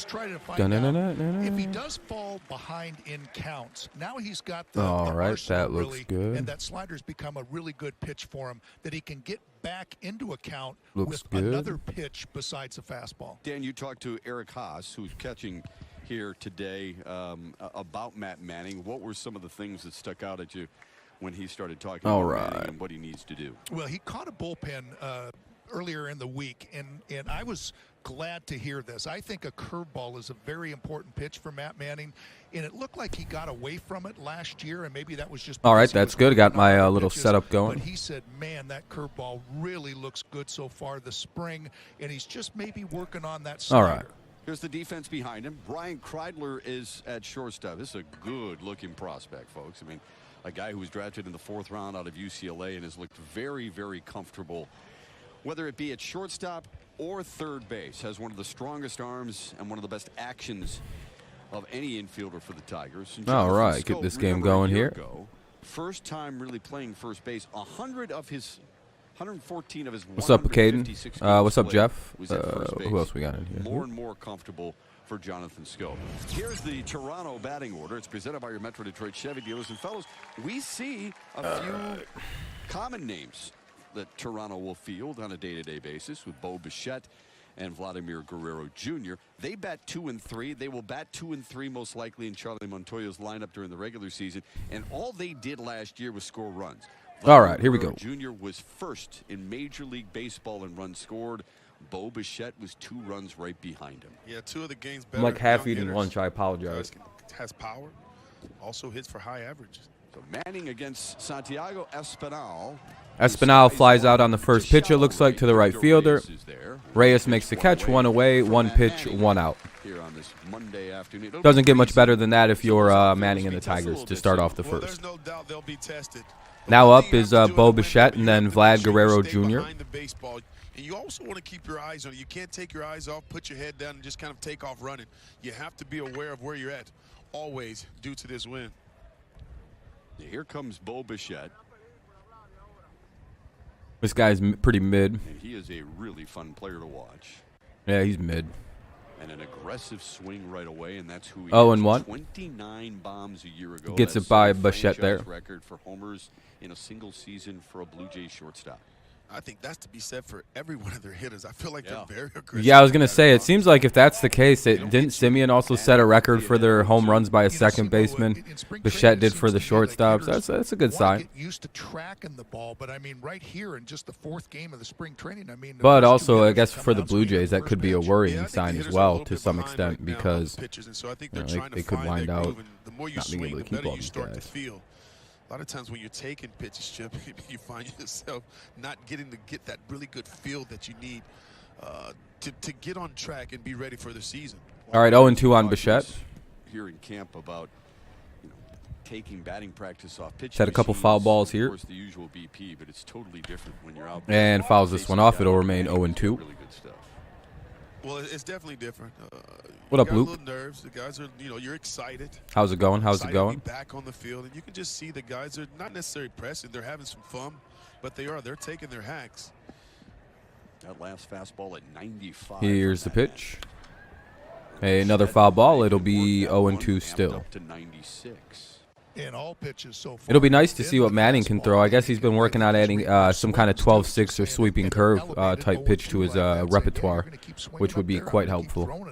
try to find out if he does fall behind in counts. Now he's got the that looks really, good. and that slider's become a really good pitch for him that he can get back into a count Looks with good. another pitch besides a fastball. Dan, you talked to Eric HAAS, who's catching here today, about Matt Manning. What were some of the things that stuck out at you when he started talking about Manning and what he needs to do? Well, he caught a bullpen earlier in the week, and I was glad to hear this. I think a curveball is a very important pitch for Matt Manning, and it looked like he got away from it last year, and maybe that was just all right. That's good. Got my little setup going. But he said, man, that curveball really looks good so far this spring, and he's just maybe working on that slider. All right. Here's the defense behind him. Brian Kreidler is at shortstop. This is a good-looking prospect, folks. I mean, a guy who was drafted in the 4th round out of UCLA and has looked very, very comfortable, whether it be at shortstop or third base. Has one of the strongest arms and one of the best actions of any infielder for the Tigers. All right, get this game going here. First time really playing first base. 114 of his. What's up, Caden? What's up, Jeff? Who else we got in here? More and more comfortable for Jonathan Scope. Here's the Toronto batting order. It's presented by your Metro Detroit Chevy dealers. And fellows, we see a few common names that Toronto will field on a day-to-day basis with Bo Bichette and Vladimir Guerrero Jr. They bat 2 and 3. They will bat 2 and 3 most likely in Charlie Montoya's lineup during the regular season. And all they did last year was score runs. All right, here we go. Jr. was first in Major League Baseball in runs scored. Bo Bichette was 2 runs right behind him. Yeah, 2 of the game's better. I'm like half eating lunch. I apologize. Has power. Also hits for high averages. So Manning against Santiago Espinal. Espinal flies out on the first pitch, it looks like, to the right fielder. Reyes makes the catch, 1 away, 1 pitch, 1 out. Doesn't get much better than that if you're Manning and the Tigers to start off the first. There's no doubt they'll be tested. Now up is Bo Bichette and then Vlad Guerrero Jr. And you also want to keep your eyes on it. You can't take your eyes off, put your head down, and just kind of take off running. You have to be aware of where you're at, always, due to this win. Here comes Bo Bichette. This guy's pretty mid. And he is a really fun player to watch. Yeah, he's mid. And an aggressive swing right away, and that's who he 0-1. 29 bombs a year ago. Gets it by Bichette there. Record for homers in a single season for a Blue Jays shortstop. I think that's to be said for every one of their hitters. I feel like they're very aggressive. Yeah, I was going to say, it seems like if that's the case, didn't Simeon also set a record for their home runs by a second baseman? Bichette did for the shortstops. That's a good sign. Used to tracking the ball, but I mean, right here in just the 4th game of the spring training, I mean. But also, I guess for the Blue Jays, that could be a worrying sign as well to some extent because they could wind out not being able to keep all these guys. A lot of times when you're taking pitches, Chip, you find yourself not getting to get that really good feel that you need to get on track and be ready for the season. All right, 0-2 on Bichette. Here in camp about taking batting practice off pitch. Had a couple foul balls here. The usual BP, but it's totally different when you're out. And fouls this one off. It'll remain 0-2. Really good stuff. Well, it's definitely different. What up, Luke? Little nerves. The guys are, you're excited. How's it going? How's it going? Back on the field, and you can just see the guys are not necessarily pressing. They're having some fun, but they're taking their hacks. That last fastball at 95. Here's the pitch. Hey, another foul ball. It'll be 0-2 still. Up to 96. In all pitches so far. It'll be nice to see what Manning can throw. I guess he's been working on adding some kind of 12-6 or sweeping curve type pitch to his repertoire, which would be quite helpful.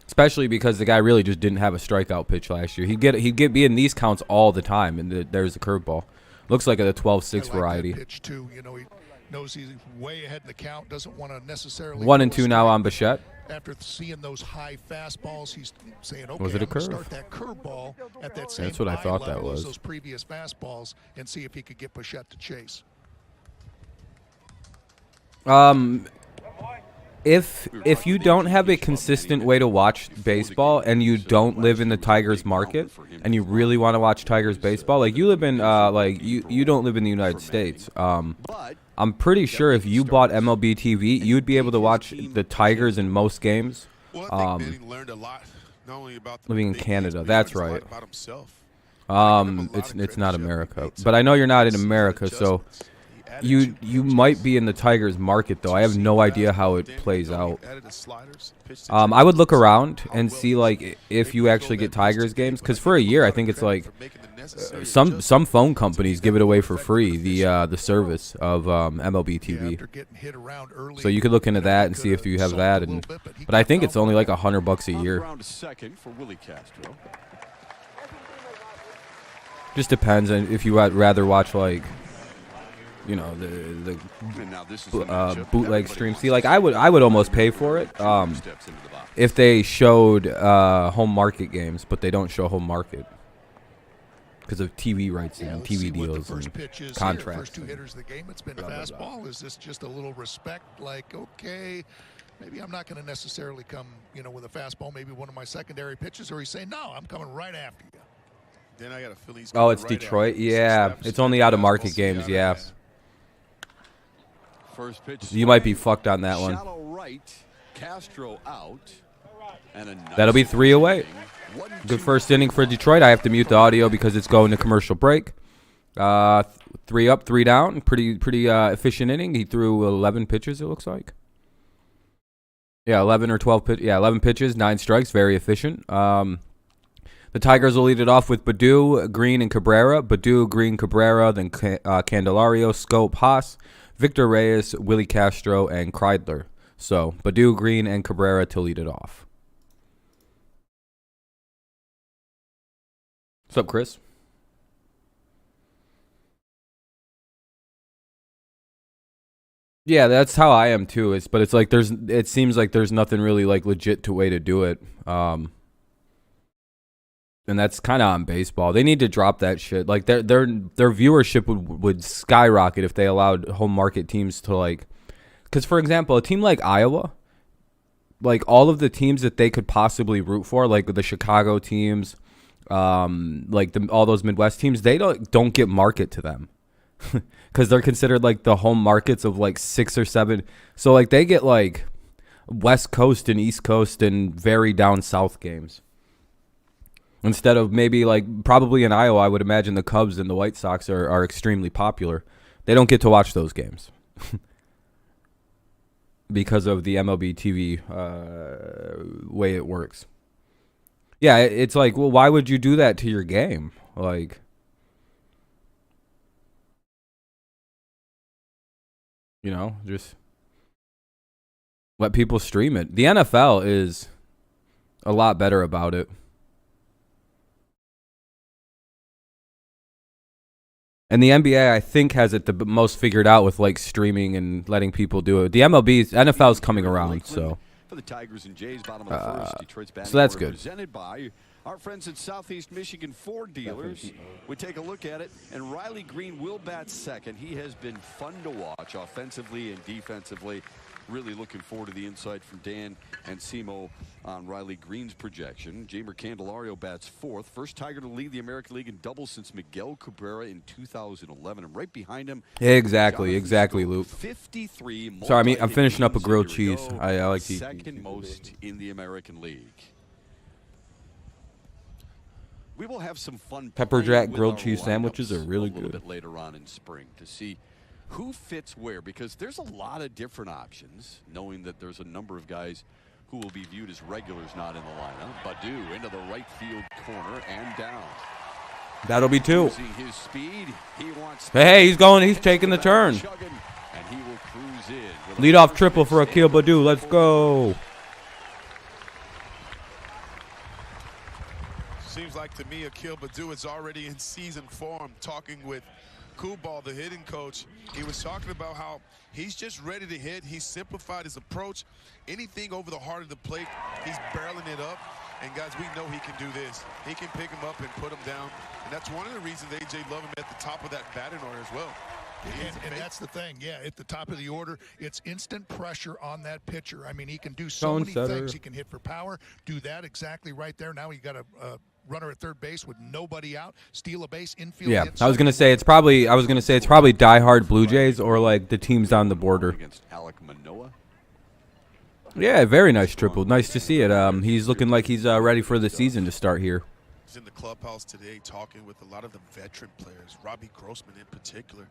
Especially because the guy really just didn't have a strikeout pitch last year. He'd be in these counts all the time, and there's the curveball. Looks like a 12-6 variety. Pitch too. He knows he's way ahead in the count. Doesn't want to necessarily. 1-2 now on Bichette. After seeing those high fastballs, he's saying, "Okay, was it a curve? Start that curveball at that same That's what I thought that was. Those previous fastballs, and see if he could get Bichette to chase." If you don't have a consistent way to watch baseball and you don't live in the Tigers market and you really want to watch Tigers baseball, like you live in you don't live in the United States. I'm pretty sure if you bought MLB TV, you'd be able to watch the Tigers in most games. Learned a lot, not only about living in Canada, that's right. About himself. It's not America, but I know you're not in America, so You might be in the Tigers market though. I have no idea how it plays out. I would look around and see like if you actually get Tigers games, because for a year I think it's like some phone companies give it away for free, the service of MLB TV. So you could look into that and see if you have that, but I think it's only like $100 a year. Just depends on if you would rather watch like, you know, the bootleg stream. See, like I would almost pay for it if they showed home market games, but they don't show home market because of TV rights and TV deals and contracts. First 2 hitters of the game, it's been fastball. Is this just a little respect? Like, okay, maybe I'm not going to necessarily come, you know, with a fastball. Maybe one of my secondary pitches, or he's saying, no, I'm coming right after you. Then I got a Phillies. Oh, it's Detroit. Yeah, it's only out of market games. Yeah. First pitch. You might be fucked on that one. Right, Castro out, and a nice that'll be 3 away. Good first inning for Detroit. I have to mute the audio because it's going to commercial break. 3 up, 3 down. Pretty efficient inning. He threw 11 pitches, it looks like. Yeah, 11 or 12 pitches. Yeah, 11 pitches, 9 strikes. Very efficient. The Tigers will lead it off with Baddoo, Greene, and Cabrera. Baddoo, Greene, Cabrera, then Candelario, Scope, HAAS, Victor Reyes, Willie Castro, and Kreidler. So Baddoo, Greene, and Cabrera to lead it off. What's up, Chris? Yeah, that's how I am too. But it's like it seems like there's nothing really like legit way to do it. And that's kind of on baseball. They need to drop that shit. Like their viewership would skyrocket if they allowed home market teams to like. Because for example, a team like Iowa, like all of the teams that they could possibly root for, like the Chicago teams, like all those Midwest teams, they don't get market to them. Because they're considered like the home markets of like 6 or 7. So like they get like West Coast and East Coast and very down south games. Instead of maybe like probably in Iowa, I would imagine the Cubs and the White Sox are extremely popular. They don't get to watch those games because of the MLB TV way it works. Yeah, it's like, well, why would you do that to your game? Like, you know, just let people stream it. The NFL is a lot better about it. And the NBA, I think, has it the most figured out with like streaming and letting people do it. The NFL is coming around, so. For the Tigers and Jays, bottom of the first, Detroit's batting so that's order good. Presented by our friends at Southeast Michigan Ford dealers. We take a look at it, and Riley Greene will bat second. He has been fun to watch offensively and defensively. Really looking forward to the insight from Dan and Simo on Riley Greene's projection. Jamer Candelario bats fourth. First Tiger to lead the American League in doubles since Miguel Cabrera in 2011. And right behind him, exactly, Luke. 53. Sorry, I'm finishing up a grilled cheese. I like to eat second most in the American League. We will have some fun. Pepper jack grilled cheese sandwiches are really good. A little bit later on in spring to see who fits where, because there's a lot of different options, knowing that there's a number of guys who will be viewed as regulars not in the lineup. Baddoo into the right field corner and down. That'll be 2. His speed. He wants hey, he's taking the turn. And he will cruise in. Lead off triple for Akil Baddoo. Let's go. Seems like to me Akil Baddoo is already in season form. Talking with Kubal, the hitting coach, he was talking about how he's just ready to hit. He's simplified his approach. Anything over the heart of the plate, he's barreling it up. And guys, we know he can do this. He can pick him up and put him down. And that's one of the reasons AJ love him at the top of that batting order as well. And that's the thing, yeah, at the top of the order, it's instant pressure on that pitcher. I mean, he can do so many things. He can hit for power, do that exactly right there. Now you got a runner at third base with nobody out, steal a base, infield. Yeah, I was gonna say it's probably diehard Blue Jays or like the teams on the border. Against Alec Manoah. Yeah, very nice triple. Nice to see it. He's looking like he's ready for the season to start here. He's in the clubhouse today talking with a lot of the veteran players, Robbie Grossman in particular.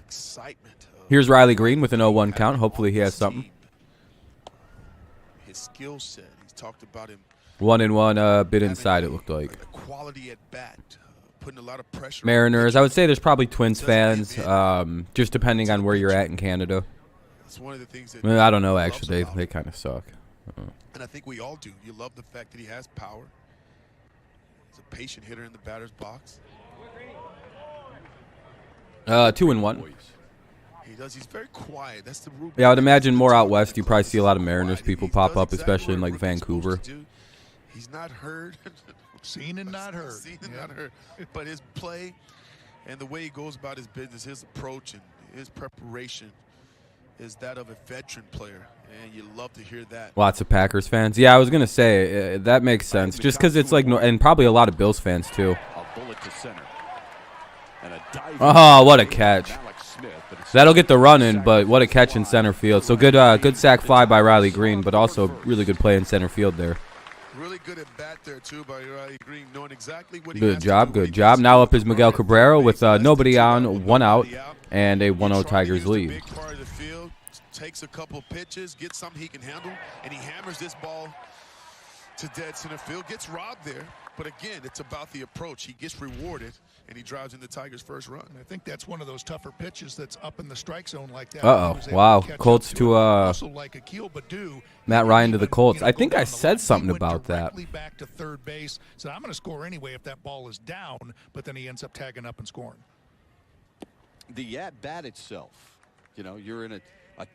excitement. Here's Riley Greene with an 0-1 count. Hopefully he has something. His skill set. He's talked about him. 1-1, bit inside it looked like. Quality at bat, putting a lot of pressure. Mariners. I would say there's probably Twins fans, just depending on where you're at in Canada. That's one of the things that I don't know actually. They kind of suck. And I think we all do. You love the fact that he has power. He's a patient hitter in the batter's box. 2-1. He does. He's very quiet. That's the rule. Yeah, I would imagine more out west. You probably see a lot of Mariners people pop up, especially in like Vancouver. He's not heard. Seen and not heard. Seen and not heard. But his play and the way he goes about his business, his approach and his preparation is that of a veteran player. And you love to hear that. Lots of Packers fans. Yeah, I was gonna say that makes sense. Just because it's like, and probably a lot of Bills fans too. A bullet to center. And a diving Oh, what a catch! That'll get the run in, but what a catch in center field. So good, good sack fly by Riley Greene, but also really good play in center field there. Really good at bat there too by Riley Greene, knowing exactly what he Good has job, to do. good job. Now up is Miguel Cabrera with nobody on, 1 out, and a 1-0 Tigers lead. Big part of the field, takes a couple pitches, gets something he can handle, and he hammers this ball to dead center field. Gets robbed there, but again, it's about the approach. He gets rewarded, and he drives in the Tigers' first run. I think that's one of those tougher pitches that's up in the strike zone like that. Wow. Colts to Matt Ryan to the But, Colts. you know, I think go I down the said line. something He went about that. directly back to third base. So I'm going to score anyway if that ball is down, but then he ends up tagging up and scoring. The at-bat itself, you know, you're in a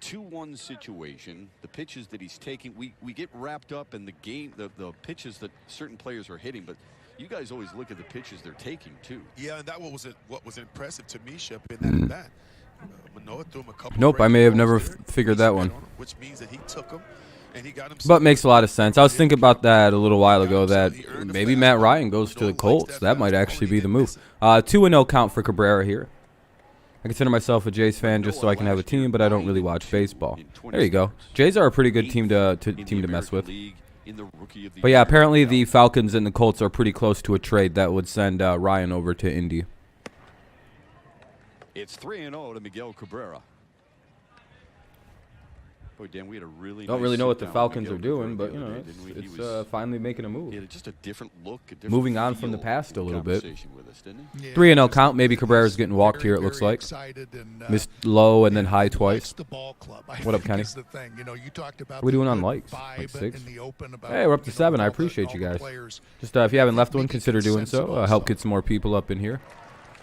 2-1 situation. The pitches that he's taking, we get wrapped up in the game, the pitches that certain players are hitting, but you guys always look at the pitches they're taking too. Yeah, and that what was impressive to me, Shep, in that at bat. Manoah threw him a couple. Nope, I may have never figured that one. Which means that he took him, and he got him. But makes a lot of sense. I was thinking about that a little while ago, that maybe Matt Ryan goes to the Colts. That might actually be the move. 2-0 count for Cabrera here. I consider myself a Jays fan just so I can have a team, but I don't really watch baseball. There you go. Jays are a pretty good team to mess with. But yeah, apparently the Falcons and the Colts are pretty close to a trade that would send Ryan over to Indy. It's 3-0 to Miguel Cabrera. Boy, Dan, we had a really Don't nice really know what the sit-down Falcons with are Miguel doing, but Cabrera you know, the other day, didn't we? He it's was- finally making a move. He had just a different look, a different Moving on from the feel past a in little bit. conversation with us, didn't he? Yeah, 3-0 just count. Maybe Cabrera's getting walked very, here, it looks very like. excited and, Missed low and then high likes twice. the ball club, I What up, think Kenny? is the thing. You know, you talked about What are we the doing on good likes? Like vibe 6? in the open about, Hey, we're up to you know, 7. I all the- appreciate all you the guys. players. Just if you haven't left one, consider doing so. Help get some more people up in here.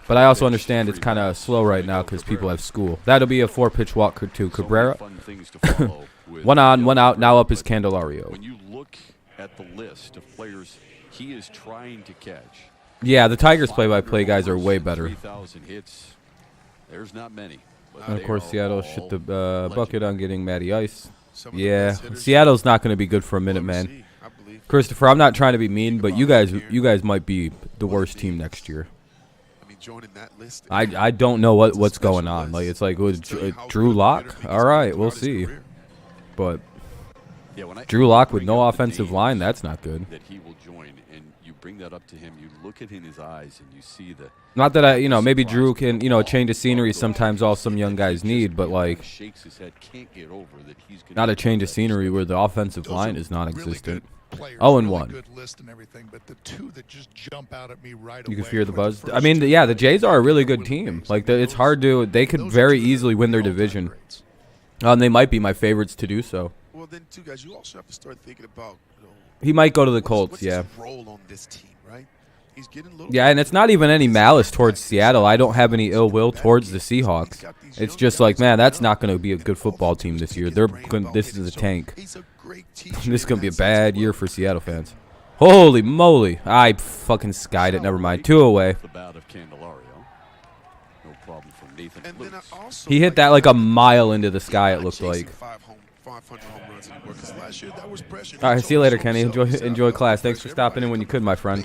But I also understand it's kind of slow right now because people have school. That'll be a 4-pitch walk to Cabrera. So many fun things to follow with 1 on, Miguel 1 out. Now up is Cabrera. Candelario. When you look at the list of players he is trying to catch, Yeah, the Tigers play-by-play guys are way better. 3,000 hits. There's not many. but And of they course, are Seattle all shit the bucket on getting Matty Ice. Some of the Yeah, best hitters Seattle's not going to be good for a minute, we'll man. see, I believe. Christopher, I'm not trying to be mean, but you guys might be the worst team next year. I mean, joining that list. I don't know what's going on. Like, it's like with Drew Lock. All right, we'll see. But Yeah, when I Drew Lock with bring no up the offensive names line, that's not good. that he will join, and you bring that up to him, you look at in his eyes, and you see the Not that maybe Drew can, a change of scenery. Sometimes all some young guys need, but like shakes his head, can't get over that he's gonna not a be change of that scenery where the offensive Those line are is really non-existent. good players, 0-1. really good list and everything, but the two that just jump out at me right You away can fear the were buzz. first I mean, two yeah, the Jays are a really Willie good team. Mays. Like, I mean, it's hard to. They could those are very two that easily win their all-time division. greats. They might be my favorites to do so. Well, then, too, guys, you also have to start thinking about, He might go to the what's Colts, his yeah. role on this team, right? He's getting a little. Yeah, and it's not even any malice towards Seattle. I don't have any ill will towards the Seahawks. It's just like, man, that's not going to be a good football team this year. This is a tank. He's a great This is going to be a bad year for Seattle fans. Holy moly. I fucking skied it. Never mind. 2 away. the bat of Candelario. No problem from Nathan And then Lewis. I also He hit that like a mile into the sky, it looked like. 500 home runs anymore, 'cause last year that was pressure. All right, see you later, Kenny. Enjoy class. Thanks for stopping in when you could, my friend.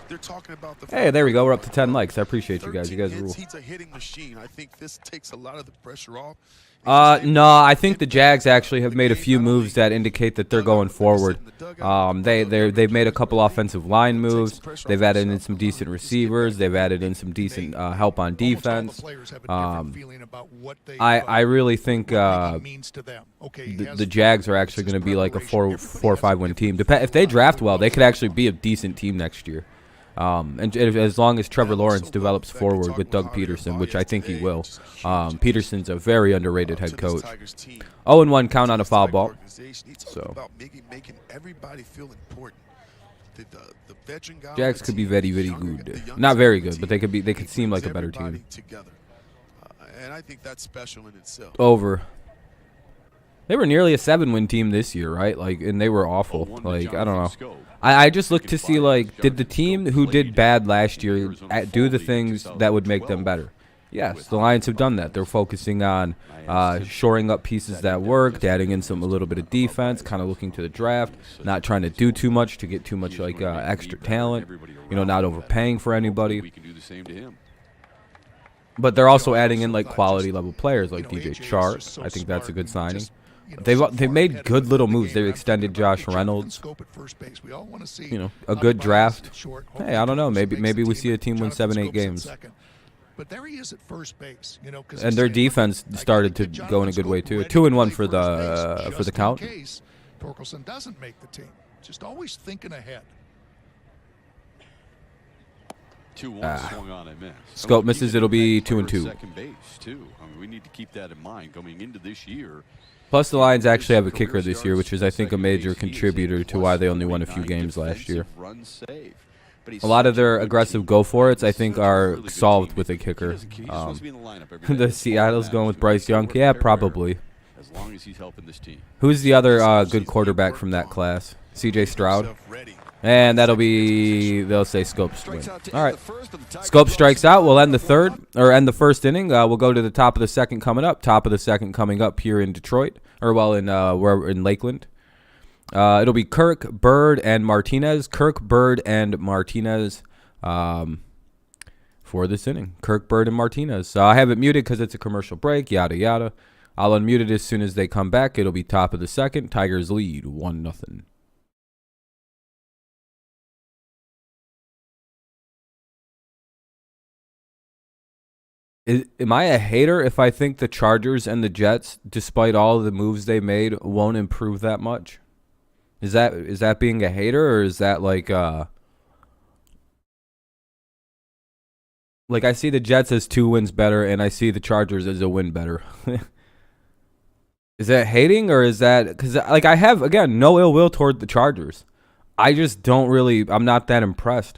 They're talking about the Hey, there we go. We're up to 10 likes. I appreciate you guys. You guys 13 rule. hits, he's a hitting machine. I think this takes a lot of the pressure off. No, I think the Jags actually have made a few moves that indicate that they're going forward. They've made a couple offensive line moves. They've added in some decent receivers. They've added in some decent help on defense. I really think the Jags are actually going to be like a 4 or 5 win team. If they draft well, they could actually be a decent team next year. And as long as Trevor Lawrence develops forward with Doug Peterson, which I think he will. Peterson's a very underrated head coach. 0-1 count on a foul ball. So Jags could be very, very good. Not very good, but they could seem like a better team. And I think that's special in itself. Over. They were nearly a 7-win team this year, right? Like, and they were awful. Like, I don't know. I just looked to see, like, did the team who did bad last year do the things that would make them better? Yes, the Lions have done that. They're focusing on shoring up pieces that worked, adding in a little bit of defense, kind of looking to the draft, not trying to do too much to get too much, like, extra talent, you know, not overpaying for anybody. But they're also adding in, like, quality level players like DJ Chark. I think that's a good signing. They've made good little moves. They've extended Josh Reynolds. You know, a good draft. Hey, I don't know. Maybe we see a team win 7-8 games. And their defense started to go in a good way too. 2-1 for the count. Torkelson doesn't make the team. Just always thinking ahead. 2-1 swung on and missed. Scope misses. It'll be 2-2. Second base too. I mean, we need to keep that in mind going into this year. Plus, the Lions actually have a kicker this year, which is, I think, a major contributor to why they only won a few games last year. A lot of their aggressive go-for-its, I think, are solved with a kicker. The Seattle's going with Bryce Young. Yeah, probably. Who's the other good quarterback from that class? C.J. Stroud. And that'll be, they'll say Scope strikes. All right. Scope strikes out. We'll end the third, or end the first inning. We'll go to the top of the second coming up. Top of the second coming up here in Detroit, or well, we're in Lakeland. It'll be Kirk, Bird, and Martinez. Kirk, Bird, and Martinez for this inning. Kirk, Bird, and Martinez. So I have it muted because it's a commercial break, yada, yada. I'll unmute it as soon as they come back. It'll be top of the second. Tigers lead 1-0. Am I a hater if I think the Chargers and the Jets, despite all of the moves they made, won't improve that much? Is that being a hater, or is that like I see the Jets as 2 wins better and I see the Chargers as a win better? Is that hating, or is that because like I have, again, no ill will toward the Chargers. I just don't really, I'm not that impressed.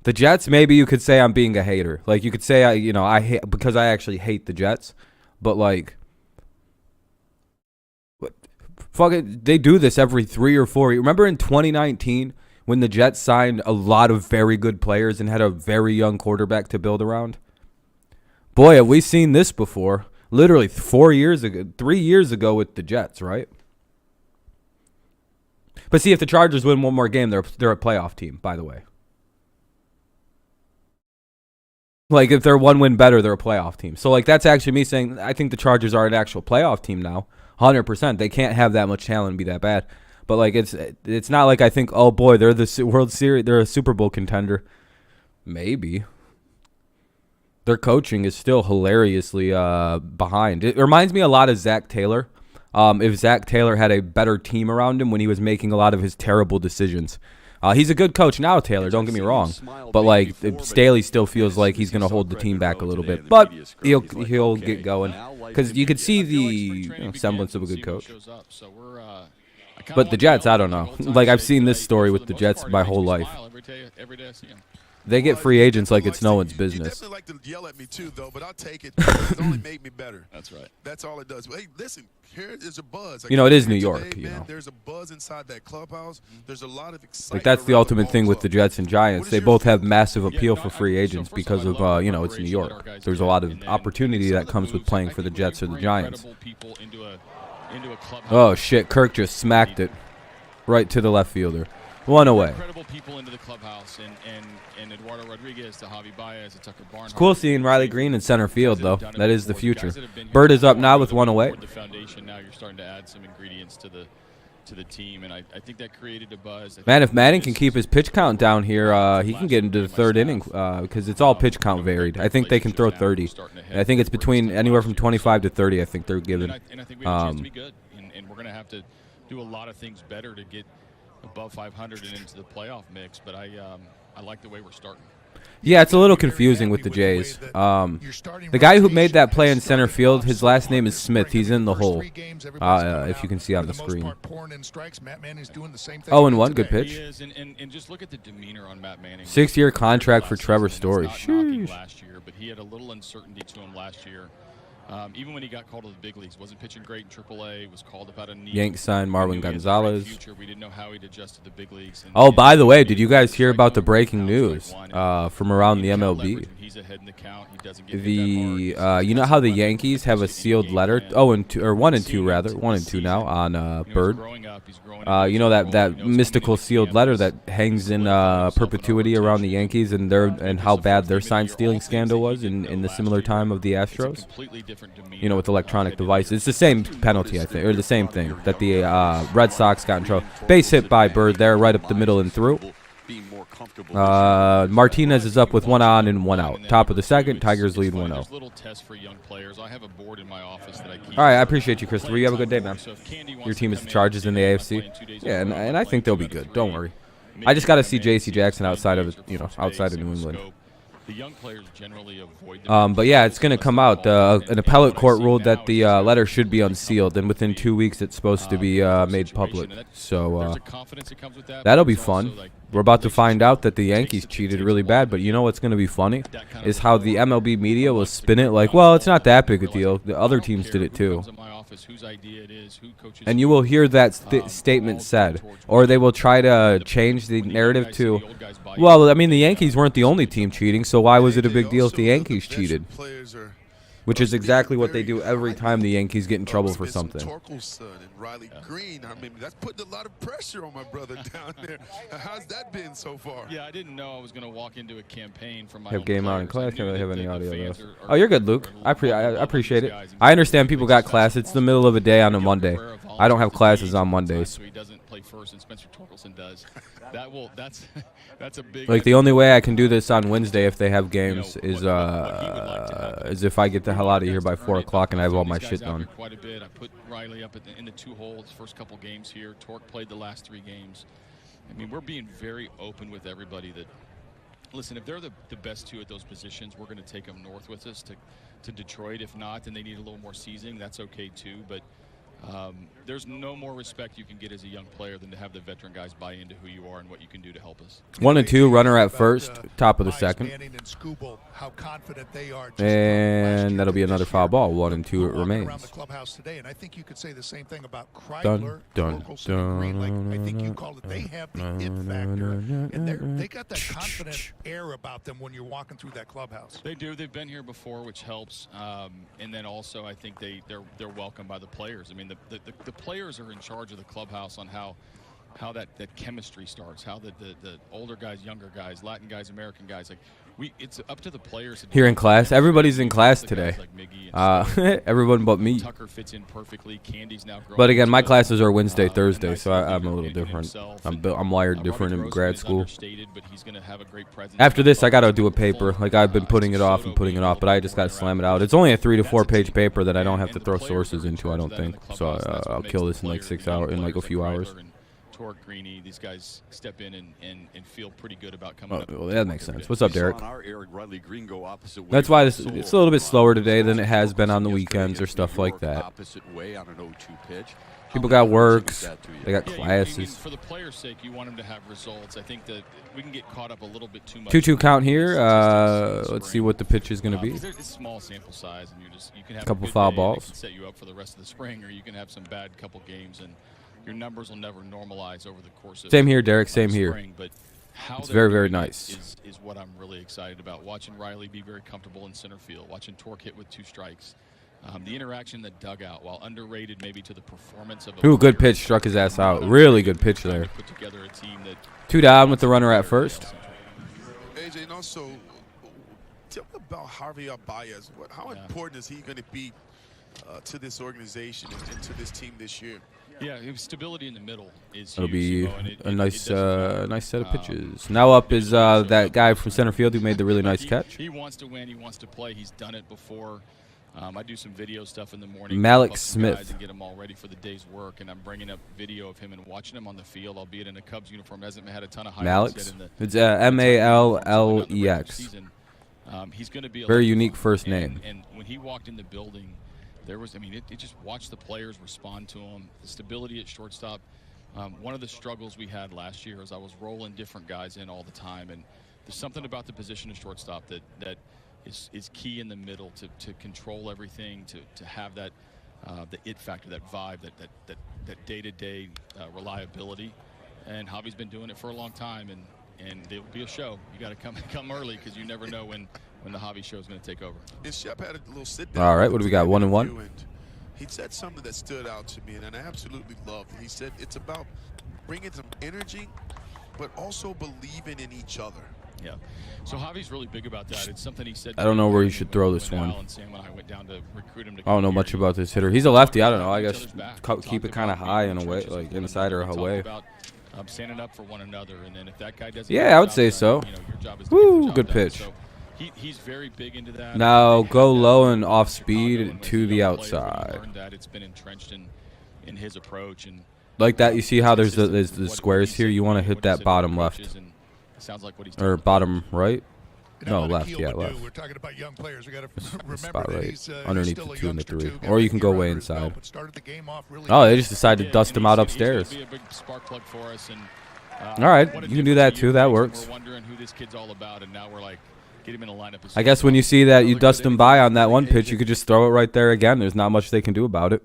The Jets, maybe you could say I'm being a hater. Like you could say I hate because I actually hate the Jets, but like fuck it, they do this every 3 or 4 years. Remember in 2019 when the Jets signed a lot of very good players and had a very young quarterback to build around? Boy, have we seen this before. Literally 3 years ago with the Jets, right? But see, if the Chargers win one more game, they're a playoff team, by the way. Like, if they're 1 win better, they're a playoff team. So, like, that's actually me saying I think the Chargers are an actual playoff team now. 100%. They can't have that much talent and be that bad. But, like, it's not like I think, oh, boy, they're the World Series, they're a Super Bowl contender. Maybe. Their coaching is still hilariously behind. It reminds me a lot of Zach Taylor. If Zach Taylor had a better team around him when he was making a lot of his terrible decisions. He's a good coach now, Taylor, don't get me wrong. But, like, Staley still feels like he's going to hold the team back a little bit. But he'll get going. Because you could see the semblance of a good coach. But the Jets, I don't know. Like, I've seen this story with the Jets my whole life. They get free agents like it's no one's business. They definitely like to yell at me too, though, but I'll take it. It's only made me better. That's right. That's all it does. But, hey, listen, here is a buzz. You know, it is New York, today, you know. There's a buzz inside that clubhouse. There's a lot of excitement. Like, that's the ultimate thing with the Jets and Giants. They both have massive appeal for free agents because of, it's New York. There's a lot of opportunity that comes with playing for the Jets or the Giants. Oh, shit. Kirk just smacked it right to the left fielder. One away. Incredible people into the clubhouse, and Eduardo Rodriguez to Javier Baez to Tucker Barnhart. It's cool seeing Riley Greene in center field, though. That is the future. Bird is up now with 1 away. The foundation now, you're starting to add some ingredients to the team, and I think that created a buzz. Man, if Manning can keep his pitch count down here, he can get into the 3rd inning because it's all pitch count varied. I think they can throw 30. I think it's between anywhere from 25 to 30. I think they're given. And I think we have a chance to be good, and we're going to have to do a lot of things better to get above 500 and into the playoff mix. But I like the way we're starting. Yeah, it's a little confusing with the Jays. The guy who made that play in center field, his last name is Smith. He's in the hole, if you can see on the screen. 0-1, good pitch. And just look at the demeanor on Matt Manning. 6-year contract for Trevor Story. Last year, but he had a little uncertainty to him last year. Even when he got called to the big leagues, wasn't pitching great in AAA. Was called up out of knee. Yanks signed Marwin Gonzalez. We didn't know how he'd adjust to the big leagues. Oh, by the way, did you guys hear about the breaking news from around the MLB? You know how the Yankees have a sealed letter? 0-2 or 1-2 rather, 1-2 now on Bird. You know that mystical sealed letter that hangs in perpetuity around the Yankees and how bad their sign stealing scandal was in the similar time of the Astros. You know, with electronic devices, it's the same penalty, I think, or the same thing that the Red Sox got in trouble. Base hit by Bird there, right up the middle and through. Martinez is up with 1 on and 1 out. Top of the 2nd, Tigers lead 1-0. All right, I appreciate you, Christopher. You have a good day, man. Your team is the Chargers in the AFC. Yeah, and I think they'll be good. Don't worry. I just got to see J.C. Jackson outside of New England. The young players generally avoid but yeah, it's going to come out. An appellate court ruled that the letter should be unsealed, and within 2 weeks it's supposed to be made public. So that'll be fun. We're about to find out that the Yankees cheated really bad, but you know what's going to be funny is how the MLB media will spin it like, well, it's not that big a deal. The other teams did it too. And you will hear that statement said, or they will try to change the narrative to, well, I mean, the Yankees weren't the only team cheating, so why was it a big deal if the Yankees cheated? Which is exactly what they do every time the Yankees get in trouble for something. Riley Greene, I mean, that's putting a lot of pressure on my brother down there. How's that been so far? Yeah, I didn't know I was going to walk into a campaign from my have game on in class. Can't really have any audio though. Oh, you're good, Luke. I appreciate it. I understand people got class. It's the middle of a day on a Monday. I don't have classes on Mondays. So he doesn't play first, and Spencer Torkelson does. That's a big. Like the only way I can do this on Wednesday if they have games is if I get the hell out of here by 4 o'clock and I have all my shit done. Quite a bit. I put Riley up in the 2 holes first couple games here. Torque played the last 3 games. I mean, we're being very open with everybody that, listen, if they're the best 2 at those positions, we're going to take them north with us to Detroit. If not, then they need a little more seasoning. That's okay too. But there's no more respect you can get as a young player than to have the veteran guys buy into who you are and what you can do to help us. 1-2, runner at first, top of the 2nd. And that'll be another foul ball. 1-2 it remains. Dun, dun, dun. I think you called it. They have the it factor, and they got that confident air about them when you're walking through that clubhouse. They do. They've been here before, which helps. And then also, I think they're welcomed by the players. I mean, the players are in charge of the clubhouse on how that chemistry starts, how the older guys, younger guys, Latin guys, American guys, like it's up to the players. Here in class, everybody's in class today. Everyone but me. Tucker fits in perfectly. Candy's now growing. But again, my classes are Wednesday, Thursday, so I'm a little different. I'm wired different in grad school. After this, I gotta do a paper. Like I've been putting it off and putting it off, but I just gotta slam it out. It's only a 3 to 4 page paper that I don't have to throw sources into. I don't think. So I'll kill this in like 6 hours, in like a few hours. Torque, Greene, these guys step in and feel pretty good about coming up. Well, that makes sense. What's up, Derek? That's That's why it's a little bit slower today than it has been on the weekends or stuff like that. People got works. They got classes. For the players' sake, you want them to have results. I think that we can get caught up a little bit too much. 2-2 count here. Let's see what the pitch is going to be. It's a small sample size, and you can have couple a good foul day balls. that can set you up for the rest of the spring, or you can have some bad couple games, and your numbers will never normalize over the course of Same here, Derek. Same here. spring. But how It's they're very, very doing it nice. Is what I'm really excited about. Watching Riley be very comfortable in center field. Watching Torque hit with 2 strikes. The interaction in the dugout, while underrated maybe to the performance of a Ooh, good player, pitch. Struck his ass out. Really good pitch there. Put together a team that 2 down with the runner at first. AJ, and also, tell me about Javier Baez. How important is he going to be to this organization and to this team this year? Yeah, stability in the middle is It'll huge, be and a nice set of pitches. Now up is that guy from center field who made the really nice catch. He wants to win. He wants to play. He's done it before. I do some video stuff in the morning. Malik guys Smith. and get them all ready for the day's work, and I'm bringing up video of him and watching him on the field, albeit in a Cubs uniform. Hasn't had a ton of highlights Malik. yet in the It's Mallex. He's going to be Very unique first name. And when he walked in the building, there was, I mean, it just watched the players respond to him. The stability at shortstop. One of the struggles we had last year is I was rolling different guys in all the time, and there's something about the position of shortstop that is key in the middle to control everything, to have that the it factor, that vibe, that day-to-day reliability. And Javi's been doing it for a long time, and it'll be a show. You got to come early because you never know when the Javi show is going to take over. And Shep had a little sit down. All right, what do we got? 1-1. And he said something that stood out to me, and I absolutely loved it. He said it's about bringing some energy, but also believing in each other. Yeah. So Javi's really big about that. It's something he said. I don't know where you should throw this one. I went down to recruit him to I don't know much about this hitter. He's a lefty. I don't know. I guess keep it kind of high in a way, like inside or away. Standing up for one another, and then if that guy doesn't. Yeah, I would say so. You know, your job is to Woo, get the job good done. pitch. So he's very big into that. Now go low and off speed to the outside. That it's been entrenched in his approach, and like that. You see how there's the squares here. You want to hit that bottom left sounds like what he's or bottom right. No, left. Yeah, We're left. talking about young players. We got to remember Spot that right he's underneath still the a 2 and the youngster 3, too. or you can go way inside. Oh, they just decided to dust him out upstairs. All right, you can do that too. That works. We're wondering who this kid's all about, and now we're like, get him in a lineup. I guess when you see that you dust him by on that one pitch, you could just throw it right there again. There's not much they can do about it.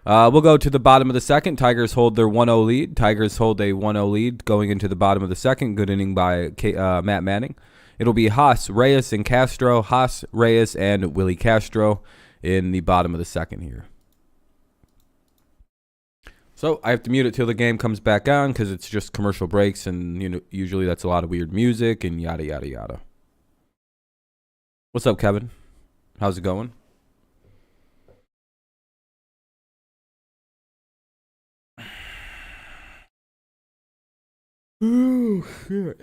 We'll go to the bottom of the second. Tigers hold their 1-0 lead. Tigers hold a 1-0 lead going into the bottom of the second. Good inning by Matt Manning. It'll be HAAS, Reyes, and Castro. HAAS, Reyes, and Willie Castro in the bottom of the second here. So I have to mute it till the game comes back on because it's just commercial breaks, and usually that's a lot of weird music and yada yada yada. What's up, Kevin? How's it going? Oh shit.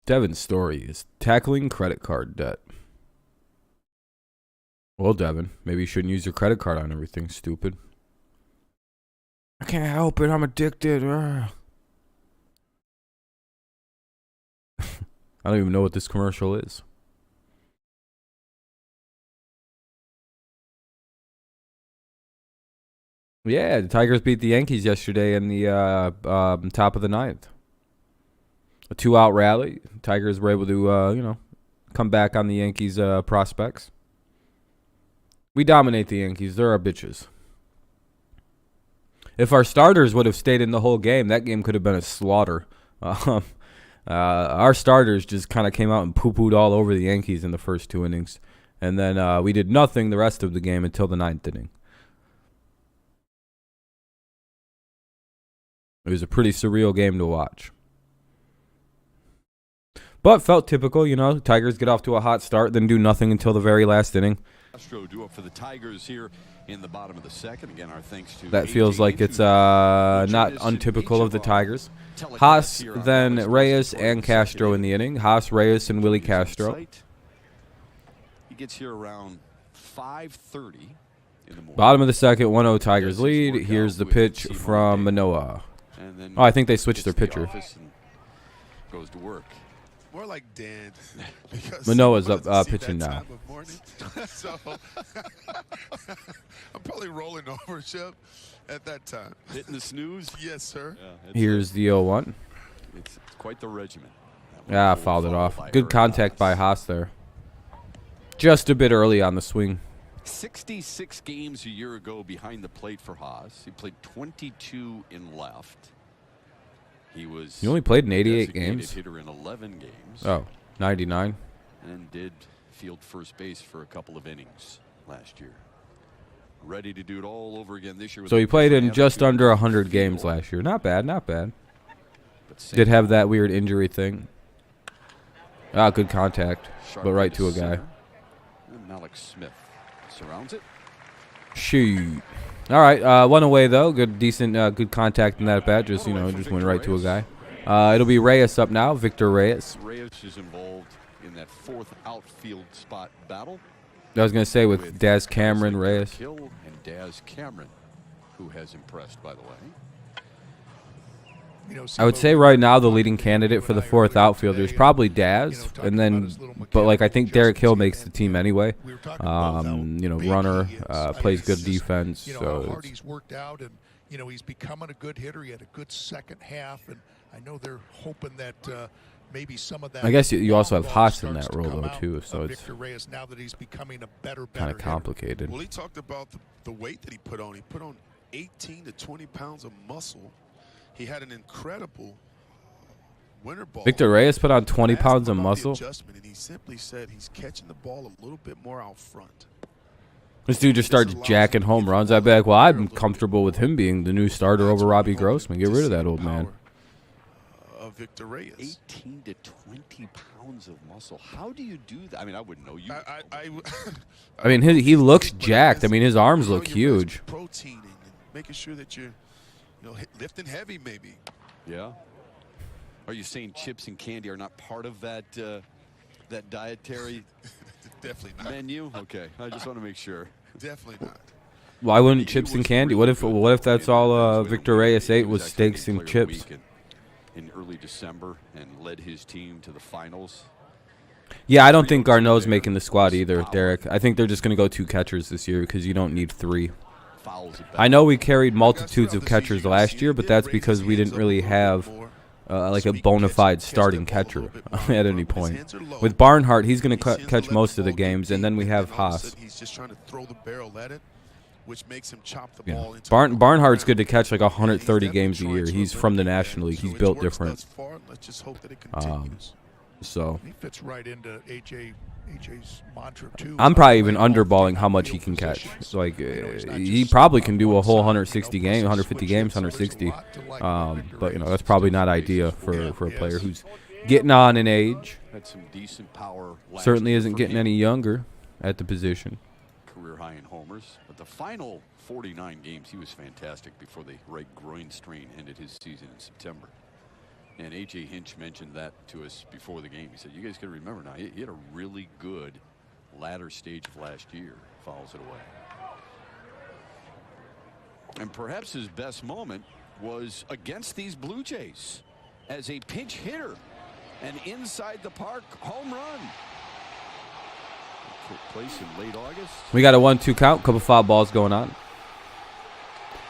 Devin's story is tackling credit card debt. Well, Devin, maybe you shouldn't use your credit card on everything, stupid. I can't help it. I'm addicted. I don't even know what this commercial is. Yeah, the Tigers beat the Yankees yesterday in the top of the ninth. A 2-out rally. Tigers were able to, come back on the Yankees' prospects. We dominate the Yankees. They're our bitches. If our starters would have stayed in the whole game, that game could have been a slaughter. Our starters just kind of came out and poo-pooed all over the Yankees in the first 2 innings. And then we did nothing the rest of the game until the 9th inning. It was a pretty surreal game to watch. But felt typical, Tigers get off to a hot start, then do nothing until the very last inning. Castro due up for the Tigers here in the bottom of the second. Again, our thanks to that feels like it's not untypical of the Tigers. HAAS, then Reyes and Castro in the inning. HAAS, Reyes, and Willie Castro. He gets here around 5:30 in the morning. Bottom of the second, 1-0 Tigers lead. Here's the pitch from Manoah. Oh, I think they switched their pitcher. Goes to work. More like Dan. Manoah's up pitching now. So I'm probably rolling over, Shep, at that time. Hitting the snooze? Yes, sir. Yeah, here's the 0-1. It's quite the regimen. Yeah, fouled it off. Good contact by HAAS there. Just a bit early on the swing. 66 games a year ago behind the plate for HAAS. He played 22 in left. He was He only played in 88 designated games. hitter in 11 games. Oh, 99. And did field first base for a couple of innings last year. Ready to do it all over again this year. So he played in just under 100 games last year. Not bad, not bad. Did have that weird injury thing. Ah, good contact, but right to a guy. And Malik Smith surrounds it. Shoot. All right, one away though. Good, decent, good contact in that bat. Just just went right to a guy. It'll be Reyes up now. Victor Reyes. Reyes is involved in that fourth outfield spot battle. I was gonna say with Daz Cameron, Reyes. Hill and Daz Cameron, who has impressed, by the way. I would say right now the leading candidate for the fourth outfielder is probably Daz, and then, but like I think Derek Hill makes the team anyway. Runner, plays good defense. So hard he's worked out, and he's becoming a good hitter. He had a good second half, and I know they're hoping that maybe some of that. I guess you also have HAAS in that role though too, so it's Victor Reyes now that he's becoming a better kind of complicated. Well, he talked about the weight that he put on. He put on 18 to 20 pounds of muscle. He had an incredible winter ball. Victor Reyes put on 20 pounds of muscle. And he simply said he's catching the ball a little bit more out front. This dude just starts jacking home runs. I'd be like, well, I'm comfortable with him being the new starter over Robbie Grossman. Get rid of that old man. Victor Reyes. 18 to 20 pounds of muscle. How do you do that? I mean, I wouldn't know you. I mean, he looks jacked. I mean, his arms look huge. Protein and making sure that you're lifting heavy, maybe. Yeah. Are you saying chips and candy are not part of that that dietary Definitely not. menu? Okay, I just want to make sure. Definitely not. Why wouldn't chips and candy? What if that's all Victor Reyes ate was steaks and chips? In early December and led his team to the finals. Yeah, I don't think Garneau's making the squad either, Derek. I think they're just going to go 2 catchers this year because you don't need 3. I know we carried multitudes of catchers last year, but that's because we didn't really have like a bona fide starting catcher at any point. With Barnhart, he's going to catch most of the games, and then we have HAAS. He's just trying to throw the barrel at it, which makes him chop the ball into Barnhart's good to catch like 130 games a year. He's from the National League. He's built different. Let's just hope that it continues. So he fits right into AJ's mantra too. I'm probably even underballing how much he can catch. So like he probably can do a whole 160 games, 150 games, 160. But that's probably not ideal for a player who's getting on in age. Had some decent power. Certainly isn't getting any younger at the position. Career high in homers, but the final 49 games he was fantastic before the right groin strain ended his season in September. And A.J. Hinch mentioned that to us before the game. He said, you guys got to remember now, he had a really good latter stage of last year. Fouls it away. And perhaps his best moment was against these Blue Jays as a pinch hitter. An inside the park home run. Took place in late August. We got a 1-2 count, couple foul balls going on.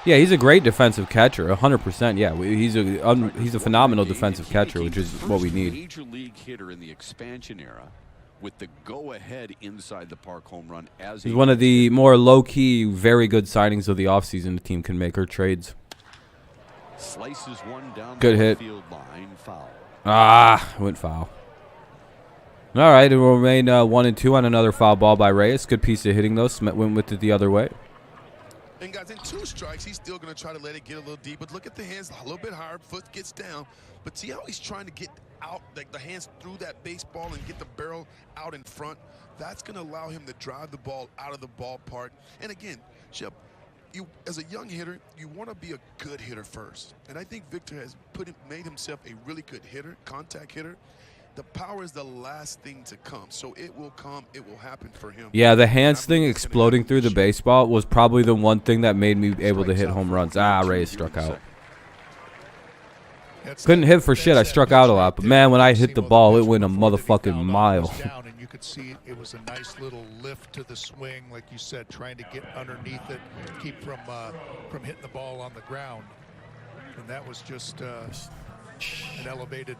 Yeah, he's a great defensive catcher, 100%. Yeah, he's a phenomenal defensive catcher, which is what we need. Major league hitter in the expansion era with the go-ahead inside the park home run as he's one of the more low-key, very good signings of the offseason the team can make or trades. Slices one down good the hit. Field line, foul. Went foul. All right, it will remain 1-2 on another foul ball by Reyes. Good piece of hitting though. Smith went with it the other way. And guys, in 2 strikes, he's still going to try to let it get a little deep. But look at the hands a little bit higher. Foot gets down. But see how he's trying to get out, like the hands through that baseball and get the barrel out in front. That's going to allow him to drive the ball out of the ballpark. And again, Shep, you as a young hitter, you want to be a good hitter first. And I think Victor has made himself a really good hitter, contact hitter. The power is the last thing to come, so it will come, it will happen for him. Yeah, the hands thing exploding through the baseball was probably the one thing that made me able to hit home runs. Reyes struck out. Couldn't hit for shit. I struck out a lot, but man, when I hit the ball, it went a motherfucking mile. And you could see it was a nice little lift to the swing, like you said, trying to get underneath it, keep from hitting the ball on the ground. And that was just an elevated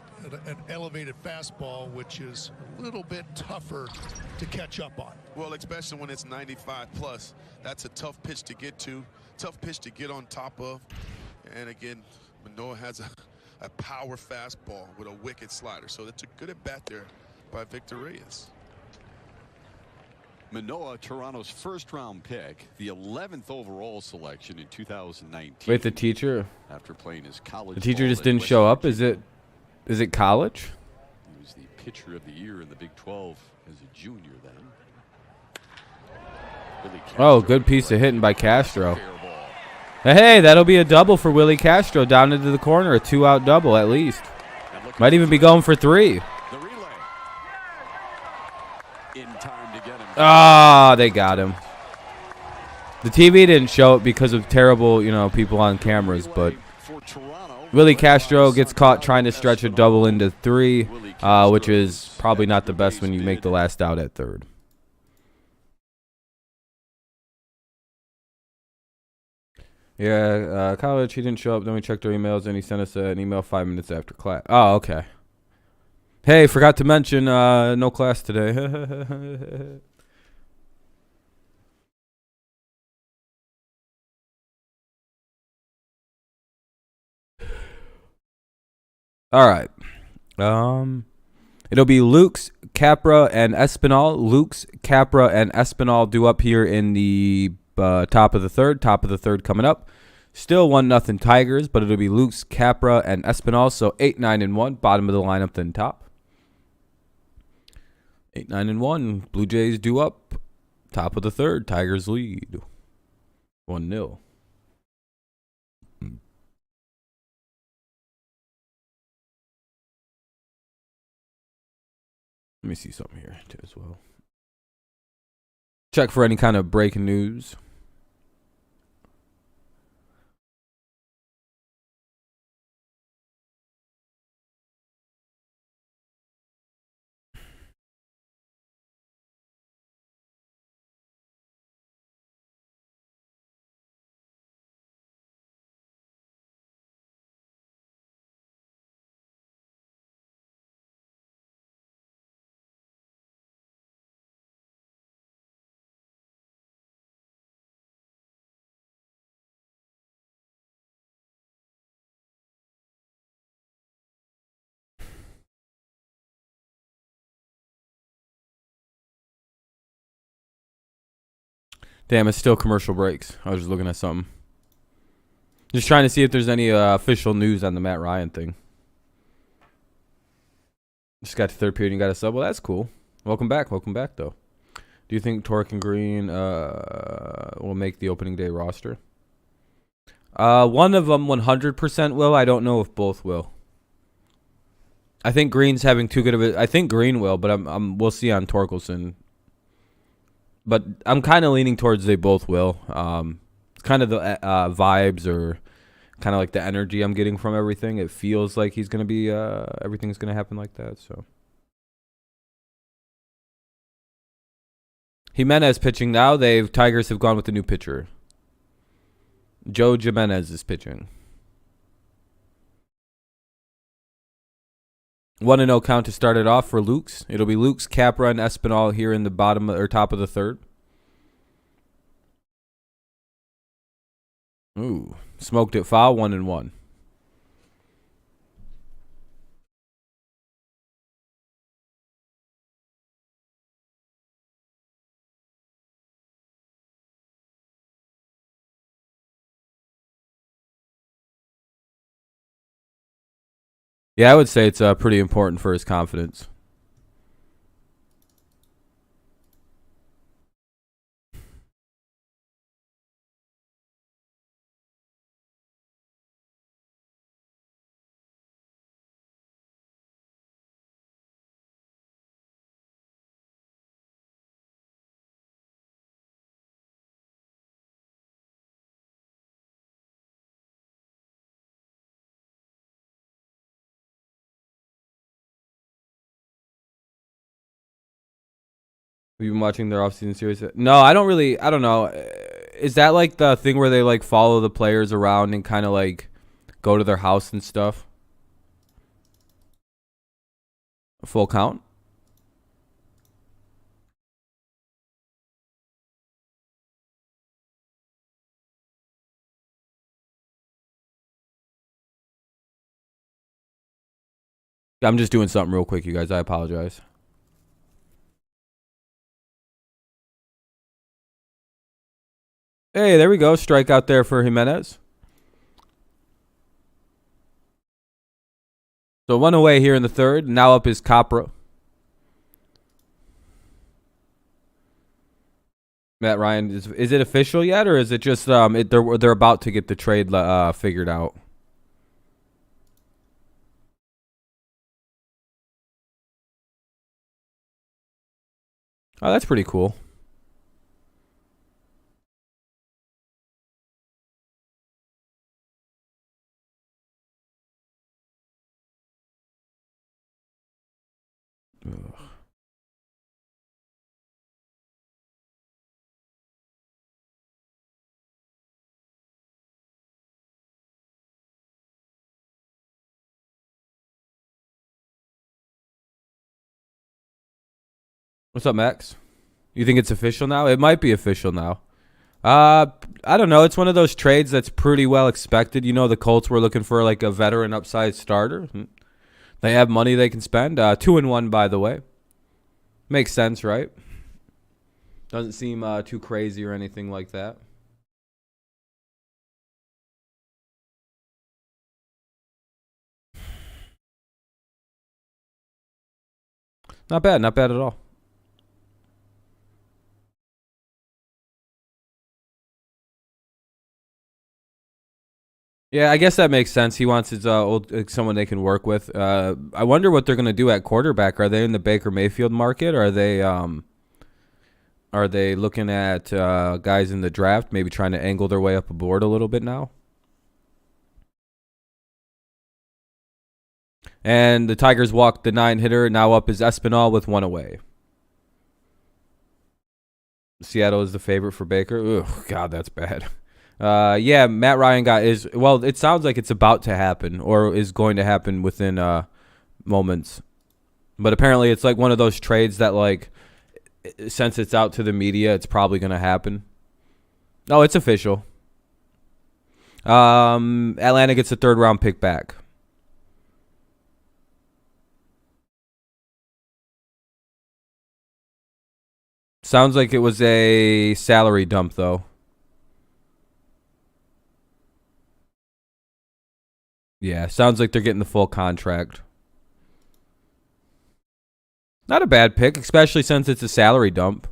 fastball, which is a little bit tougher to catch up on. Well, especially when it's 95 plus. That's a tough pitch to get to, tough pitch to get on top of. And again, Manoah has a power fastball with a wicked slider. So that's a good at bat there by Victor Reyes. Manoah, Toronto's first-round pick, the 11th overall selection in 2019. Wait, the teacher? After playing his college. The teacher ball just at didn't West show up. Virginia. Is it college? He was the pitcher of the year in the Big 12 as a junior then. Oh, good piece of hitting by Castro. Hey, that'll be a double for Willie Castro down into the corner. A 2-out double at least. Might even be going for 3. The relay. In time to get him. Ah, they got him. The TV didn't show it because of terrible, people on cameras, but Willie Castro gets caught trying to stretch a double into 3, which is probably not the best when you make the last out at 3rd. Yeah, college, he didn't show up. Then we checked our emails, and he sent us an email 5 minutes after class. Oh, okay. Hey, forgot to mention, no class today. All right. It'll be Lukes, Capra, and Espinal. Lukes, Capra, and Espinal due up here in the top of the 3rd. Top of the 3rd coming up. Still 1-0 Tigers, but it'll be Lukes, Capra, and Espinal. So 8, 9, and 1. Bottom of the lineup, then top. 8, 9, and 1. Blue Jays due up. Top of the 3rd. Tigers lead. 1-0. Let me see something here too as well. Check for any kind of breaking news. Damn, it's still commercial breaks. I was just looking at something. Just trying to see if there's any official news on the Matt Ryan thing. Just got to 3rd period and got a sub. Well, that's cool. Welcome back. Welcome back, though. Do you think Torque and Greene will make the opening day roster? One of them 100% will. I don't know if both will. I think Greene's having too good of a. I think Greene will, but we'll see on Torkelson. But I'm kind of leaning towards they both will. Kind of the vibes or kind of like the energy I'm getting from everything. It feels like he's going to be, everything's going to happen like that. So Jimenez pitching now. Tigers have gone with the new pitcher. Joe Jimenez is pitching. 1-0 count to start it off for Lukes. It'll be Lukes, Capra, and Espinal here in the bottom or top of the 3rd. Ooh, smoked it foul, 1-1. Yeah, I would say it's pretty important for his confidence. Have you been watching their offseason series? No, I don't know. Is that like the thing where they like follow the players around and kind of like go to their house and stuff? A full count? I'm just doing something real quick, you guys. I apologize. Hey, there we go. Strike out there for Jimenez. So 1 away here in the third. Now up is Cabrera. Matt Ryan, is it official yet, or is it just they're about to get the trade figured out? Oh, that's pretty cool. Ugh. What's up, Max? You think it's official now? It might be official now. I don't know. It's one of those trades that's pretty well expected. You know, the Colts were looking for like a veteran upside starter. They have money they can spend. 2-1, by the way. Makes sense, right? Doesn't seem too crazy or anything like that. Not bad. Not bad at all. Yeah, I guess that makes sense. He wants his someone they can work with. I wonder what they're going to do at quarterback. Are they in the Baker Mayfield market? Are they looking at guys in the draft, maybe trying to angle their way up a board a little bit now? And the Tigers walked the 9-hitter. Now up is Espinal with 1 away. Seattle is the favorite for Baker. Ugh, God, that's bad. Yeah, Matt Ryan it sounds like it's about to happen or is going to happen within moments. But apparently it's like one of those trades that, like, since it's out to the media, it's probably going to happen. Oh, it's official. Atlanta gets a 3rd-round pick back. Sounds like it was a salary dump, though. Yeah, sounds like they're getting the full contract. Not a bad pick, especially since it's a salary dump.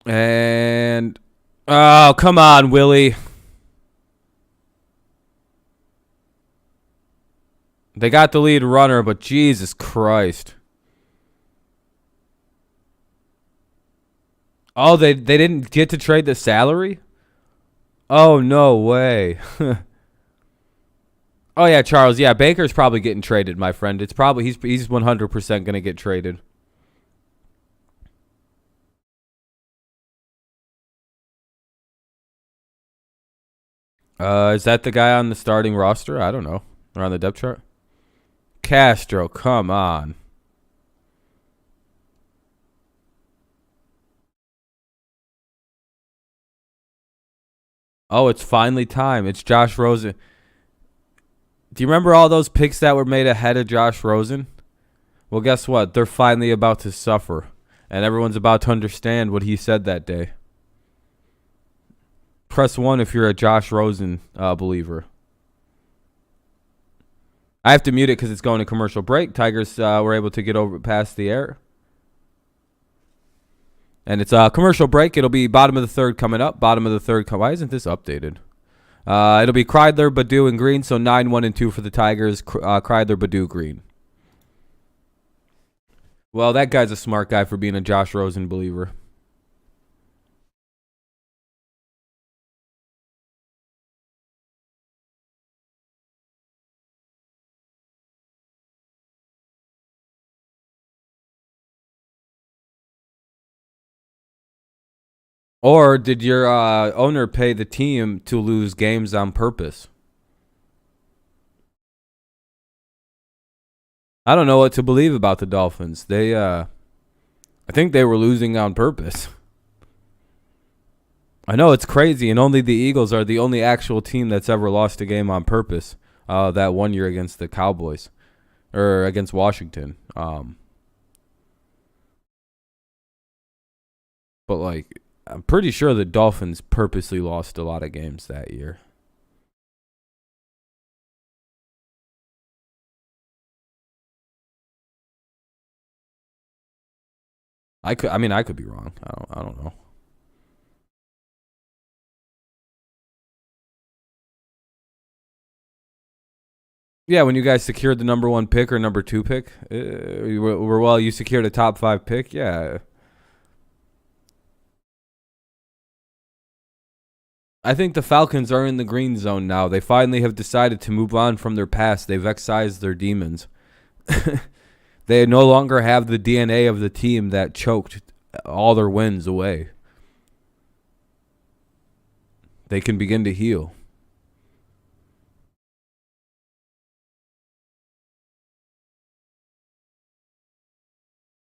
And, oh, come on, Willie. They got the lead runner, but Jesus Christ. Oh, they didn't get to trade the salary? Oh, no way. Oh, yeah, Charles. Yeah, Baker's probably getting traded, my friend. It's probably he's 100% going to get traded. Is that the guy on the starting roster? I don't know. Or on the depth chart? Castro, come on. Oh, it's finally time. It's Josh Rosen. Do you remember all those picks that were made ahead of Josh Rosen? Well, guess what? They're finally about to suffer. And everyone's about to understand what he said that day. Press 1 if you're a Josh Rosen believer. I have to mute it because it's going to commercial break. Tigers were able to get over past the air. And it's a commercial break. It'll be bottom of the 3rd coming up. Bottom of the 3rd. Why isn't this updated? It'll be Kreidler, Baddoo, and Greene. So 9-1-2 for the Tigers. Kreidler, Baddoo, Greene. Well, that guy's a smart guy for being a Josh Rosen believer. Or did your owner pay the team to lose games on purpose? I don't know what to believe about the Dolphins. They I think they were losing on purpose. I know it's crazy, and only the Eagles are the only actual team that's ever lost a game on purpose. That one year against the Cowboys, or against Washington. But like, I'm pretty sure the Dolphins purposely lost a lot of games that year. I could be wrong. I don't know. Yeah, when you guys secured the number 1 pick or number 2 pick, you secured a top 5 pick. Yeah. I think the Falcons are in the green zone now. They finally have decided to move on from their past. They've excised their demons. They no longer have the DNA of the team that choked all their wins away. They can begin to heal.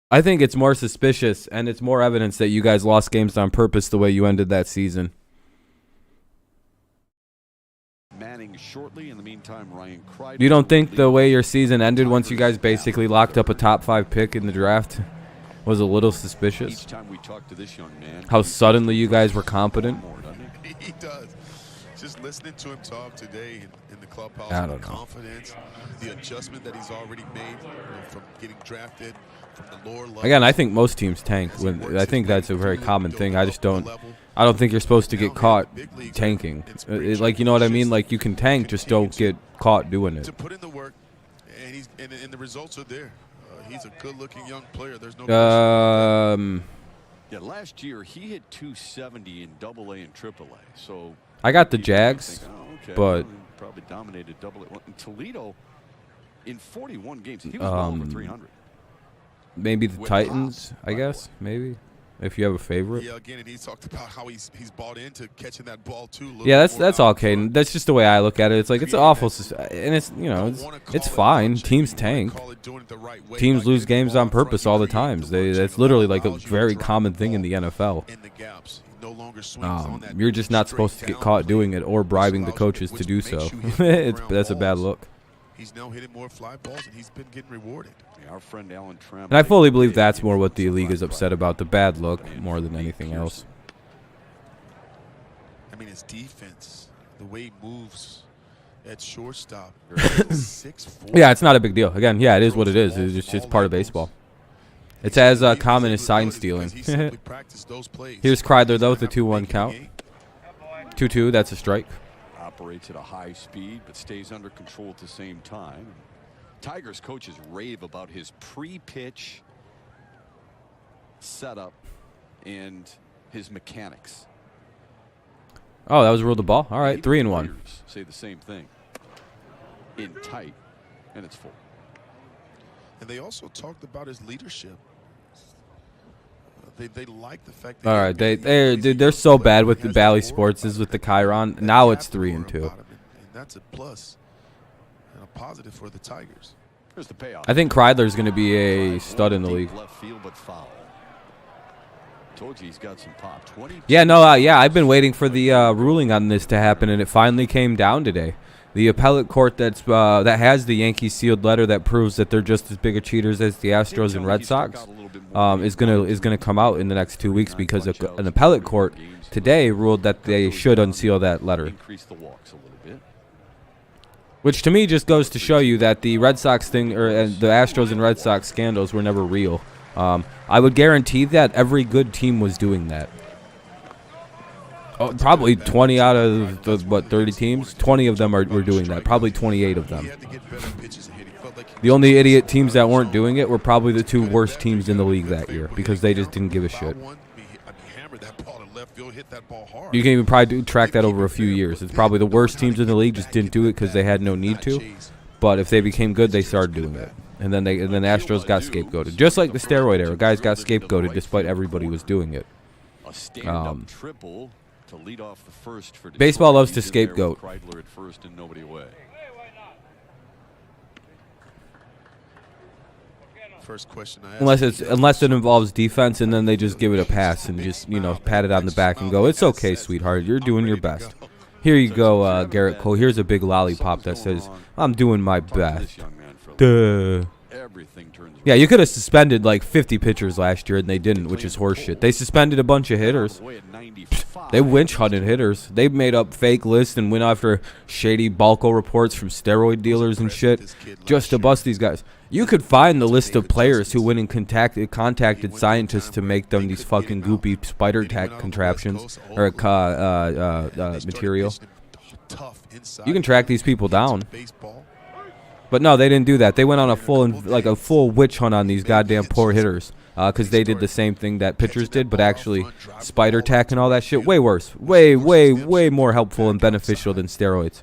I think it's more suspicious, and it's more evidence that you guys lost games on purpose the way you ended that season. Shortly. In the meantime, Ryan Kreidler. You don't think the way your season ended once you guys basically locked up a top 5 pick in the draft was a little suspicious? Each time we talk to this young man, how suddenly you guys were competent? He does. Just listening to him talk today in the clubhouse, I don't the know. confidence, the adjustment that he's already made from getting drafted from the lower level. Again, I think most teams tank. I think that's a very common thing. I don't think you're supposed to get caught tanking. Like, you know what I mean? Like, you can tank, just don't get caught doing it. To put in the work, and the results are there. He's a good-looking young player. There's no question. Yeah, last year he hit 270 in AA and AAA. So I got the Jags, but probably dominated AA. In Toledo, in 41 games, he was well over 300. Maybe the Titans, I guess. Maybe. If you have a favorite. Yeah, again, and he talked about how he's bought into catching that ball too. Yeah, that's all, Caden. That's just the way I look at it. It's like, it's awful, and it's, you know, it's fine. Teams tank. Teams lose games on purpose all the time. That's literally like a very common thing in the NFL. You're just not supposed to get caught doing it or bribing the coaches to do so. That's a bad look. He's now hitting more fly balls, and he's been getting rewarded. Our friend Alan Tremblay. And I fully believe that's more what the league is upset about, the bad look, more than anything else. I mean, his defense, the way he moves at shortstop. 6'4". Yeah, it's not a big deal. Again, yeah, it is what it is. It's just part of baseball. It's as common as sign stealing. Here's Kreidler, though, with the 2-1 count. 2-2, that's a strike. Operates at a high speed, but stays under control at the same time. Tigers coaches rave about his pre-pitch setup and his mechanics. Oh, that was ruled the ball. All right, 3-1. Say the same thing. In tight, and it's full. And they also talked about his leadership. They like the fact that. All right, they're so bad with the Bally Sports is with the Chiron. Now it's 3-2. And that's a plus and a positive for the Tigers. Here's the payoff. I think Kreidler's going to be a stud in the league. Left field, but foul. Told you he's got some pop. Yeah, no, yeah, I've been waiting for the ruling on this to happen, and it finally came down today. The appellate court that has the Yankees sealed letter that proves that they're just as big of cheaters as the Astros and Red Sox is gonna come out in the next 2 weeks, because an appellate court today ruled that they should unseal that letter. Which to me just goes to show you that the Red Sox thing, or the Astros and Red Sox scandals, were never real. I would guarantee that every good team was doing that. Oh, probably 20 out of the 30 teams, 20 of them were doing that. Probably 28 of them. The only idiot teams that weren't doing it were probably the 2 worst teams in the league that year, because they just didn't give a shit. You can even probably track that over a few years. It's probably the worst teams in the league just didn't do it because they had no need to. But if they became good, they started doing it. And then the Astros got scapegoated. Just like the steroid era. Guys got scapegoated despite everybody was doing it. Baseball loves to scapegoat. first question I asked. Unless it involves defense, and then they just give it a pass and just pat it on the back and go, "It's okay, sweetheart. You're doing your best." Here you go, Garrett Cole. Here's a big lollipop that says, "I'm doing my best." Duh. Yeah, you could have suspended like 50 pitchers last year, and they didn't, which is horseshit. They suspended a bunch of hitters. They winch hunted hitters. They made up fake lists and went after shady Balco reports from steroid dealers and shit just to bust these guys. You could find the list of players who went and contacted scientists to make them these fucking goopy spider tack contraptions or material. You can track these people down. But no, they didn't do that. They went on a full witch hunt on these goddamn poor hitters because they did the same thing that pitchers did, but actually spider tack and all that shit, way worse, way more helpful and beneficial than steroids.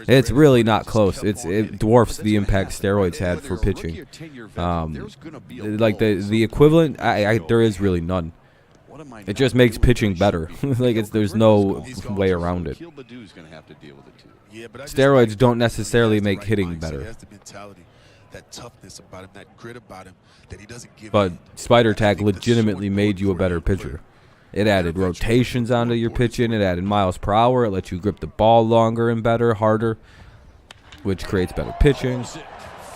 It's really not close. It dwarfs the impact steroids had for pitching. Like the equivalent, there is really none. It just makes pitching better. There's no way around it. Steroids don't necessarily make hitting better. But spider tack legitimately made you a better pitcher. It added rotations onto your pitching. It added miles per hour. It lets you grip the ball longer and better, harder, which creates better pitching.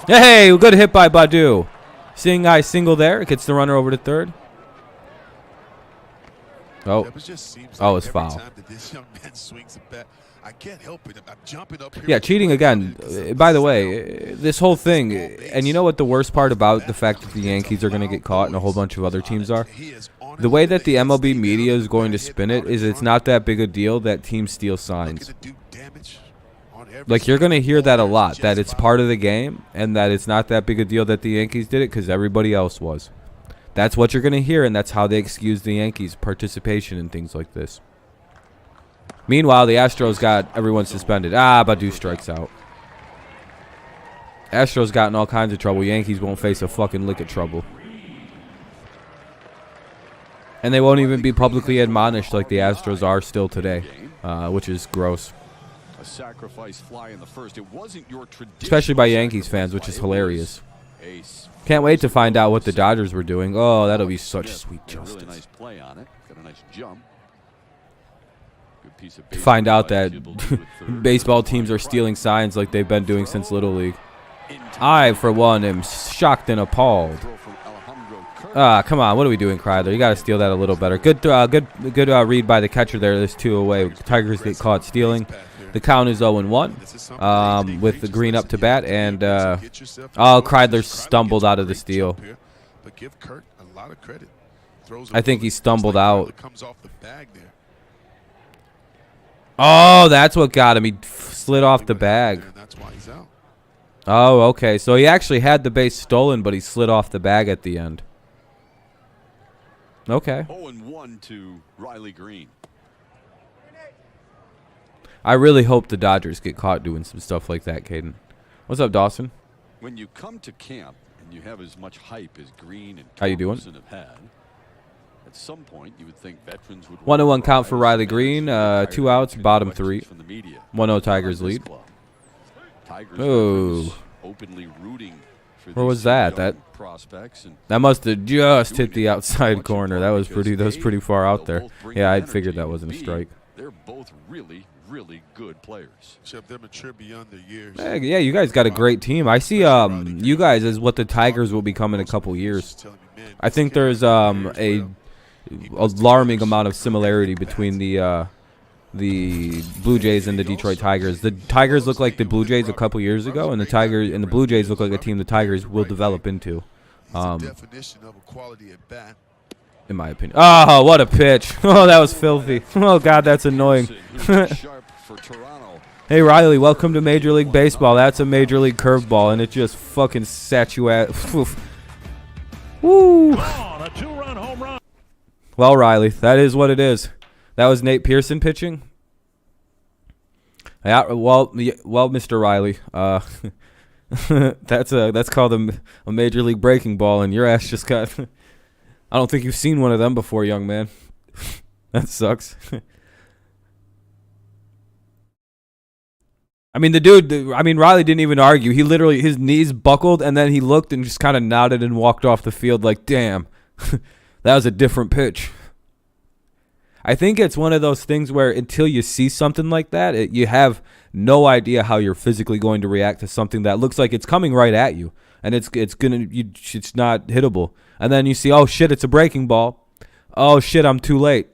Hey, good hit by Badu. Seeing guy single there. Gets the runner over to third. Oh, it's foul. Yeah, cheating again. By the way, this whole thing, and you know what the worst part about the fact that the Yankees are going to get caught and a whole bunch of other teams are? The way that the MLB media is going to spin it is it's not that big a deal that teams steal signs. Like, you're going to hear that a lot, that it's part of the game and that it's not that big a deal that the Yankees did it because everybody else was. That's what you're going to hear, and that's how they excuse the Yankees' participation in things like this. Meanwhile, the Astros got everyone suspended. Badu strikes out. Astros got in all kinds of trouble. Yankees won't face a fucking lick of trouble. And they won't even be publicly admonished like the Astros are still today, which is gross. A sacrifice fly in the first. It wasn't your especially by Yankees fans, which is hilarious. Can't wait to find out what the Dodgers were doing. Oh, that'll be such sweet justice. Really nice play on it. Got a nice jump. Good piece of to find out that baseball teams are stealing signs like they've been doing since Little League. I, for one, am shocked and appalled. Come on, what are we doing, Kreidler? You got to steal that a little better. Good read by the catcher there. There's 2 away. Tigers get caught stealing. The count is 0-1 with the Greene up to bat, and Kreidler stumbled out of the steal. I think he stumbled out. Oh, that's what got him. He slid off the bag. Oh, okay. So he actually had the base stolen, but he slid off the bag at the end. Okay. 0-1 to Riley Greene. I really hope the Dodgers get caught doing some stuff like that, Caden. What's up, Dawson? When you come to camp and you have as much hype as Greene and how you doing? Have had, at some point you would think veterans would 1-1 count for Riley Greene. 2 outs, bottom 3. 1-0 Tigers lead. Oh. Openly rooting for where was that? That must have just hit the outside corner. That was pretty far out there. Yeah, I figured that wasn't a strike. They're both really good players. Except they're mature beyond their years. Yeah, you guys got a great team. I see you guys as what the Tigers will become in a couple years. I think there's a alarming amount of similarity between the Blue Jays and the Detroit Tigers. The Tigers look like the Blue Jays a couple years ago, and the Blue Jays look like a team the Tigers will develop into. In my opinion. Oh, what a pitch. Oh, that was filthy. Oh, God, that's annoying. Hey, Riley, welcome to Major League Baseball. That's a Major League curveball, and it just fucking sat you at. Woo. Well, Riley, that is what it is. That was Nate Pearson pitching. Yeah, well, Mr. Riley, that's called a Major League breaking ball, and your ass just got. I don't think you've seen one of them before, young man. That sucks. I mean, Riley didn't even argue. He literally, his knees buckled, and then he looked and just kind of nodded and walked off the field like, damn, that was a different pitch. I think it's one of those things where until you see something like that, you have no idea how you're physically going to react to something that looks like it's coming right at you, and it's not hittable. And then you see, oh shit, it's a breaking ball. Oh shit, I'm too late.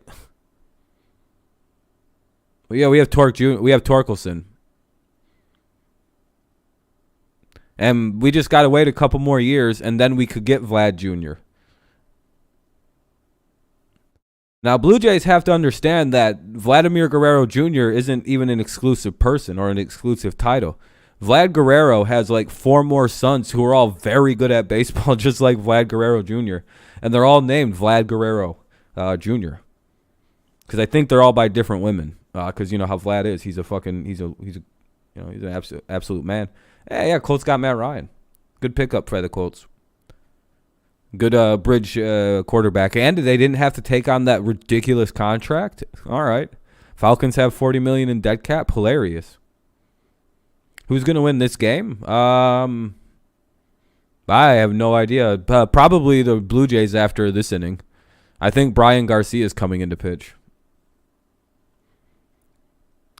Well, yeah, we have Torkelson. And we just got to wait a couple more years, and then we could get Vlad Jr. Now, Blue Jays have to understand that Vladimir Guerrero Jr. isn't even an exclusive person or an exclusive title. Vlad Guerrero has like 4 more sons who are all very good at baseball, just like Vlad Guerrero Jr. And they're all named Vlad Guerrero Jr. Because I think they're all by different women. Because you know how Vlad is. He's an absolute man. Hey, yeah, Colts got Matt Ryan. Good pickup for the Colts. Good bridge quarterback. And they didn't have to take on that ridiculous contract. All right. Falcons have $40 million in dead cap. Hilarious. Who's going to win this game? I have no idea. Probably the Blue Jays after this inning. I think Brian Garcia is coming into pitch.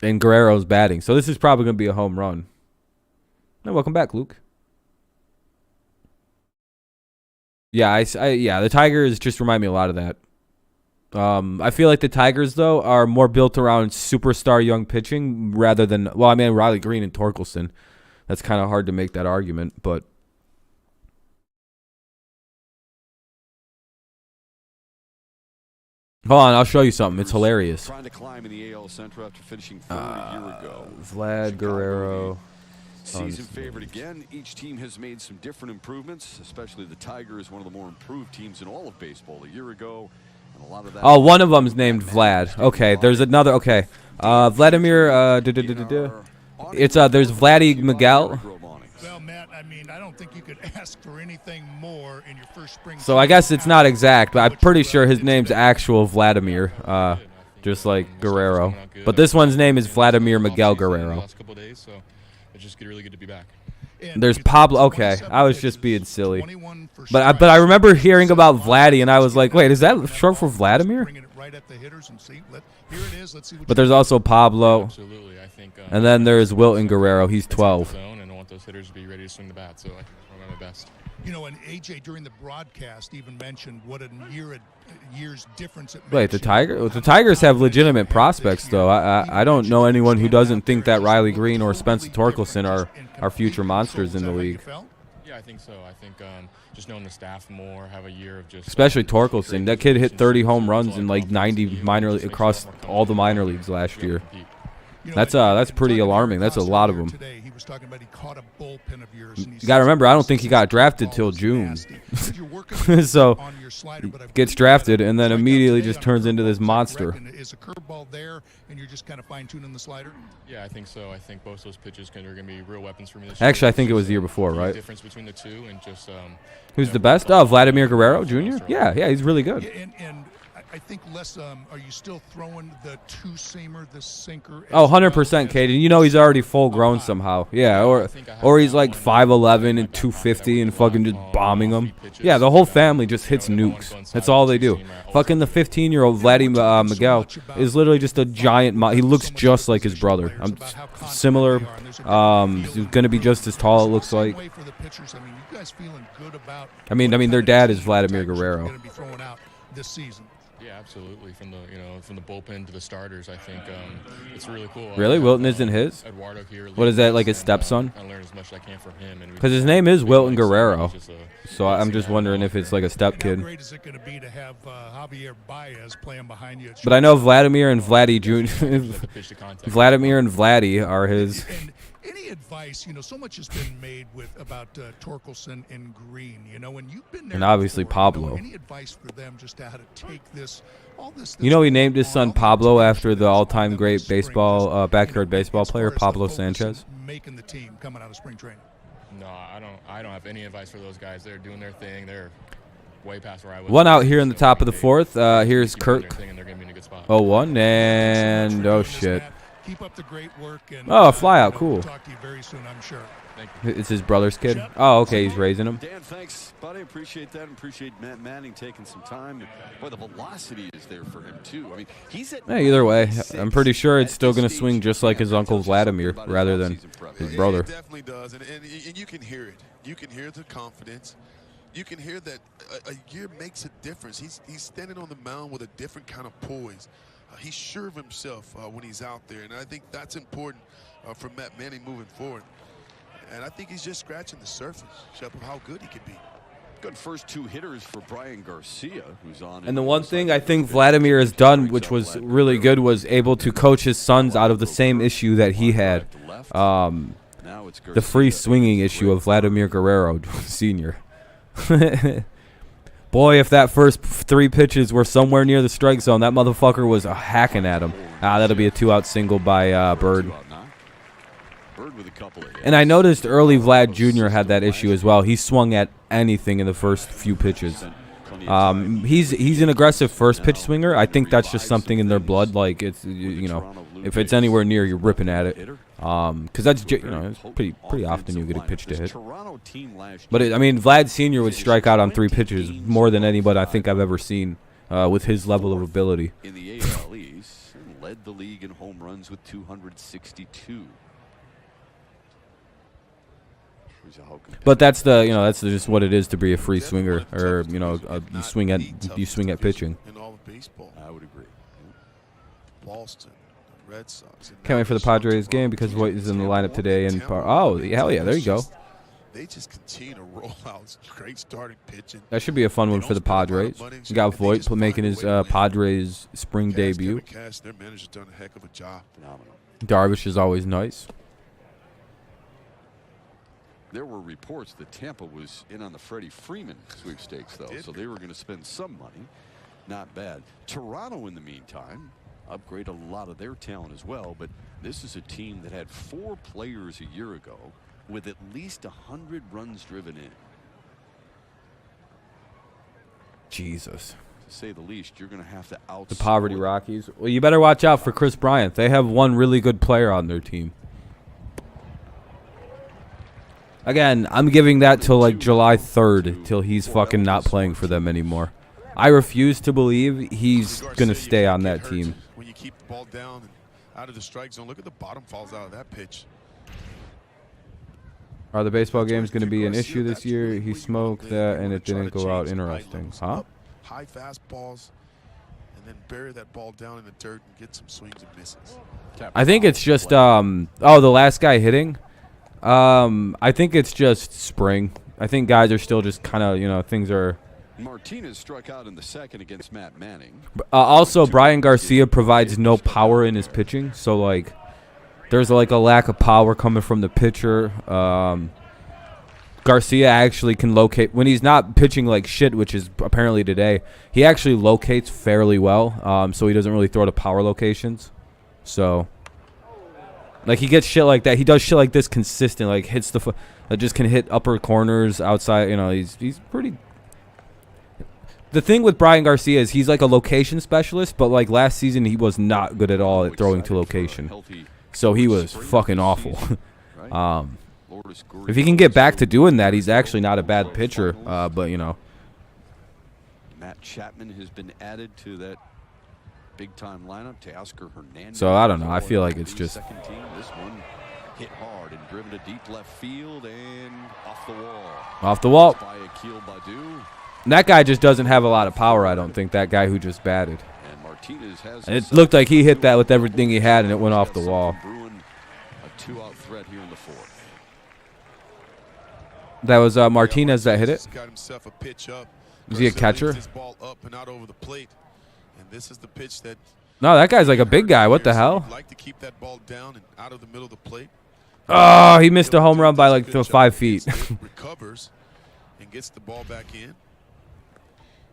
And Guerrero's batting. So this is probably going to be a home run. No, welcome back, Luke. Yeah, the Tigers just remind me a lot of that. I feel like the Tigers, though, are more built around superstar young pitching rather than, well, I mean, Riley Greene and Torkelson. That's kind of hard to make that argument, but. Hold on, I'll show you something. It's hilarious. Trying to climb in the AL Central after finishing 4 a year ago. Vlad Guerrero. Season favorite again. Each team has made some different improvements, especially the Tigers, one of the more improved teams in all of baseball a year ago. And a lot of that. Oh, one of them is named Vlad. Okay, there's another. Okay, Vladimir. It's there's Vladdy Miguel. Well, Matt, I mean, I don't think you could ask for anything more in your first spring. So I guess it's not exact, but I'm pretty sure his name's actual Vladimir, just like Guerrero. But this one's name is Vladimir Miguel Guerrero. It's just really good to be back. There's Pablo. Okay, I was just being silly. But I remember hearing about Vladdy, and I was like, wait, is that short for Vladimir? But there's also Pablo. Absolutely, I think. And then there's Wilton Guerrero. He's 12. And I want those hitters to be ready to swing the bat, so I want my best. You know, and AJ during the broadcast even mentioned what a year's difference it makes. Wait, the Tigers have legitimate prospects, though. I don't know anyone who doesn't think that Riley Greene or Spencer Torkelson are future monsters in the league. Yeah, I think so. I think just knowing the staff more, have a year of just. Especially Torkelson. That kid hit 30 home runs in like 90 across all the minor leagues last year. That's pretty alarming. That's a lot of them. You got to remember, I don't think he got drafted till June. So he gets drafted and then immediately just turns into this monster. Is a curveball there, and you're just kind of fine-tuning the slider? Yeah, I think so. I think both those pitches are going to be real weapons for me this year. Actually, I think it was the year before, right? Difference between the two and just. Who's the best? Oh, Vladimir Guerrero Jr. Yeah, he's really good. And I think less. Are you still throwing the two-seamer, the sinker? Oh, 100%, Caden. You know he's already full-grown somehow. Yeah, or he's like 5'11" and 250 and fucking just bombing them. Yeah, the whole family just hits nukes. That's all they do. Fucking the 15-year-old Vladdy Miguel is literally just a giant. He looks just like his brother. Similar. He's gonna be just as tall. It looks like. I mean, their dad is Vladimir Guerrero. This season. Yeah, absolutely. From the bullpen to the starters, I think it's really cool. Really, Wilton isn't his? Eduardo here. What is that, like his stepson? I learned as much as I can from him. Because his name is Wilton Guerrero, so I'm just wondering if it's like a step kid. How great is it going to be to have Javier Baez playing behind you? But I know Vladimir and Vladdy Jr. Vladimir and Vladdy are his. Any advice? So much has been made about Torkelson and Greene. And you've been there. And obviously before, Pablo. Any advice for them just to how to take this? All this. He named his son Pablo after the all-time great baseball backyard baseball player Pablo Sanchez. Making the team coming out of spring training. No, I don't have any advice for those guys. They're doing their thing. They're way past where I was. One out here in the top of the fourth. Here's Kirk. 0-1 and oh shit. Keep up the great work. And, Oh, a flyout, cool. We'll talk to you very soon, I'm sure. Thank you. It's his brother's kid. Oh, okay, he's raising him. Dan, thanks, buddy. Appreciate that. Appreciate Matt Manning taking some time. Boy, the velocity is there for him, too. I mean, he's at Either way, I'm pretty sure it's still going to swing just like his uncle Vladimir rather than his brother. It definitely does. And you can hear it. You can hear the confidence. You can hear that a year makes a difference. He's standing on the mound with a different kind of poise. He's sure of himself when he's out there. And I think that's important for Matt Manning moving forward. And I think he's just scratching the surface, Shep, of how good he can be. Good first 2 hitters for Brian Garcia, who's on. And the one thing I think Vladimir has done, which was really good, was able to coach his sons out of the same issue that he had. The free swinging issue of Vladimir Guerrero, Sr. Boy, if that first 3 pitches were somewhere near the strike zone, that motherfucker was hacking at him. That'll be a 2-out single by Bird. And I noticed early Vlad Jr. had that issue as well. He swung at anything in the first few pitches. He's an aggressive first pitch swinger. I think that's just something in their blood. Like, it's, you know, if it's anywhere near, you're ripping at it. Because that's, you know, it's pretty often you get a pitch to hit. But I mean, Vlad Sr. would strike out on 3 pitches more than anybody I think I've ever seen with his level of ability. In the AL East, led the league in home runs with 262. But that's that's just what it is to be a free swinger, or you swing at pitching. I would agree. Boston, the Red Sox. Can't wait for the Padres game because Voit is in the lineup today. And oh, hell yeah, there you go. They just continue to roll out great starting pitching. That should be a fun one for the Padres. You got Voit making his Padres spring debut. Their manager's done a heck of a job. Phenomenal. Darvish is always nice. There were reports that Tampa was in on the Freddie Freeman sweepstakes, though, so they were going to spend some money. Not bad. Toronto, in the meantime, upgrade a lot of their talent as well, but this is a team that had 4 players a year ago with at least 100 runs driven in. Jesus. To say the least, you're going to have to outscore the Poverty Rockies. Well, you better watch out for Chris Bryant. They have one really good player on their team. Again, I'm giving that till like July 3rd till he's fucking not playing for them anymore. I refuse to believe he's going to stay on that team. When you keep the ball down and out of the strike zone, look at the bottom falls out of that pitch. Are the baseball games going to be an issue this year? He smoked that and it didn't go out. Interesting. Huh? High fastballs and then bury that ball down in the dirt and get some swings and misses. I think it's just the last guy hitting. I think it's just spring. I think guys are still just kind of, things are. Martinez struck out in the second against Matt Manning. Also, Brian Garcia provides no power in his pitching, so like, there's like a lack of power coming from the pitcher. Garcia actually can locate when he's not pitching like shit, which is apparently today. He actually locates fairly well, so he doesn't really throw to power locations. So. Like, he gets shit like that. He does shit like this consistent. Like, hits the just can hit upper corners, outside. He's pretty. The thing with Brian Garcia is he's like a location specialist, but like last season he was not good at all at throwing to location. So he was fucking awful. If he can get back to doing that, he's actually not a bad pitcher. But Matt Chapman has been added to that big-time lineup. Teoscar Hernandez. So I don't know. I feel like it's just. Second team. This one hit hard and driven to deep left field and off the wall. Off the wall. By Akil Baddoo. And that guy just doesn't have a lot of power. I don't think that guy who just batted. And Martinez has. And it looked like he hit that with everything he had, and it went off the wall. A 2-out threat here in the 4th. That was Martinez that hit it. Got himself a pitch up. Is he a catcher? His ball up and out over the plate. And this is the pitch that. No, that guy's like a big guy. What the hell? Like to keep that ball down and out of the middle of the plate. Oh, he missed a home run by like 5 feet. Recovers and gets the ball back in.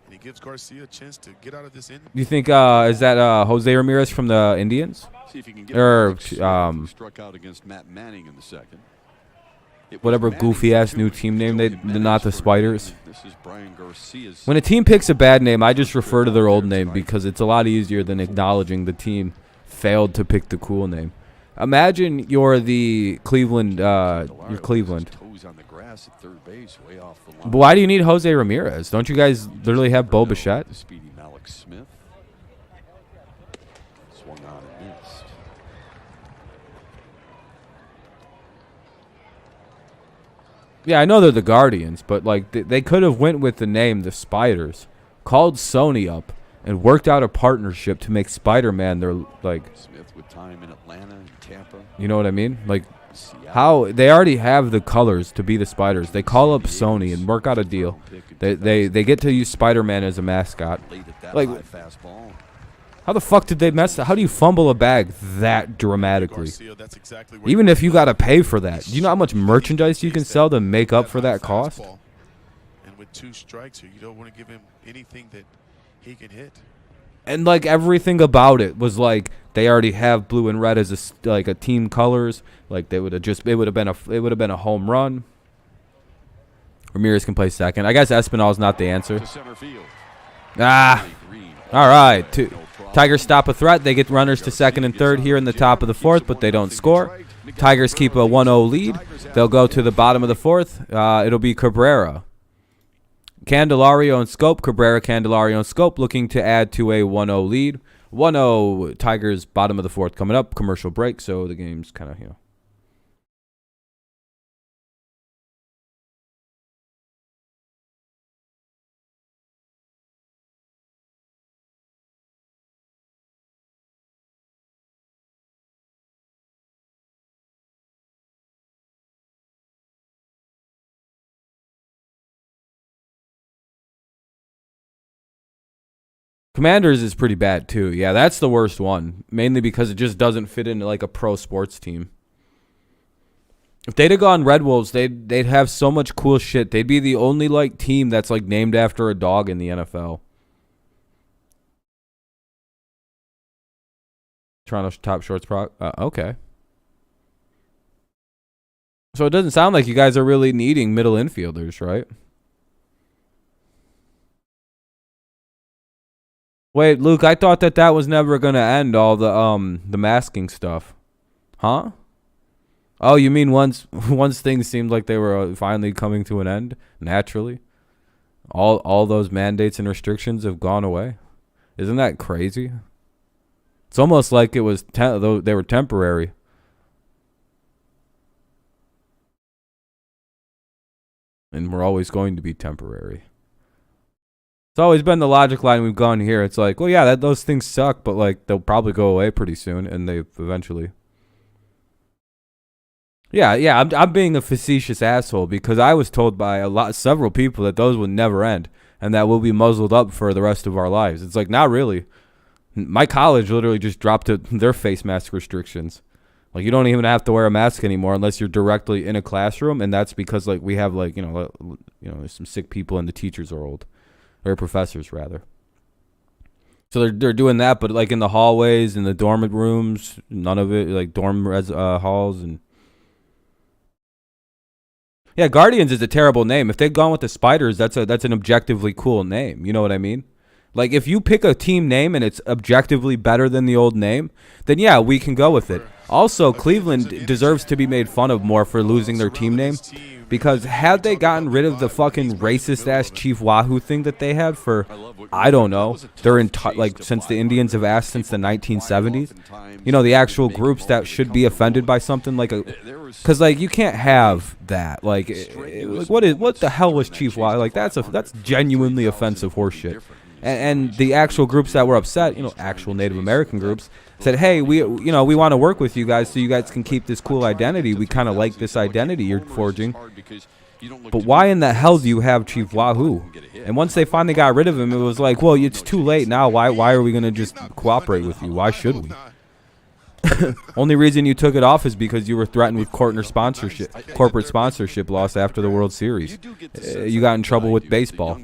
And he gives Garcia a chance to get out of this inning. You think is that Jose Ramirez from the Indians? See if he can get struck out against Matt Manning in the second. Whatever goofy ass new team name they're not the Spiders. This is Brian Garcia's. When a team picks a bad name, I just refer to their old name because it's a lot easier than acknowledging the team failed to pick the cool name. Imagine you're the Cleveland, you're Cleveland. But why do you need Jose Ramirez? Don't you guys literally have Bo Bichette? Yeah, I know they're the Guardians, but like they could have went with the name the Spiders, called Sony up, and worked out a partnership to make Spider-Man their like. Smith with time in Atlanta and Tampa. You know what I mean? Like how they already have the colors to be the Spiders. They call up Sony and work out a deal. They get to use Spider-Man as a mascot. Like how the fuck did they mess? How do you fumble a bag that dramatically? Even if you gotta pay for that, do you know how much merchandise you can sell to make up for that cost? And with 2 strikes here, you don't want to give him anything that he can hit. And like everything about it was like they already have blue and red as a team colors. Like they would have just it would have been a home run. Ramirez can play second. I guess Espinal's not the answer. Ah, all right. Tigers stop a threat. They get runners to second and third here in the top of the 4th, but they don't score. Tigers keep a 1-0 lead. They'll go to the bottom of the 4th. It'll be Cabrera. Candelario and Scope. Cabrera, Candelario and Scope looking to add to a 1-0 lead. 1-0 Tigers, bottom of the 4th coming up. Commercial break, so the game's kind of, Commanders is pretty bad too. Yeah, that's the worst one. Mainly because it just doesn't fit into like a pro sports team. If they'd have gone Red Wolves, they'd have so much cool shit. They'd be the only like team that's like named after a dog in the NFL. Toronto top shorts pro. Okay. So it doesn't sound like you guys are really needing middle infielders, right? Wait, Luke, I thought that was never going to end, all the masking stuff. Huh? Oh, you mean once things seemed like they were finally coming to an end, naturally? All those mandates and restrictions have gone away? Isn't that crazy? It's almost like it was they were temporary. And we're always going to be temporary. It's always been the logic line we've gone here. It's like, well, yeah, those things suck, but like they'll probably go away pretty soon, and they eventually. Yeah, I'm being a facetious asshole because I was told by several people that those would never end and that we'll be muzzled up for the rest of our lives. It's like, not really. My college literally just dropped their face mask restrictions. Like you don't even have to wear a mask anymore unless you're directly in a classroom, and that's because like we have like there's some sick people and the teachers are old. Or professors, rather. So they're doing that, but like in the hallways, in the dorm rooms, none of it, like dorm halls. And yeah, Guardians is a terrible name. If they'd gone with the Spiders, that's an objectively cool name. You know what I mean? Like if you pick a team name and it's objectively better than the old name, then yeah, we can go with it. Also, Cleveland deserves to be made fun of more for losing their team name. Because had they gotten rid of the fucking racist-ass Chief Wahoo thing that they had for, I don't know, since the Indians have asked since the 1970s, the actual groups that should be offended by something like because like you can't have that. Like what the hell was Chief Wahoo? Like that's genuinely offensive horseshit. And the actual groups that were upset, actual Native American groups, said, hey, we want to work with you guys so you guys can keep this cool identity. We kind of like this identity you're forging. But why in the hell do you have Chief Wahoo? And once they finally got rid of him, it was like, well, it's too late now. Why are we going to just cooperate with you? Why should we? Only reason you took it off is because you were threatened with corporate sponsorship loss after the World Series. You got in trouble with baseball.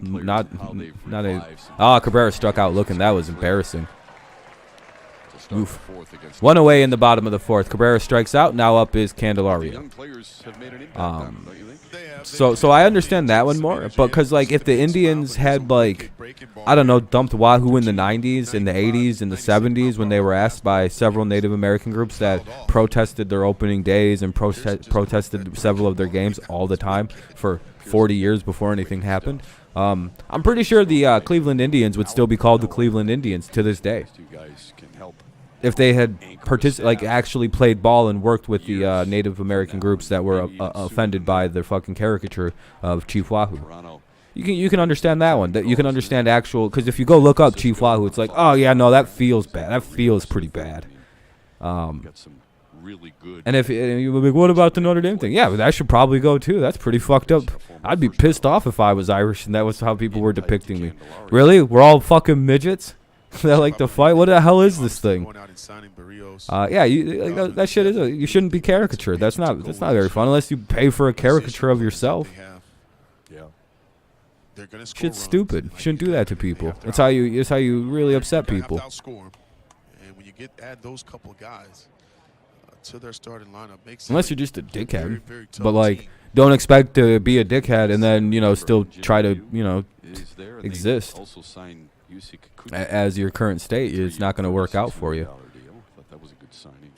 Cabrera struck out looking. That was embarrassing. start the fourth against One away in the bottom of the fourth. Cabrera strikes out. Now up is Candelario. young players have made an impact on them, don't you think? So I understand that one more, but because like if the Indians had like I don't know dumped Wahoo in the 90s, in the 80s, in the 70s when they were asked by several Native American groups that protested their opening days and protested several of their games all the time for 40 years before anything happened. I'm pretty sure the Cleveland Indians would still be called the Cleveland Indians to this day if they had actually played ball and worked with the Native American groups that were offended by the fucking caricature of Chief Wahoo. You can understand that one. That you can understand actual, because if you go look up Chief Wahoo, it's like, oh yeah, no, that feels bad. That feels pretty bad. And if you were like, what about the Notre Dame thing? Yeah, but that should probably go too. That's pretty fucked up. I'd be pissed off if I was Irish and that was how people were depicting me. Really? We're all fucking midgets that like to fight? What the hell is this thing? Yeah, that shit is. You shouldn't be caricatured. That's not very fun unless you pay for a caricature of yourself. Shit's stupid. You shouldn't do that to people. It's how you really upset people. And when you add those couple guys to their starting lineup, unless you're just a dickhead, but like don't expect to be a dickhead and then still try to exist as your current state. It's not going to work out for you.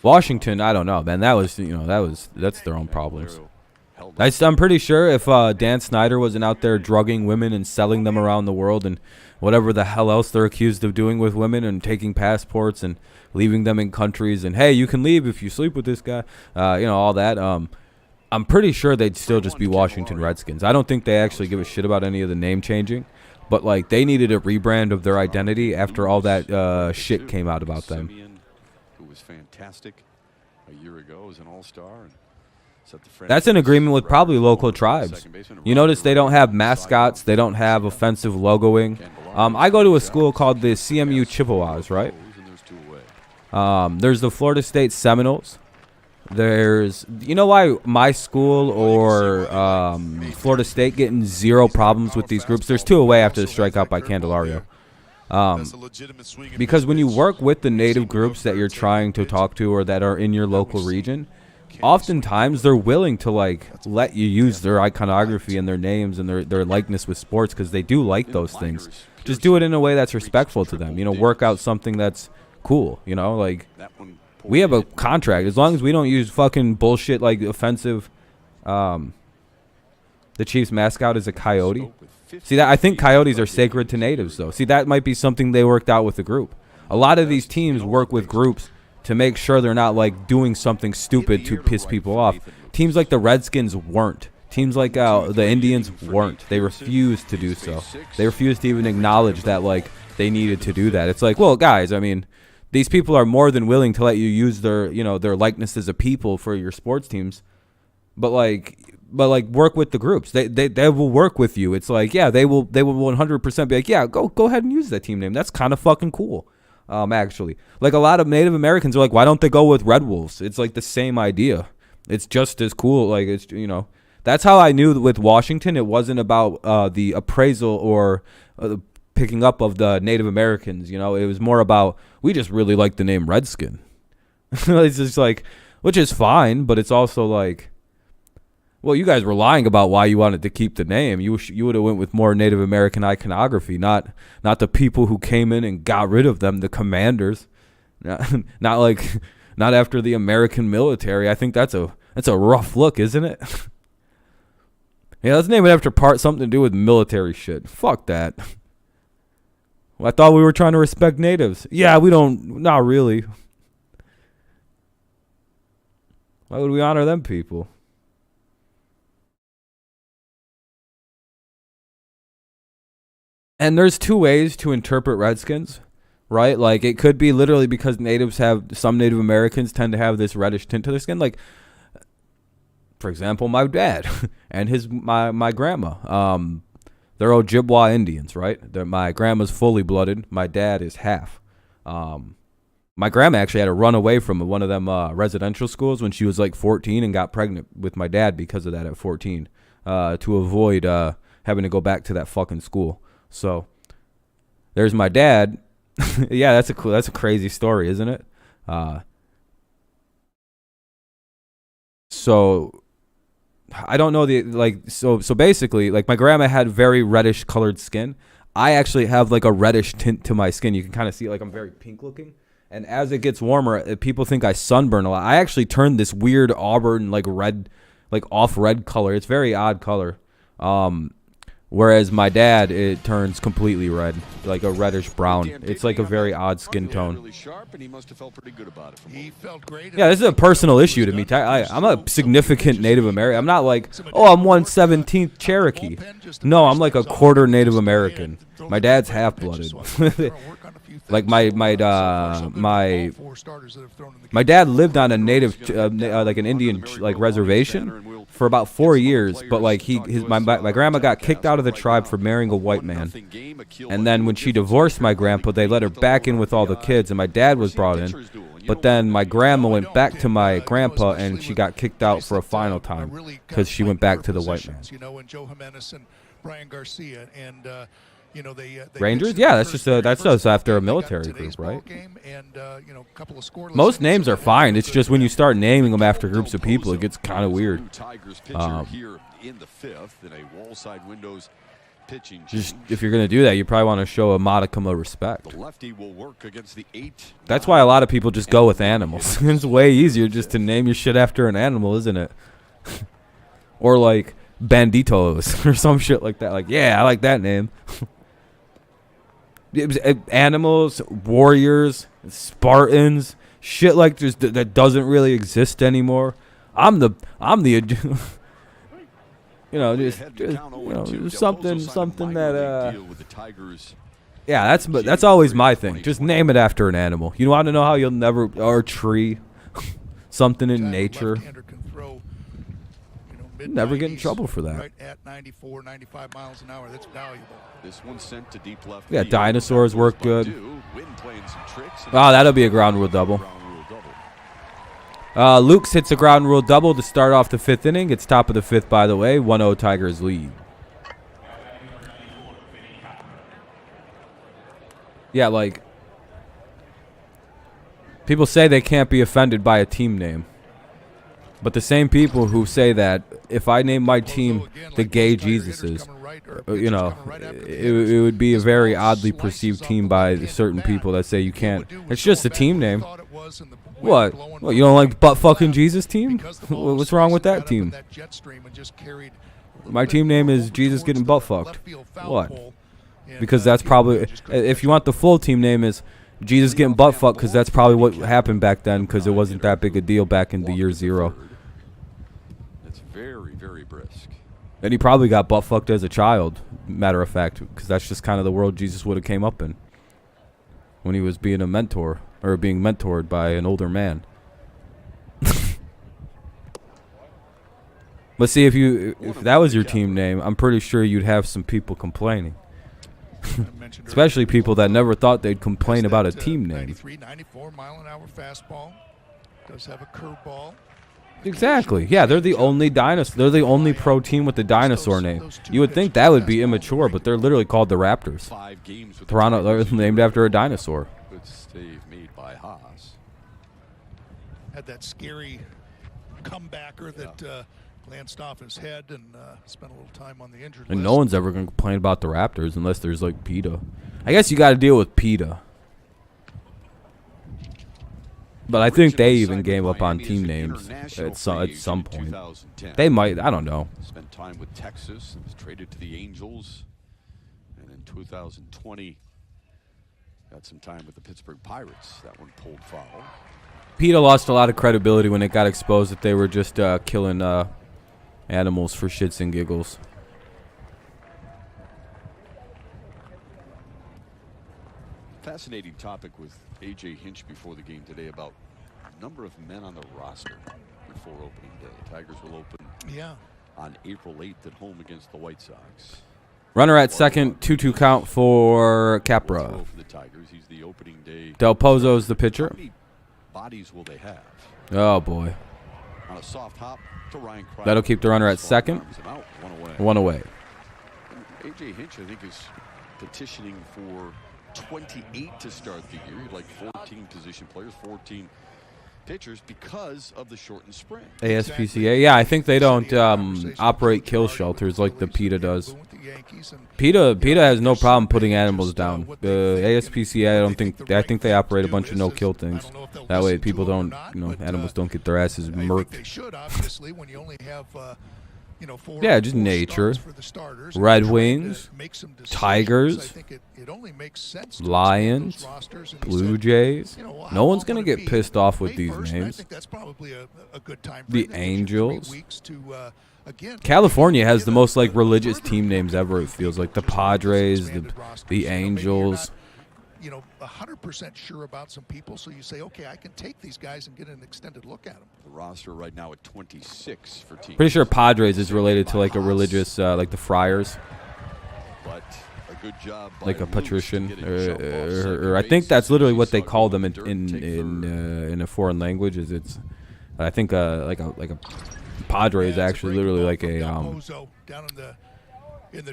Washington, I don't know, man. That's their own problems. I'm pretty sure if Dan Snyder wasn't out there drugging women and selling them around the world and whatever the hell else they're accused of doing with women and taking passports and leaving them in countries and, hey, you can leave if you sleep with this guy, all that, I'm pretty sure they'd still just be Washington Redskins. I don't think they actually give a shit about any of the name changing, but, like, they needed a rebrand of their identity after all that shit came out about them. Who was fantastic a year ago as an all-star. That's in agreement with probably local tribes. You notice they don't have mascots. They don't have offensive logoing. I go to a school called the CMU Chippewas, right? There's the Florida State Seminoles. There's, why my school or Florida State getting zero problems with these groups? There's 2 away after the strikeout by Candelario. Because when you work with the native groups that you're trying to talk to or that are in your local region, oftentimes they're willing to let you use their iconography and their names and their likeness with sports because they do like those things. Just do it in a way that's respectful to them. Work out something that's cool. We have a contract. As long as we don't use fucking bullshit like offensive. The Chiefs mascot is a coyote. See, that I think coyotes are sacred to natives, though. See, that might be something they worked out with the group. A lot of these teams work with groups to make sure they're not doing something stupid to piss people off. Teams like the Redskins weren't. Teams like the Indians weren't. They refused to do so. They refused to even acknowledge that they needed to do that. It's like, well, guys, I mean, these people are more than willing to let you use their their likeness as a people for your sports teams, but work with the groups. They will work with you. It's like, yeah, they will 100% be like, yeah, go ahead and use that team name. That's kind of fucking cool. Actually, a lot of Native Americans are like, why don't they go with Red Wolves? It's the same idea. It's just as cool. It's that's how I knew with Washington it wasn't about the appraisal or picking up of the Native Americans. It was more about we just really like the name Redskin. It's just which is fine, but it's also well, you guys were lying about why you wanted to keep the name. You would have went with more Native American iconography, not the people who came in and got rid of them, the commanders. Not after the American military. I think that's a rough look, isn't it? Yeah, let's name it after something to do with military shit. Fuck that. Well, I thought we were trying to respect natives. Yeah, we don't. Not really. Why would we honor them people? And there's 2 ways to interpret Redskins, right? It could be literally because some Native Americans tend to have this reddish tint to their skin. For example, my dad and my grandma. They're Ojibwa Indians, right? My grandma's fully blooded. My dad is half. My grandma actually had to run away from one of them residential schools when she was 14 and got pregnant with my dad because of that at 14 to avoid having to go back to that fucking school. So there's my dad. Yeah, that's a crazy story, isn't it? So I don't know so basically, like, my grandma had very reddish colored skin. I actually have like a reddish tint to my skin. You can kind of see, like, I'm very pink looking. And as it gets warmer, people think I sunburn a lot. I actually turned this weird auburn, like, red, like, off red color. It's very odd color. Whereas my dad, it turns completely red, like a reddish brown. It's like a very odd skin tone. Yeah, this is a personal issue to me. I'm a significant Native American. I'm not like, oh, I'm 1/17th Cherokee. No, I'm like a quarter Native American. My dad's half-blooded. Like my dad lived on a native, like an Indian like reservation for about 4 years, but like my grandma got kicked out of the tribe for marrying a white man, and then when she divorced my grandpa, they let her back in with all the kids, and my dad was brought in, but then my grandma went back to my grandpa, and she got kicked out for a final time because she went back to the white man. Rangers? Yeah, that's us after a military group, right? Most names are fine. It's just when you start naming them after groups of people, it gets kind of weird. Just if you're gonna do that, you probably want to show a modicum of respect. That's why a lot of people just go with animals. It's way easier just to name your shit after an animal, isn't it? Or like banditos or some shit like that. Like, yeah, I like that name. Animals, warriors, Spartans, shit like this that doesn't really exist anymore. I'm the you know, just something that yeah, that's always my thing. Just name it after an animal. You want to know how you'll never, or a tree, something in nature. Never get in trouble for that. Right at 94, 95 miles an hour. That's valuable. This one sent to deep left. Yeah, dinosaurs work good. Oh, that'll be a ground rule double. Luke's hits a ground rule double to start off the 5th inning. It's top of the 5th, by the way. 1-0 Tigers lead. Yeah, like, people say they can't be offended by a team name. But the same people who say that if I name my team the Gay Jesuses, you know, it would be a very oddly perceived team by certain people that say you can't. It's just a team name. What? What, you don't like butt fucking Jesus team? What's wrong with that team? My team name is Jesus getting butt fucked. What? Because that's probably, if you want the full team name, is Jesus getting butt fucked, because that's probably what happened back then, because it wasn't that big a deal back in the year 0. That's very, very brisk. And he probably got butt fucked as a child, matter of fact, because that's just kind of the world Jesus would have came up in when he was being a mentor, or being mentored by an older man. But see, if that was your team name, I'm pretty sure you'd have some people complaining. Especially people that never thought they'd complain about a team name. 93, 94 mile an hour fastball. Does have a curveball. Exactly. Yeah, they're the only dinosaur. They're the only pro team with the dinosaur name. You would think that would be immature, but they're literally called the Raptors. Toronto, they're named after a dinosaur. Good save made by HAAS. Had that scary comebacker that glanced off his head and spent a little time on the injured list. And no one's ever going to complain about the Raptors unless there's like PETA. I guess you got to deal with PETA. But I think they even gave up on team names at some point. They might, I don't know. Spent time with Texas and was traded to the Angels. And in 2020, got some time with the Pittsburgh Pirates. That one pulled foul. PETA lost a lot of credibility when it got exposed that they were just killing animals for shits and giggles. Fascinating topic with A.J. Hinch before the game today about the number of men on the roster before opening day. Tigers will open on April 8th at home against the White Sox. Runner at second, 2-2 count for Cabrera. For the Tigers, he's the opening day. Del Pozo's the pitcher. How many bodies will they have? Oh boy. On a soft hop to Ryan Kreider. That'll keep the runner at second. One away. One away. A.J. Hinch, I think, is petitioning for 28 to start the year. Like 14 position players, 14 pitchers because of the shortened spring. ASPCA, yeah, I think they don't operate kill shelters like the PETA does. PETA has no problem putting animals down. ASPCA, I think they operate a bunch of no-kill things. That way, people don't, animals don't get their asses murked. Yeah, just nature. Red Wings, Tigers, Lions, Blue Jays. No one's going to get pissed off with these names. The Angels. California has the most like religious team names ever, it feels like. The Padres, the Angels. 100% sure about some people, so you say, okay, I can take these guys and get an extended look at them. The roster right now at 26 for teams. Pretty sure Padres is related to like a religious, like the Friars. But a good job by like a patrician, or I think that's literally what they call them in a foreign language. I think like a Padre is actually literally like a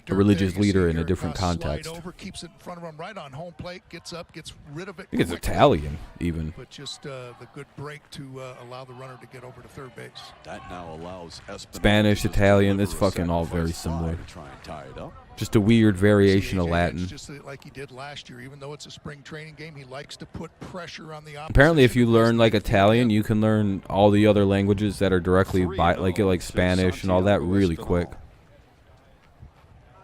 religious leader in a different context. Keeps it in front of him right on home plate, gets up, gets rid of it. I think it's Italian, even. But just the good break to allow the runner to get over to third base. That now allows Spanish, Italian, it's fucking all very similar. Just a weird variation of Latin. Just like he did last year, even though it's a spring training game, he likes to put pressure on the opposition. Apparently, if you learn like Italian, you can learn all the other languages that are directly like Spanish and all that really quick.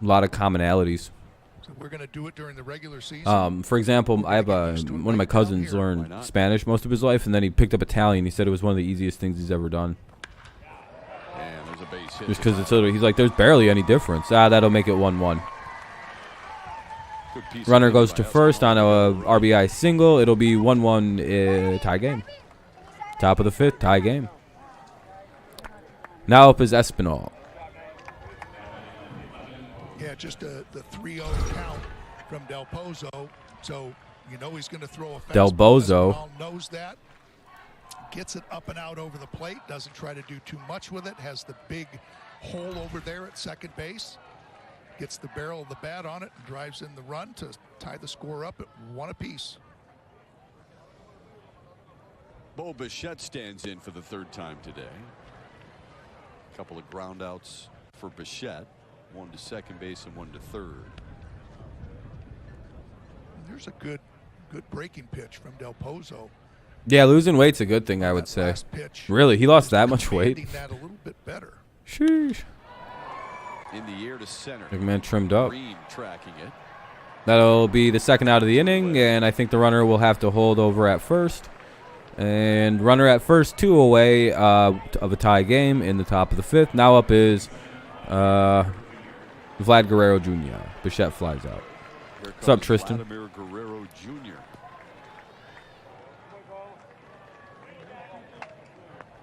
A lot of commonalities. So we're going to do it during the regular season. For example, I have one of my cousins learned Spanish most of his life, and then he picked up Italian. He said it was one of the easiest things he's ever done. Just because it's literally, he's like, there's barely any difference. That'll make it 1-1. Runner goes to first on a RBI single. It'll be 1-1 tie game. Top of the fifth, tie game. Now up is Espinal. Yeah, just the 3-0 count from Del Pozo. So you know he's going to throw a fastball. Del Bozo knows that. Gets it up and out over the plate. Doesn't try to do too much with it. Has the big hole over there at second base. Gets the barrel of the bat on it and drives in the run to tie the score up at 1 apiece. Bo Bichette stands in for the third time today. A couple of ground outs for Bichette. 1 to second base and 1 to third. There's a good breaking pitch from Del Pozo. Yeah, losing weight's a good thing, I would say. Really, he lost that much weight. That a little bit better. Sheesh. In the air to center. Big man trimmed up. Greene tracking it. That'll be the second out of the inning, and I think the runner will have to hold over at first. And runner at first, 2 away of a tie game in the top of the fifth. Now up is Vlad Guerrero Jr. Bichette flies out. What's up, Tristan? Vladimir Guerrero Jr.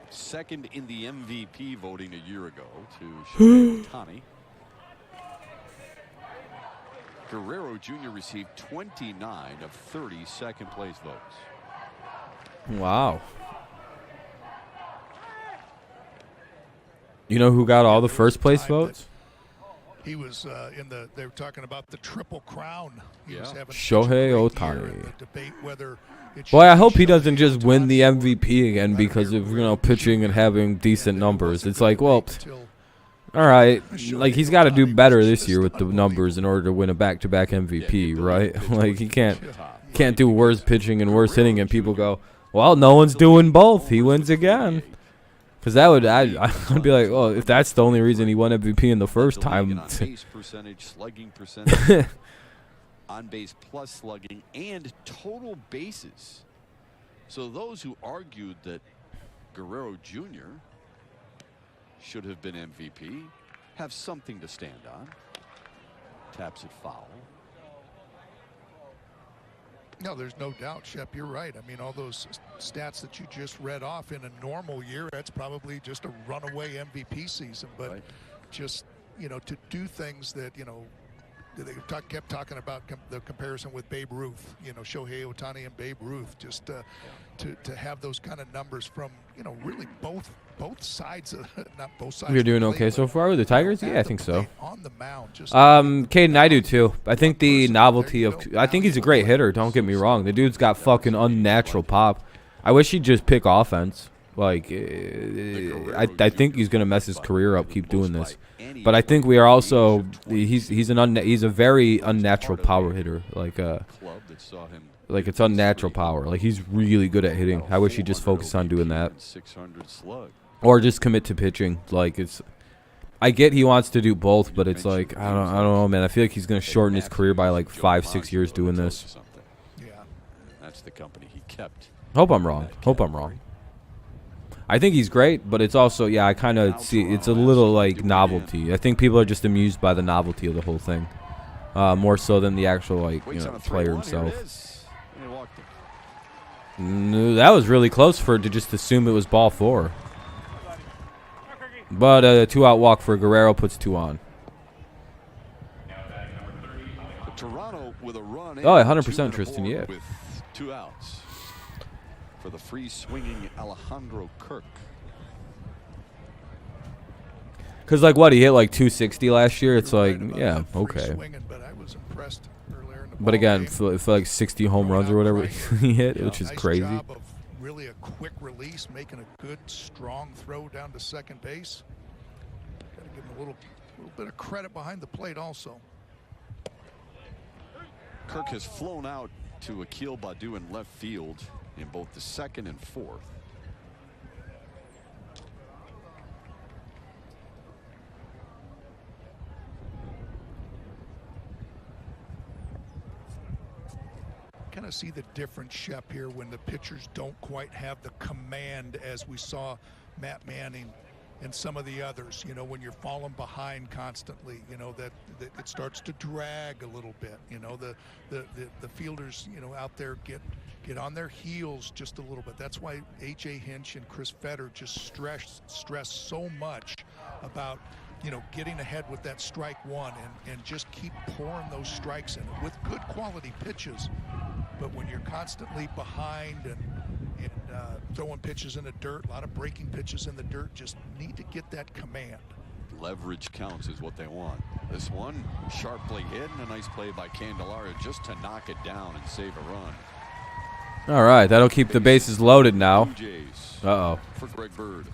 Second in the MVP voting a year ago to Shohei Ohtani. Guerrero Jr. received 29 of 30 second-place votes. Wow. You know who got all the first-place votes? He was they were talking about the Triple Crown. He was having Shohei Ohtani. Boy, I hope he doesn't just win the MVP again because of, pitching and having decent numbers. It's like, well, all right, like he's got to do better this year with the numbers in order to win a back-to-back MVP, right? Like he can't do worse pitching and worse hitting and people go, well, no one's doing both. He wins again. Because that would, I'd be like, oh, if that's the only reason he won MVP in the first time. On base percentage, slugging percentage, on base plus slugging, and total bases. So those who argued that Guerrero Jr. should have been MVP have something to stand on. Taps it foul. No, there's no doubt, Shep, you're right. I mean, all those stats that you just read off in a normal year, that's probably just a runaway MVP season. But just, to do things that, they kept talking about the comparison with Babe Ruth, Shohei Ohtani and Babe Ruth, just to have those kind of numbers from, really both sides of, not both sides. We're doing okay so far with the Tigers? Yeah, I think so. On the mound, Caden, I do too. I think the novelty of, I think he's a great hitter, don't get me wrong. The dude's got fucking unnatural pop. I wish he'd just pick offense. Like, I think he's gonna mess his career up. Keep doing this, but I think we are also he's a very unnatural power hitter. Like it's unnatural power. Like he's really good at hitting. I wish he'd just focus on doing that, or just commit to pitching. Like I get he wants to do both, but it's like I don't know, man. I feel like he's gonna shorten his career by like 5-6 years doing this. Yeah, that's the company he kept. Hope I'm wrong. I think he's great, but it's also, I kind of see it's a little like novelty. I think people are just amused by the novelty of the whole thing, more so than the actual player himself. No, that was really close to just assume it was ball 4. But a 2-out walk for Guerrero puts 2 on. Toronto with a run. Oh, 100% Tristan Yip. With 2 outs. For the free swinging Alejandro Kirk. Because, like, what, he hit like 260 last year? It's like, yeah, okay. But again, for like 60 home runs or whatever he hit, which is crazy. Really a quick release, making a good, strong throw down to second base. Got to give him a little bit of credit behind the plate also. Kirk has flown out to Akil Baddoo in left field in both the 2nd and 4th. Kind of see the difference, Shep, here when the pitchers don't quite have the command as we saw Matt Manning and some of the others. When you're falling behind constantly, that it starts to drag a little bit. The fielders, out there get on their heels just a little bit. That's why H.A. Hinch and Chris Fetter just stress so much about, getting ahead with that strike one and just keep pouring those strikes in with good quality pitches. But when you're constantly behind and throwing pitches in the dirt, a lot of breaking pitches in the dirt, just need to get that command. Leverage counts is what they want. This one sharply hit and a nice play by Candelario just to knock it down and save a run. All right, that'll keep the bases loaded now. Uh-oh. For Greg Bird.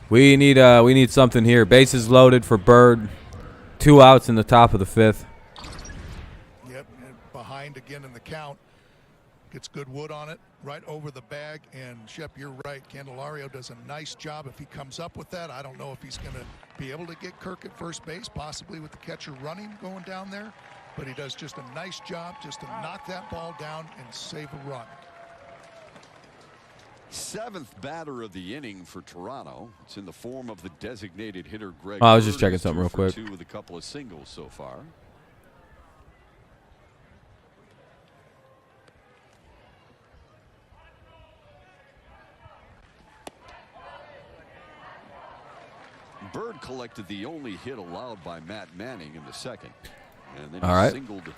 We need something here. Bases loaded for Bird. 2 outs in the top of the 5th. Yep, and behind again in the count. Gets good wood on it, right over the bag. And Shep, you're right. Candelario does a nice job if he comes up with that. I don't know if he's going to be able to get Kirk at first base, possibly with the catcher running going down there. But he does just a nice job just to knock that ball down and save a run. 7th batter of the inning for Toronto. It's in the form of the designated hitter Greg. I was just checking something real quick. 2 with a couple of singles so far. Bird collected the only hit allowed by Matt Manning in the 2nd. And then he singled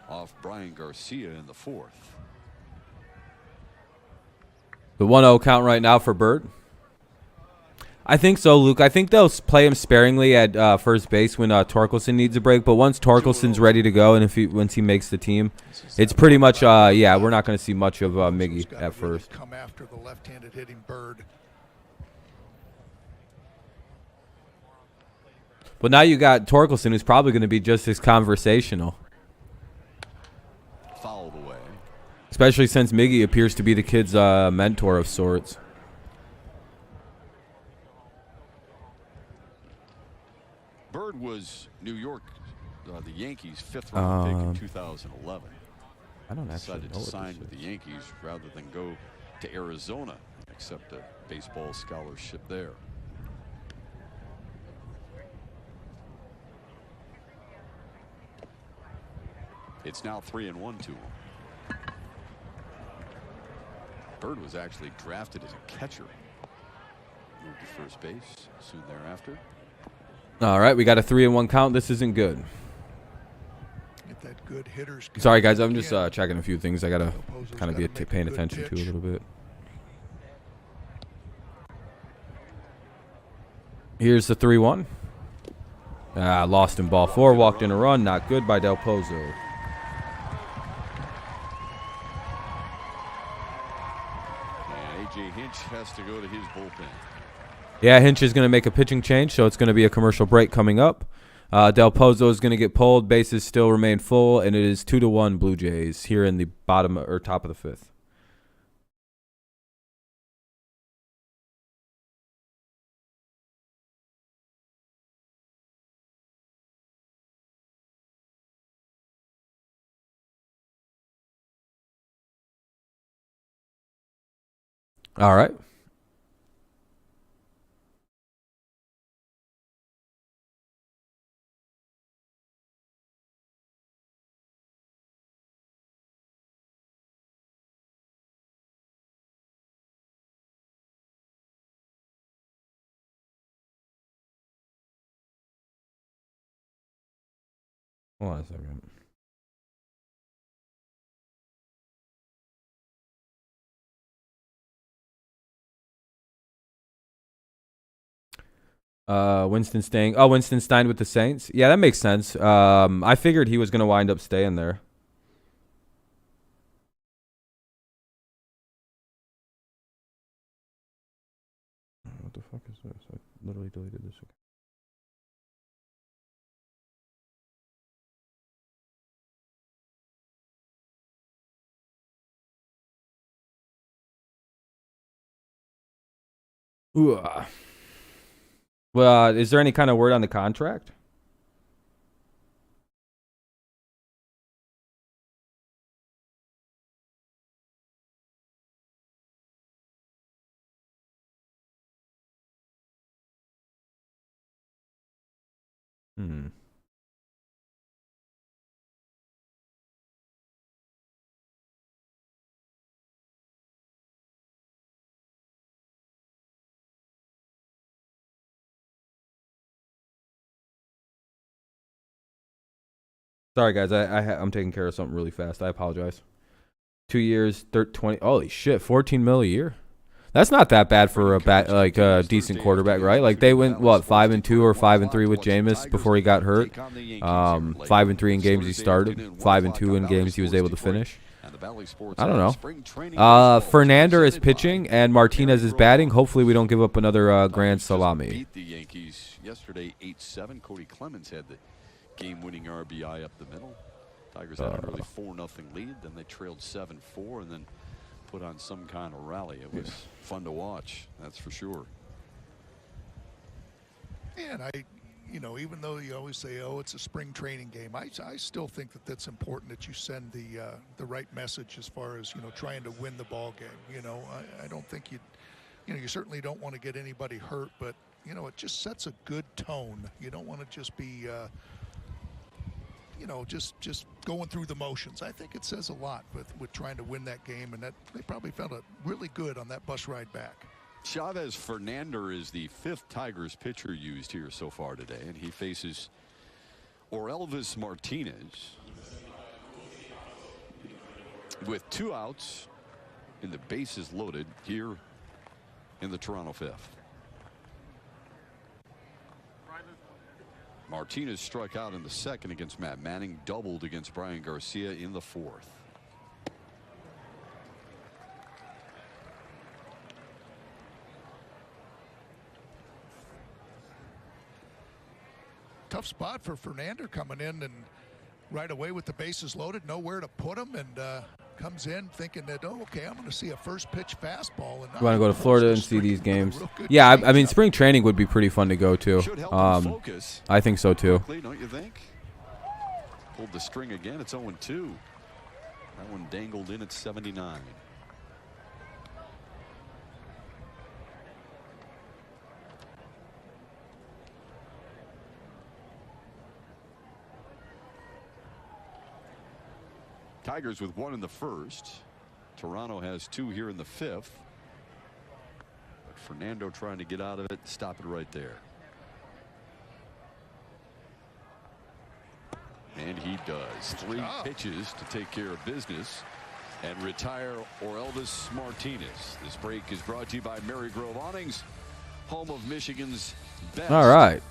off Brian Garcia in the 4th. The 1-0 count right now for Bird. I think so, Luke. I think they'll play him sparingly at first base when Torkelson needs a break. But once Torkelson's ready to go and once he makes the team, it's pretty much, we're not going to see much of Miggy at first. Come after the left-handed hitting Bird. But now you got Torkelson, who's probably going to be just as conversational. Fouled away. Especially since Miggy appears to be the kid's mentor of sorts. Bird was New York, the Yankees' 5th round pick in 2011. I don't actually decided know to what sign this with is. the Yankees rather than go to Arizona, accept a baseball scholarship there. It's now 3-1 to him. Bird was actually drafted as a catcher. Moved to first base soon thereafter. All right, we got a 3-1 count. This isn't good. that good hitters. Sorry, guys. I'm just checking a few things. I got to kind of be paying attention to a little bit. Here's the 3-1. Lost in ball 4. Walked in a run. Not good by Del Pozo. A.J. Hinch has to go to his bullpen. Yeah, Hinch is going to make a pitching change, so it's going to be a commercial break coming up. Del Pozo is going to get pulled. Bases still remain full, and it is 2-1 Blue Jays here in the bottom or top of the 5th. All right. Hold on a second. Winston staying. Oh, Winston signed with the Saints. Yeah, that makes sense. I figured he was going to wind up staying there. What the fuck is this? I literally deleted this. Ooh. Well, is there any kind of word on the contract? Sorry, guys. I'm taking care of something really fast. I apologize. 2 years, 20. Holy shit, 14 mil a year. That's not that bad for a decent quarterback, right? Like they went 5-2 or 5-3 with Jameis before he got hurt. 5-3 in games he started. 5-2 in games he was able to finish. I don't know. Fernandez is pitching and Martinez is batting. Hopefully we don't give up another grand salami. Beat the Yankees yesterday 8-7. Cody Clemens had the game-winning RBI up the middle. Tigers had an early 4-0 lead. Then they trailed 7-4 and then put on some kind of rally. It was fun to watch, that's for sure. And even though you always say, oh, it's a spring training game, I still think that that's important that you send the right message as far as, trying to win the ball game. I don't think you certainly don't want to get anybody hurt, but, it just sets a good tone. You don't want to just be, just going through the motions. I think it says a lot with trying to win that game, and that they probably felt it really good on that bus ride back. Chavez Fernandez is the 5th Tigers pitcher used here so far today, and he faces Orelvis Martinez with 2 outs and the bases loaded here in the Toronto 5th. Martinez struck out in the 2nd against Matt Manning, doubled against Brian Garcia in the 4th. Tough spot for Fernandez coming in and right away with the bases loaded, nowhere to put him, and comes in thinking that, oh, okay, I'm going to see a first pitch fastball. And you want to go to Florida and see these games? Yeah, I mean, spring training would be pretty fun to go to. I think so too. Don't you think? Pulled the string again. It's 0-2. That one dangled in at 79. Tigers with 1 in the 1st. Toronto has 2 here in the 5th. But Fernando trying to get out of it. Stop it right there. And he does. 3 pitches to take care of business and retire Orelvis Martinez. This break is brought to you by Mary Grove Awnings, home of Michigan's best. All right.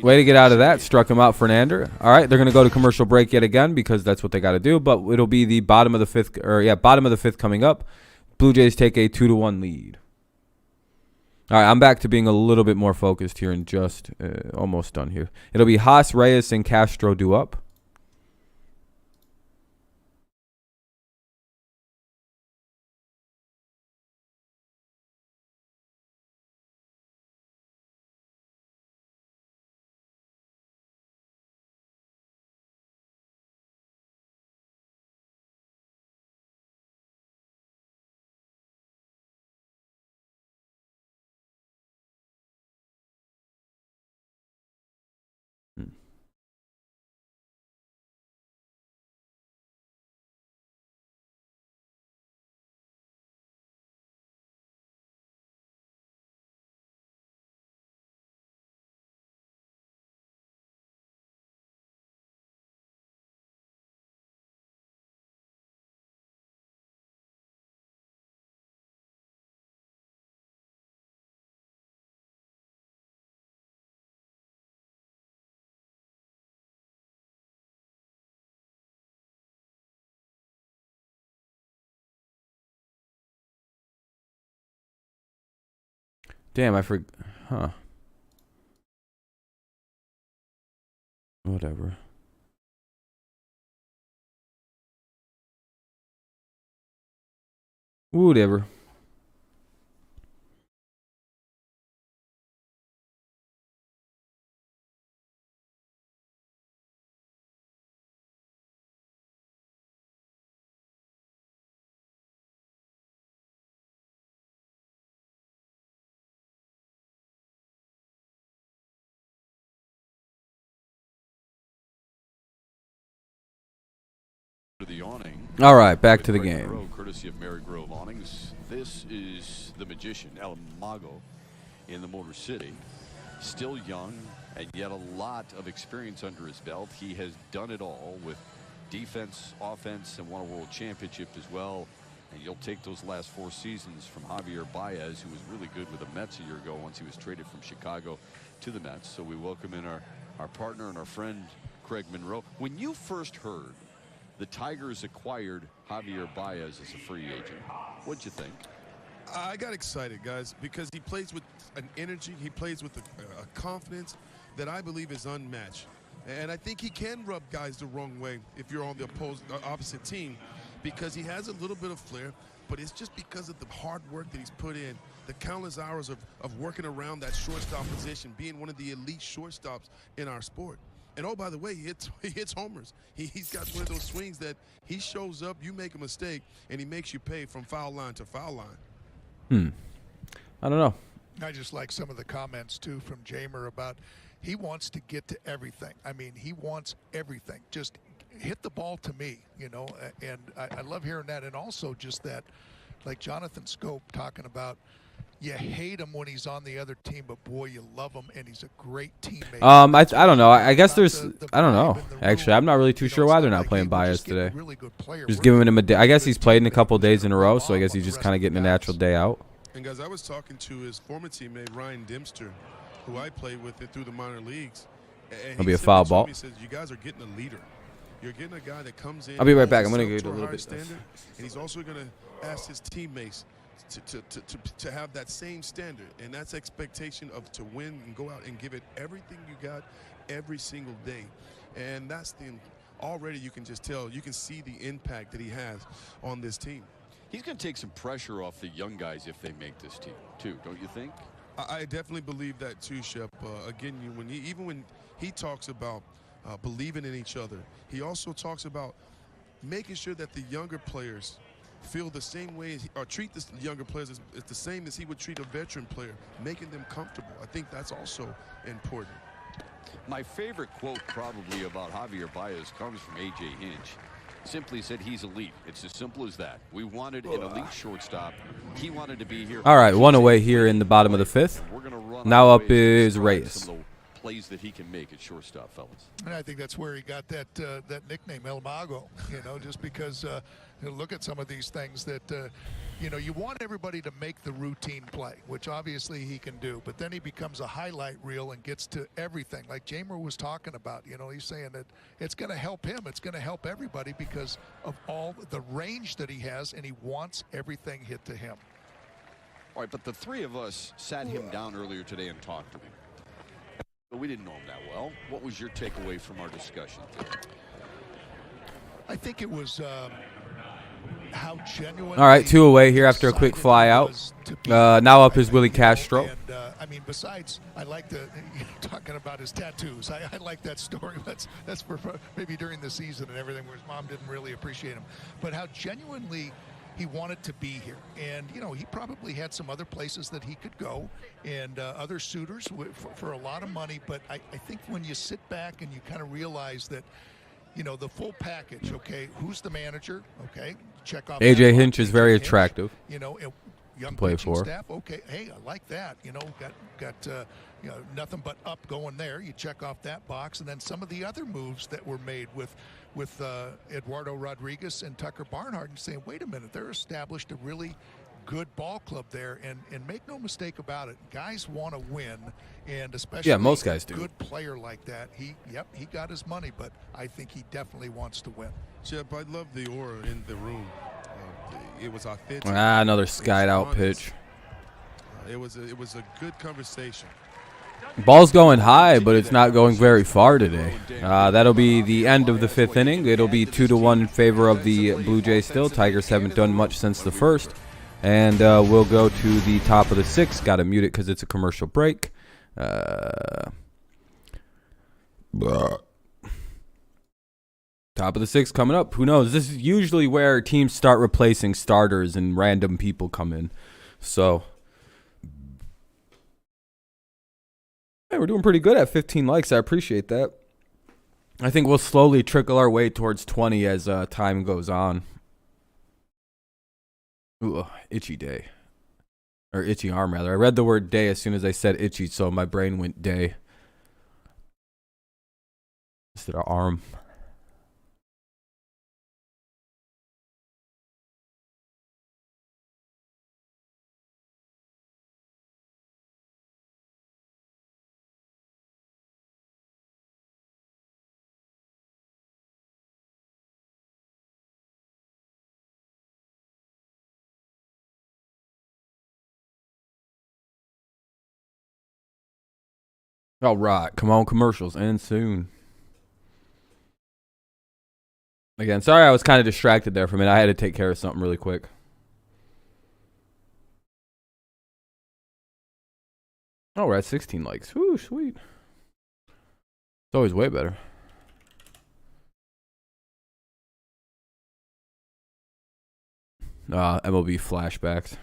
Way to get out of that. Struck him out, Fernander. All right, they're going to go to commercial break yet again because that's what they got to do. But it'll be the bottom of the fifth coming up. Blue Jays take a 2-1 lead. All right, I'm back to being a little bit more focused here and just almost done here. It'll be HAAS, Reyes, and Castro due up. Damn, I forgot. Huh. Whatever. Whatever. The awning. All right, back to the game. Courtesy of Mary Grove Awnings. This is the magician, El Mago, in the Motor City. Still young, and yet a lot of experience under his belt. He has done it all with defense, offense, and won a world championship as well. And you'll take those last 4 seasons from Javier Baez, who was really good with the Mets a year ago once he was traded from Chicago to the Mets. So we welcome in our partner and our friend, Craig Monroe. When you first heard the Tigers acquired Javier Baez as a free agent, what'd you think? I got excited, guys, because he plays with an energy, he plays with a confidence that I believe is unmatched. And I think he can rub guys the wrong way if you're on the opposite team, because he has a little bit of flair, but it's just because of the hard work that he's put in, the countless hours of working around that shortstop position, being one of the elite shortstops in our sport. And, oh, by the way, he hits homers. He's got one of those swings that he shows up, you make a mistake, and he makes you pay from foul line to foul line. I don't know. I just like some of the comments, too, from Jamer about he wants to get to everything. I mean, he wants everything. Just hit the ball to me, you know, and I love hearing that. And also just that, like Jonathan Scope talking about, you hate him when he's on the other team, but boy, you love him, and he's a great teammate. I don't know. I guess there's I don't know. Actually, I'm not really too sure why they're not playing Baez today. Just giving him a day. I guess he's played in a couple days in a row, so I guess he's just kind of getting a natural day out. And guys, I was talking to his former teammate Ryan Dempster, who I played with through the minor leagues. It'll be a foul ball. He says, "You guys are getting a leader. You're getting a guy that comes in." I'll be right back. I'm going to get a little bit. Standard, and he's also going to ask his teammates to have that same standard, and that's expectation of to win and go out and give it everything you got every single day. And that's the already you can just tell, you can see the impact that he has on this team. He's going to take some pressure off the young guys if they make this team too, don't you think? I definitely believe that too, Shep. Again, even when he talks about believing in each other, he also talks about making sure that the younger players feel the same way or treat the younger players as the same as he would treat a veteran player, making them comfortable. I think that's also important. My favorite quote probably about Javier Baez comes from A.J. Hinch. Simply said he's elite. It's as simple as that. We wanted an elite shortstop. He wanted to be here. All right, one away here in the bottom of the 5th. Now up is Reyes. plays that he can make at shortstop, fellas. And I think that's where he got that that nickname, El Mago, you know, just because you know, look at some of these things that, you know, you want everybody to make the routine play, which obviously he can do, but then he becomes a highlight reel and gets to everything. Like Jamer was talking about, you know, he's saying that it's going to help him. It's going to help everybody because of all the range that he has, and he wants everything hit to him. All right, but the three of us sat him down earlier today and talked to him. But we didn't know him that well. What was your takeaway from our discussion today? I think it was how genuine. All right, 2 away here after a quick fly out. Now up is Willie Castro. And, I mean, besides, I like the talking about his tattoos. I like that story. That's for maybe during the season and everything, where his mom didn't really appreciate him. But how genuinely he wanted to be here. And, you know, he probably had some other places that he could go and other suitors for a lot of money. But I think when you sit back and you kind of realize that, you know, the full package, okay, who's the manager? Okay, check off. AJ Hinch is very attractive. You know, young play pitching for. staff. Okay, hey, I like that. You know, got you know, nothing but up going there. You check off that box, and then some of the other moves that were made with Eduardo Rodriguez and Tucker Barnhart, and saying, wait a minute, they're established a really good ball club there, and make no mistake about it, guys want to win, and especially most guys do. A good player like that, he got his money, but I think he definitely wants to win. Chip, I love the aura in the room. It was authentic. Another skied out pitch. It was a good conversation. Ball's going high, but it's not going very far today. That'll be the end of the 5th inning. It'll be 2-1 in favor of the Blue Jays still. Tigers haven't done much since the first. And we'll go to the top of the 6th. Got to mute it because it's a commercial break. Top of the 6th coming up. Who knows? This is usually where teams start replacing starters and random people come in. So, hey, we're doing pretty good at 15 likes. I appreciate that. I think we'll slowly trickle our way towards 20 as time goes on. Ooh, itchy day. Or itchy arm, rather. I read the word day as soon as I said itchy, so my brain went day. Instead of arm. All right, come on, commercials, and soon. Again, sorry I was kind of distracted there for a minute. I had to take care of something really quick. Oh, we're at 16 likes. Woo, sweet. It's always way better. MLB flashbacks.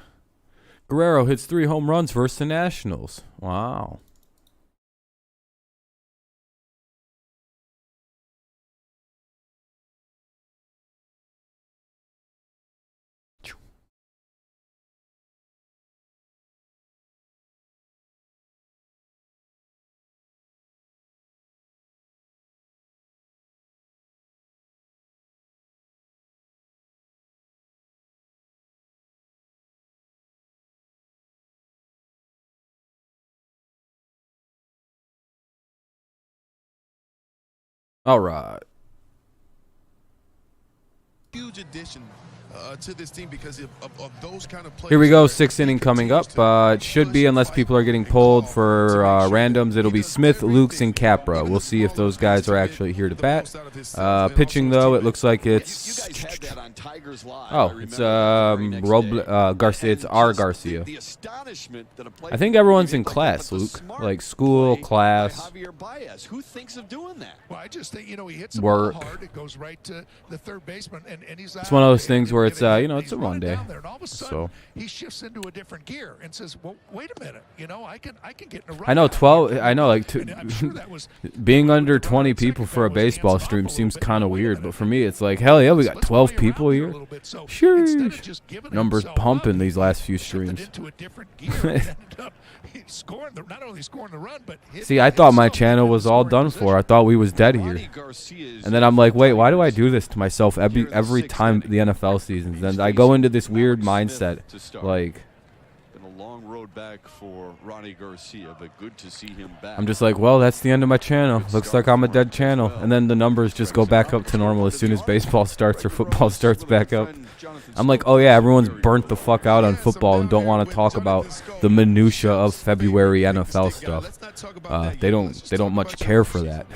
Guerrero hits 3 home runs versus the Nationals. Wow. All right. Huge addition to this team because of those kind of players. Here we go, 6th inning coming up. It should be, unless people are getting pulled for randoms, it'll be Smith, Lukes, and Capra. We'll see if those guys are actually here to bat. Pitching, though, it looks like it's... Oh, it's Garcia. It's R. Garcia. I think everyone's in class, Luke. Like school, class. Javier Baez. Who thinks of doing that? Well, I just think, you know, he hits the ball hard. It goes right to the third baseman, and he's It's one of those things where where it's you know, it's a run day. And all of a sudden, So he shifts into a different gear and says, "Well, wait a minute, you know, I can get in a run." I know 12. I know like I'm sure that was being under 20 people for a baseball stream seems kind of weird, but for me, it's like hell yeah, we got 12 people here. Sure, numbers pumping these last few streams. See, I thought my channel was all done for. I thought we was dead here, and then I'm like, wait, why do I do this to myself every time the NFL seasons? And I go into this weird mindset, like. Long road back for Ronnie Garcia, but good to see him back. I'm just like, well, that's the end of my channel. Looks like I'm a dead channel. And then the numbers just go back up to normal as soon as baseball starts or football starts back up. I'm like, oh yeah, everyone's burnt the fuck out on football and don't want to talk about the minutia of February NFL stuff. They don't much care for that.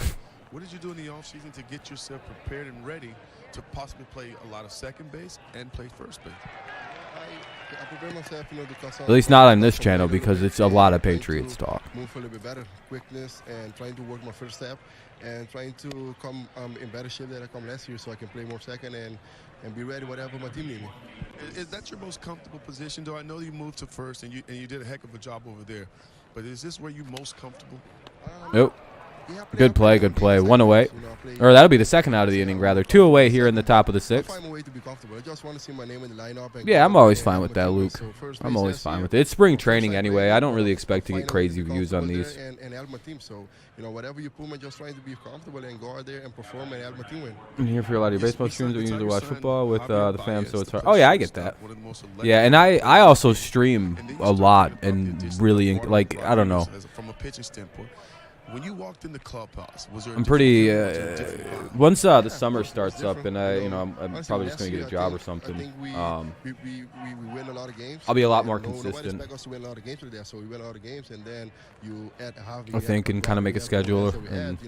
What did you do in the offseason to get yourself prepared and ready to possibly play a lot of second base and play first base? At least not on this channel because it's a lot of Patriots talk. Move a little bit better, quickness, and trying to work my first step, and trying to come in better shape than I come last year, so I can play more second and be ready whatever my team needs me. Is that your most comfortable position, though? I know you moved to first, and you did a heck of a job over there, but is this where you're most comfortable? Nope. Good play, good play. 1 away. Or that'll be the second out of the inning, rather. 2 away here in the top of the 6th. Yeah, I'm always fine with that, Luke. I'm always fine with it. It's spring training anyway. I don't really expect to get crazy views on these. Whatever you put me, just trying to be comfortable and go out there and perform and help my team win. I'm here for a lot of your baseball streams. We usually watch football with the fam, so it's hard. Oh, yeah, I get that. Yeah, and I also stream a lot and really, like, I don't know. From a pitching standpoint, when you walked in the clubhouse, was there I'm pretty once the summer starts up and I'm probably just gonna get a job or something. We win a lot of games. I'll be a lot more consistent. I think and kind of make a schedule. And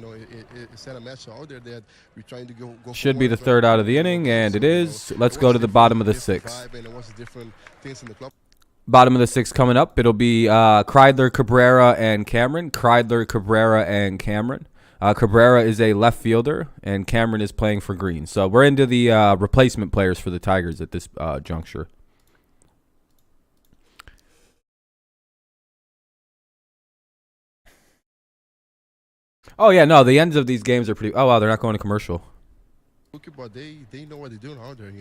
set a match out there that we're trying to go should be the 3rd out of the inning, and it is. Let's go to the bottom of the 6th. Bottom of the 6th coming up. It'll be Kreidler, Cabrera, and Cameron. Kreidler, Cabrera, and Cameron. Cabrera is a left fielder, and Cameron is playing for Greene. So we're into the replacement players for the Tigers at this juncture. Oh, yeah, no, the ends of these games are pretty... Oh, wow, they're not going to commercial. But they know what they're doing out there,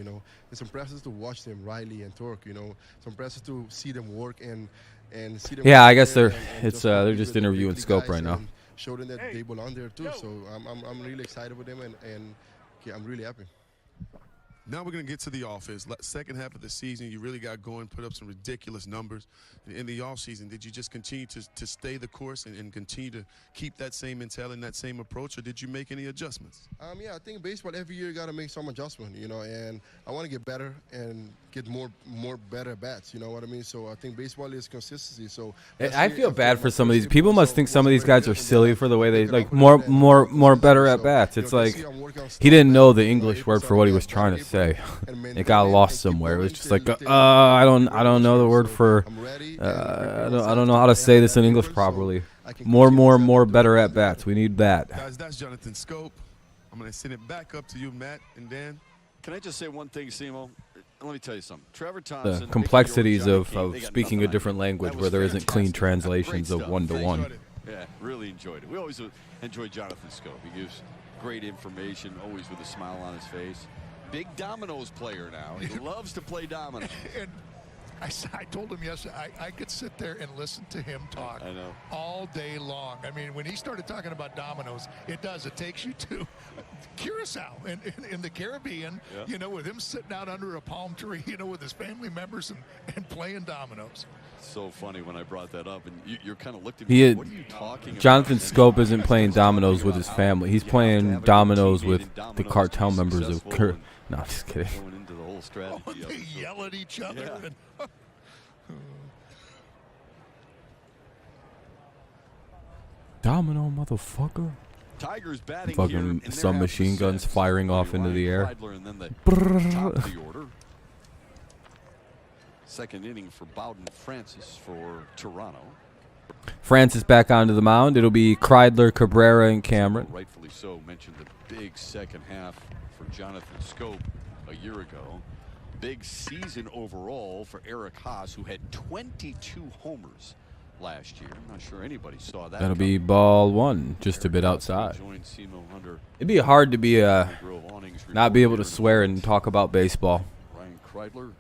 It's impressive to watch them, Riley and Torque, It's impressive to see them work and see them. Yeah, I guess they're just interviewing Scope right now. Show them that they belong there too. So I'm really excited with them and I'm really happy. Now we're going to get to the offense. Second half of the season, you really got going, put up some ridiculous numbers. In the offseason, did you just continue to stay the course and continue to keep that same mentality and that same approach, or did you make any adjustments? Yeah, I think baseball, every year you got to make some adjustment, and I want to get better and get more better bats, you know what I mean? So I think baseball is consistency. So I feel bad for some of these. People must think some of these guys are silly for the way they, like, more better at bats. It's like he didn't know the English word for what he was trying to say. It got lost somewhere. It was just like I don't know the word for I don't know how to say this in English properly. More better at bats. We need that. Guys, that's Jonathan Scope. I'm going to send it back up to you, Matt and Dan. Can I just say one thing, Simo? Let me tell you something. Trevor Thompson. The complexities of speaking a different language where there isn't clean translations of one-to-one. Yeah, really enjoyed it. We always enjoy Jonathan Scope. He gives great information, always with a smile on his face. Big dominoes player now. He loves to play dominoes. And I told him yesterday, I could sit there and listen to him talk all day long. I mean, when he started talking about dominoes, it takes you to Curacao in the Caribbean, with him sitting out under a palm tree, with his family members and playing dominoes. So funny when I brought that up, and you're kind of looked at me. What are you talking about? Jonathan Scope isn't playing dominoes with his family. He's playing dominoes with the cartel members of Curacao. No, I'm just kidding. Going into the whole strategy. Oh, they yell at each other. Yeah. Domino, motherfucker. Tigers batting fucking here, some machine guns firing off into the air. And then the top of the order. Second inning for Bowden Francis for Toronto. Francis back onto the mound. It'll be Kreidler, Cabrera, and Cameron. Rightfully so. Mentioned the big second half for Jonathan Scope a year ago. big season overall for Eric HAAS, who had 22 homers last year. I'm not sure anybody saw that. That'll be ball one, just a bit outside. Joined SEMO under It'd be hard to be not be able to swear and talk about baseball. Ryan Kreidler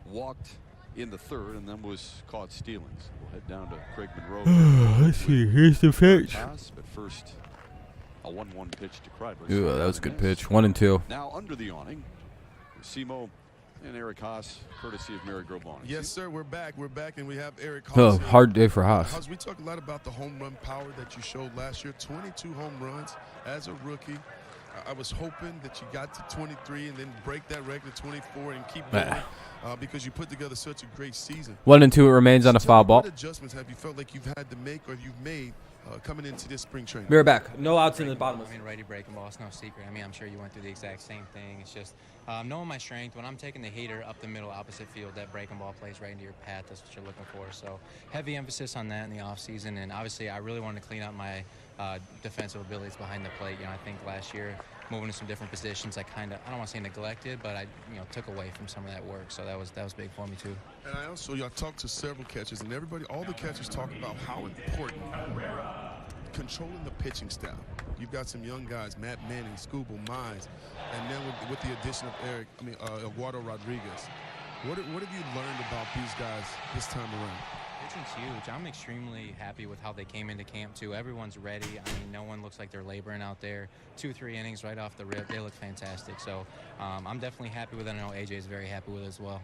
walked in the third and then was caught stealing. So we'll head down to Craig Monroe. Let's see. Here's the pitch. But first, a 1-1 pitch to Kreidler. Ooh, that was a good pitch. 1-2. Now under the awning, SEMO and Eric HAAS, courtesy of Mary Grove Awning. Yes, sir. We're back, and we have Eric HAAS. Oh, hard day for HAAS. HAAS, we talked a lot about the home run power that you showed last year. 22 home runs as a rookie. I was hoping that you got to 23 and then break that record to 24 and keep going because you put together such a great season. 1-2. It remains on a foul ball. What adjustments have you felt like you've had to make or you've made coming into this spring training? We're back. No outs in the bottom. I mean, righty breaking ball, it's no secret. I mean, I'm sure you went through the exact same thing. It's just knowing my strength. When I'm taking the heater up the middle opposite field, that breaking ball plays right into your path. That's what you're looking for. So heavy emphasis on that in the offseason. And obviously, I really wanted to clean up my defensive abilities behind the plate. You know, I think last year, moving to some different positions, I don't want to say neglected, but I took away from some of that work. So that was big for me too. And I also talked to several catchers, and all the catchers talk about how important controlling the pitching staff. You've got some young guys, Matt Manning, Scooble, Mize, and then with the addition of Eduardo Rodriguez. What have you learned about these guys this time around? Pitching's huge. I'm extremely happy with how they came into camp too. Everyone's ready. I mean, no one looks like they're laboring out there. 2-3 innings right off the rip. They look fantastic. So I'm definitely happy with it. I know AJ is very happy with it as well.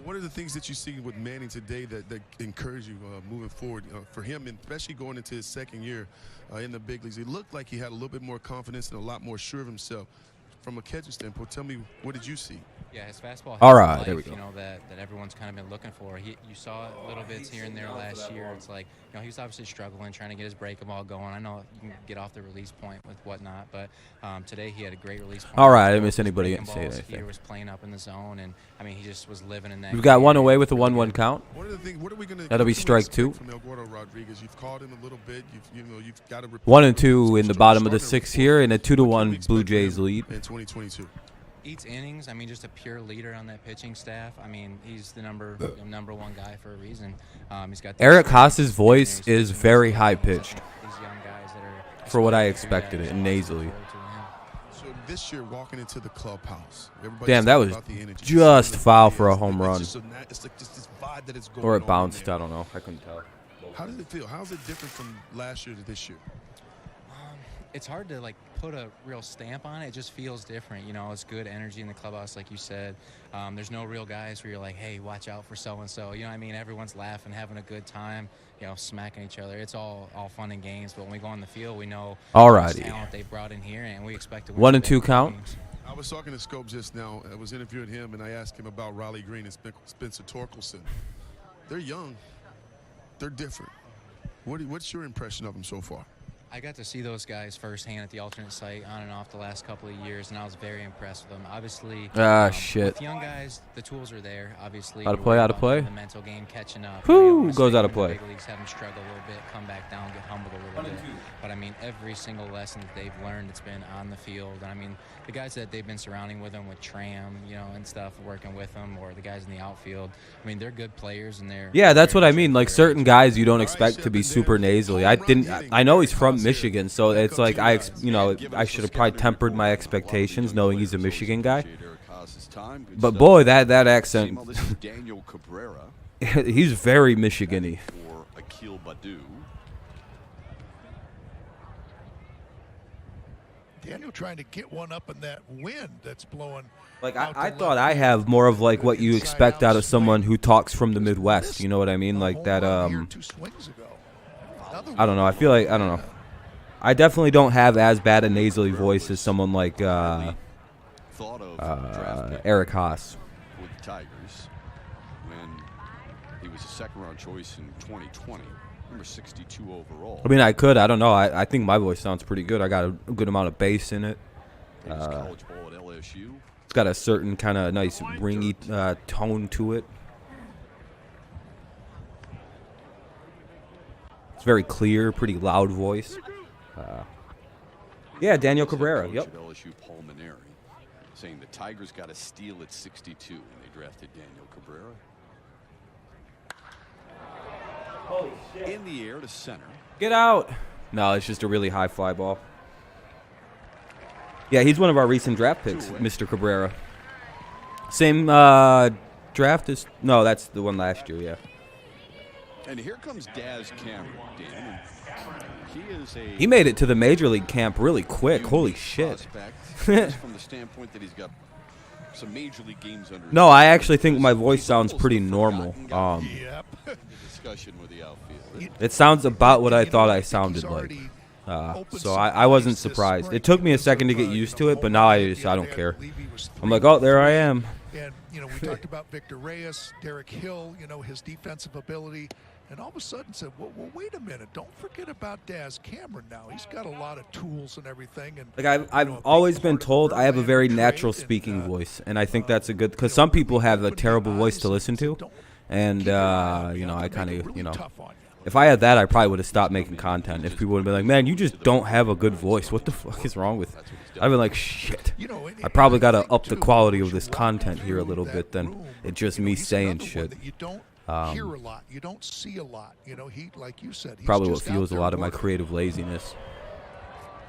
What are the things that you see with Manning today that encourage you moving forward for him, and especially going into his second year in the big leagues? He looked like he had a little bit more confidence and a lot more sure of himself. From a catcher standpoint, tell me, what did you see? Yeah, his fastball. All right, there we go. That everyone's kind of been looking for. You saw little bits here and there last year. It's like, he was obviously struggling, trying to get his breaking ball going. I know you can get off the release point with whatnot, but today he had a great release point. All right, I didn't miss anybody say anything. He was playing up in the zone, and I mean, he just was living in that. We've got one away with a 1-1 count. What are we gonna? That'll be strike two. From Eduardo Rodriguez, you've called him a little bit. You've got to 1-2 in the bottom of the sixth here, and a 2-1 Blue Jays lead in 2022. Eats innings. I mean, just a pure leader on that pitching staff. I mean, he's the number one guy for a reason. He's got Eric HAAS's voice is very high pitched These young guys that are for what I expected, and nasally. So this year, walking into the clubhouse, Damn, that was just foul for a home run, or it bounced. I don't know. I couldn't tell. How does it feel? How's it different from last year to this year? It's hard to put a real stamp on it. It just feels different. It's good energy in the clubhouse, like you said. There's no real guys where you're like, hey, watch out for so-and-so. You know what I mean? Everyone's laughing, having a good time, smacking each other. It's all fun and games. But when we go on the field, we know the talent they brought in here, and we expect to win. 1-2 count. I was talking to Scope just now. I was interviewing him, and I asked him about Riley Greene and Spencer Torkelson. They're young. They're different. What's your impression of them so far? I got to see those guys firsthand at the alternate site on and off the last couple of years, and I was very impressed with them. Obviously, shit. With young guys, the tools are there. Obviously, out of play. The mental game catching up. Whoo, goes out of play. Big leagues have them struggle a little bit, come back down, get humbled a little bit. But I mean, every single lesson that they've learned, it's been on the field. And I mean, the guys that they've been surrounding with them, with Tram, and stuff, working with them, or the guys in the outfield. I mean, they're good players, and they're that's what I mean. Like certain guys, you don't expect to be super nasally. I know he's from Michigan, so it's like I should have probably tempered my expectations, knowing he's a Michigan guy. But boy, that accent, Daniel Cabrera. He's very Michigan-y. For Akil Baddoo. Daniel trying to get one up in that wind that's blowing. Like I thought I have more of like what you expect out of someone who talks from the Midwest. You know what I mean? Like that. I don't know. I feel like I don't know. I definitely don't have as bad a nasally voice as someone like Eric HAAS. With the Tigers when he was a second-round choice in 2020, number 62 overall. I mean, I don't know. I think my voice sounds pretty good. I got a good amount of bass in it. College ball at LSU. It's got a certain kind of nice ringy tone to it. It's very clear, pretty loud voice. Yeah, Daniel Cabrera. Yep. LSU Paul Maneri. saying the Tigers got a steal at 62 when they drafted Daniel Cabrera. Holy shit. In the air to center. Get out. No, it's just a really high fly ball. Yeah, he's one of our recent draft picks, Mr. Cabrera. Same draft as... No, that's the one last year, yeah. And here comes Daz Cameron, Dan. He made it to the Major League camp really quick. Holy shit. From the standpoint that he's got some Major League games under. No, I actually think my voice sounds pretty normal. Discussion with the outfield. It sounds about what I thought I sounded like. So I wasn't surprised. It took me a second to get used to it, but now I don't care. I'm like, oh, there I am. And, you know, we talked about Victor Reyes, Derek Hill, you know, his defensive ability. And all of a sudden said, well, wait a minute. Don't forget about Daz Cameron now. He's got a lot of tools and everything. And like I've always been told I have a very natural speaking voice. And I think that's a good, because some people have a terrible voice to listen to. And, you know, I kind of, you know, if I had that, I probably would have stopped making content. If people would have been like, man, you just don't have a good voice. What the fuck is wrong with you? I'd be like, shit. I probably got to up the quality of this content here a little bit than it's just me saying shit. Hear a lot. You don't see a lot. You know, he, like you said, he's probably what just fuels a lot of my working. creative laziness.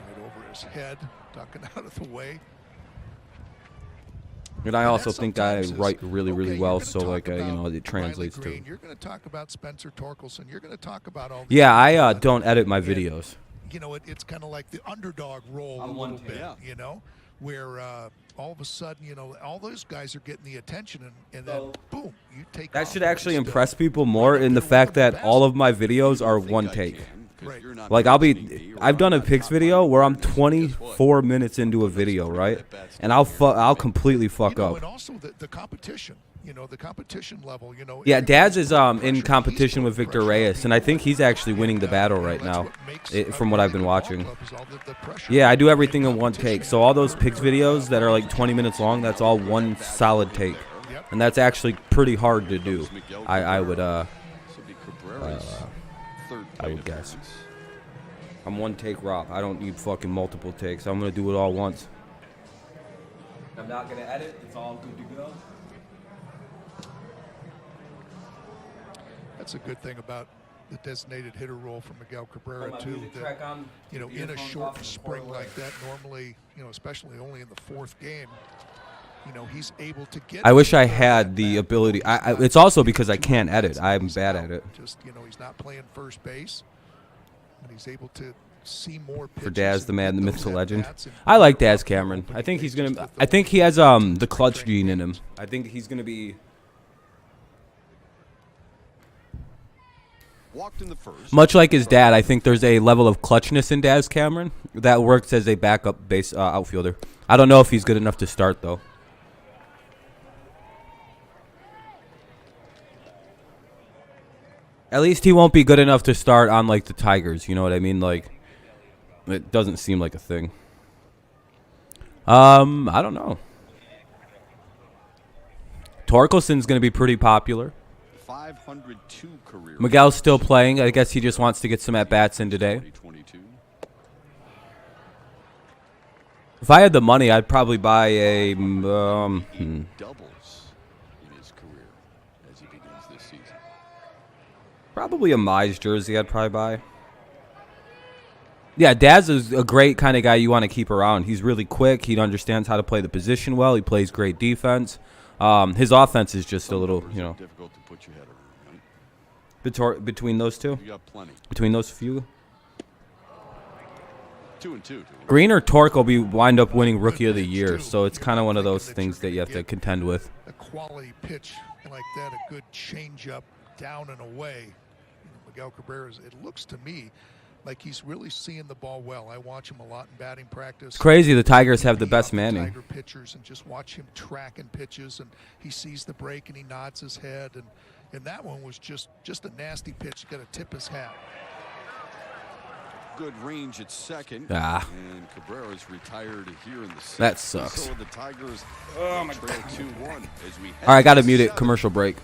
Right over his head, ducking out of the way. And I also think I write really, really well, so like you know, it translates to. You're going to talk about Spencer Torkelson. You're going to talk about all. Yeah, I don't edit my videos. You know, it's kind of like the underdog role a little bit. You know, where all of a sudden, you know, all those guys are getting the attention, and then boom, you take. That should actually impress people more in the fact that all of my videos are one take. Like I've done a picks video where I'm 24 minutes into a video, right? And I'll completely fuck up. And also the competition, you know, the competition level, you know. Yeah, Daz is in competition with Victor Reyes, and I think he's actually winning the battle right now, from what I've been watching. Yeah, I do everything in one take. So all those picks videos that are like 20 minutes long, that's all one solid take, and that's actually pretty hard to do. I would guess. I'm one take Rob. I don't need fucking multiple takes. I'm gonna do it all once. I'm not gonna edit. It's all good to go. That's a good thing about the designated hitter role for Miguel Cabrera too. That, you know, in a short spring like that, normally, you know, especially only in the fourth game, you know, he's able to get. I wish I had the ability. It's also because I can't edit. I'm bad at it. Just, you know, he's not playing first base, and he's able to see more for Daz, the man, the myth, the legend. I like Daz Cameron. I think he's gonna. I think he has the clutch gene in him. I think he's gonna be. Walked in the first. Much like his dad, I think there's a level of clutchness in Daz Cameron that works as a backup base outfielder. I don't know if he's good enough to start though. At least he won't be good enough to start on like the Tigers. You know what I mean? Like, it doesn't seem like a thing. I don't know. Torkelson's going to be pretty popular. 502 career. Miguel's still playing. I guess he just wants to get some at-bats in today. If I had the money, I'd probably buy a... doubles in his career as he begins this season. Probably a Mize jersey I'd probably buy. Yeah, Daz is a great kind of guy you want to keep around. He's really quick. He understands how to play the position well. He plays great defense. His offense is just a little, you know. Difficult to put your head around, right? Between those two? You got plenty. Between those few? 2-2. Greene or Torque will wind up winning Rookie of the Year, so it's kind of one of those things that you have to contend with. A quality pitch like that, a good changeup down and away. You know, Miguel Cabrera, it looks to me like he's really seeing the ball well. I watch him a lot in batting practice. It's crazy the Tigers have the best Manning. Tiger pitchers, and just watch him tracking pitches, and he sees the break and he nods his head, and that one was just a nasty pitch. You got to tip his hat. Good range at second. Ah. And Cabrera's retired here in the sixth. That sucks. So the Tigers oh my trail 2-1 as we all right, got to mute it. Commercial break.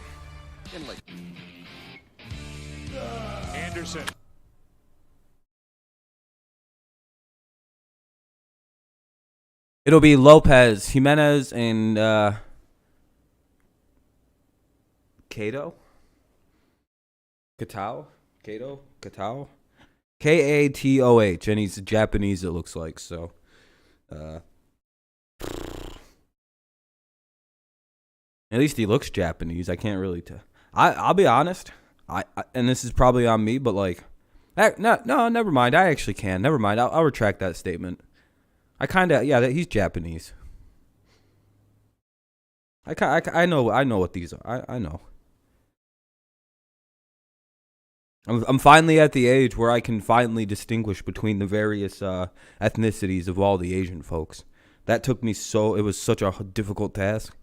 Anderson. It'll be Lopez, Jimenez, and Kato. Katao? Katao? Katoh, and he's Japanese, it looks like. So, at least he looks Japanese. I can't really tell. I'll be honest. And this is probably on me, but like, no, never mind. I actually can. Never mind. I'll retract that statement. He's Japanese. I know what these are. I know. I'm finally at the age where I can finally distinguish between the various ethnicities of all the Asian folks. That took me it was such a difficult task.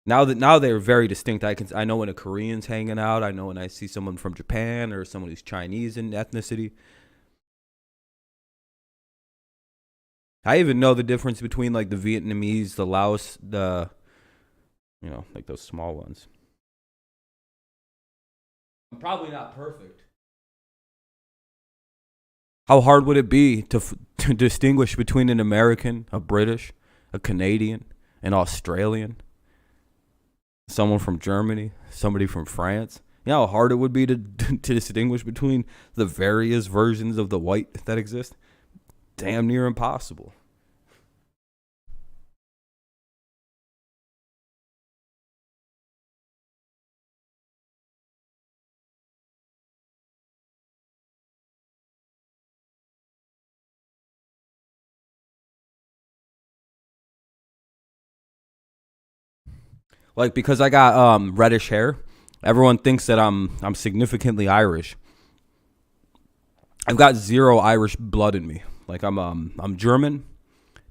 Now they're very distinct. I know when a Korean's hanging out. I know when I see someone from Japan or someone who's Chinese in ethnicity. I even know the difference between like the Vietnamese, the Laos, like those small ones. I'm probably not perfect. How hard would it be to distinguish between an American, a British, a Canadian, an Australian, someone from Germany, somebody from France? You know how hard it would be to distinguish between the various versions of the white that exist? Damn near impossible. Like, because I got reddish hair, everyone thinks that I'm significantly Irish. I've got zero Irish blood in me. Like I'm German,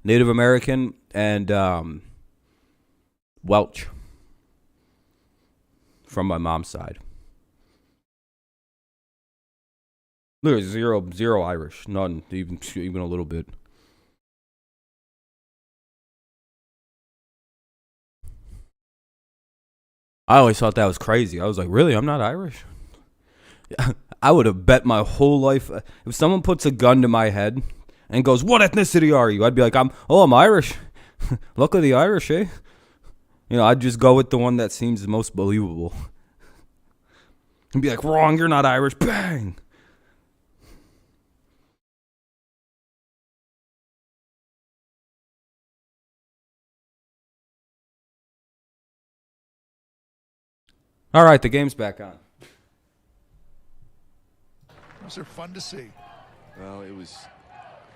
Native American, and Welsh from my mom's side. There's zero Irish, none, even a little bit. I always thought that was crazy. I was like, really? I'm not Irish? I would have bet my whole life. If someone puts a gun to my head and goes, what ethnicity are you? I'd be like, I'm Irish. Look at the Irish, eh? I'd just go with the one that seems the most believable. And be like, wrong, you're not Irish. Bang! All right, the game's back on. Those are fun to see. Well, it was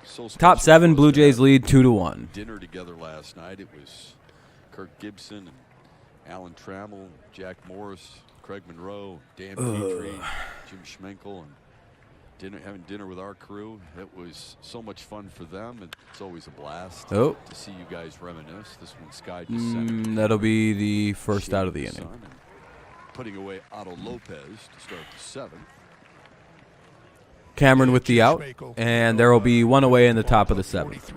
so special. Top 7, Blue Jays lead 2-1. Dinner together last night. It was Kirk Gibson, and Alan Trammell, Jack Morris, Craig Monroe, Dan Petrie, Jim Schmenkel, and having dinner with our crew. It was so much fun for them. It's always a blast to see you guys reminisce. This one, Sky just sent that'll be the first out of the inning. Putting away Otto Lopez to start the 7th. Cameron with the out, and there will be one away in the top of the 7th.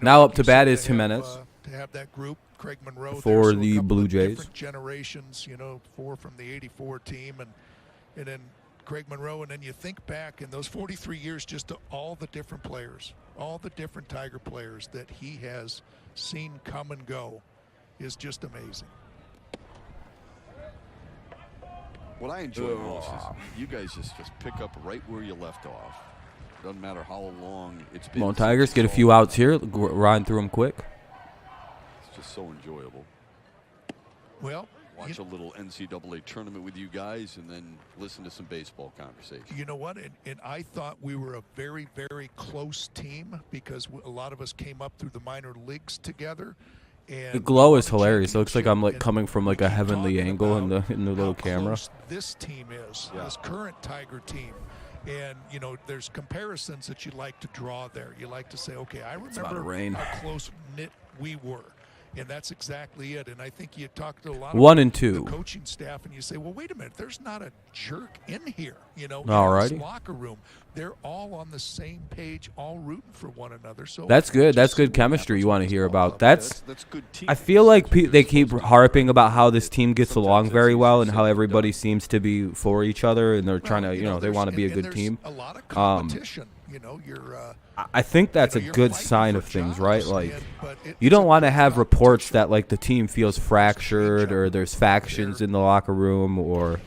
Now up to bat is Jimenez to have that group, Craig Monroe for the Blue Jays. Different generations, 4 from the '84 team, and then Craig Monroe, and then you think back in those 43 years, just to all the different players, all the different Tiger players that he has seen come and go, is just amazing. What I enjoy most is you guys just pick up right where you left off. Doesn't matter how long it's been. Come on, Tigers, get a few outs here. Run through them quick. It's just so enjoyable. Well, watch a little NCAA tournament with you guys and then listen to some baseball conversation. You know what? And I thought we were a very, very close team because a lot of us came up through the minor leagues together. And the glow is hilarious. It looks like I'm coming from a heavenly angle in the little camera. This team is this current Tiger team, and there's comparisons that you like to draw there. You like to say, okay, I remember how close knit we were, and that's exactly it. And I think you talk to a lot of 1 and 2 the coaching staff, and you say, well, wait a minute, there's not a jerk in here. In this locker room, they're all on the same page, all rooting for one another. So that's good. That's good chemistry you want to hear about. That's good. I feel like they keep harping about how this team gets along very well and how everybody seems to be for each other and they're trying to, they want to be a good team. A lot of competition. You know, you're. I think that's a good sign of things, right? Like, you don't want to have reports that like the team feels fractured or there's factions in the locker room, or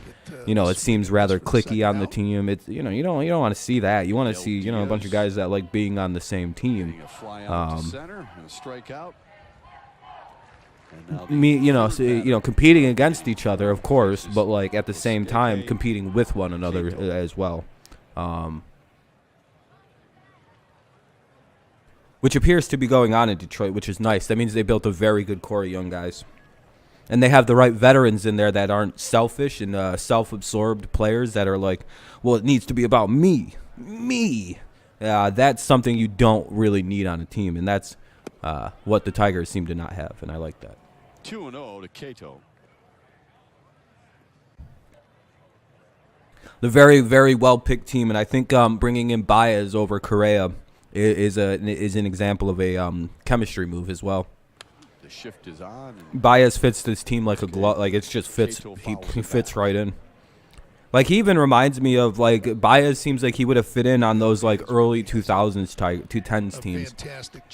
you know, it seems rather cliquey on the team. It's, you know, you don't want to see that. You want to see, you know, a bunch of guys that like being on the same team. Competing against each other, of course, but like at the same time competing with one another as well. Which appears to be going on in Detroit, which is nice. That means they built a very good core of young guys. And they have the right veterans in there that aren't selfish and self-absorbed players that are like, well, it needs to be about me. Me. That's something you don't really need on a team, and that's what the Tigers seem to not have, and I like that. 2-0 to Cato. The very, very well-picked team, and I think bringing in Baez over Correa is an example of a chemistry move as well. The shift is on. Baez fits this team like a glove. Like, it just fits. He fits right in. Like, he even reminds me of, like, Baez seems like he would have fit in on those, like, early 2010s teams.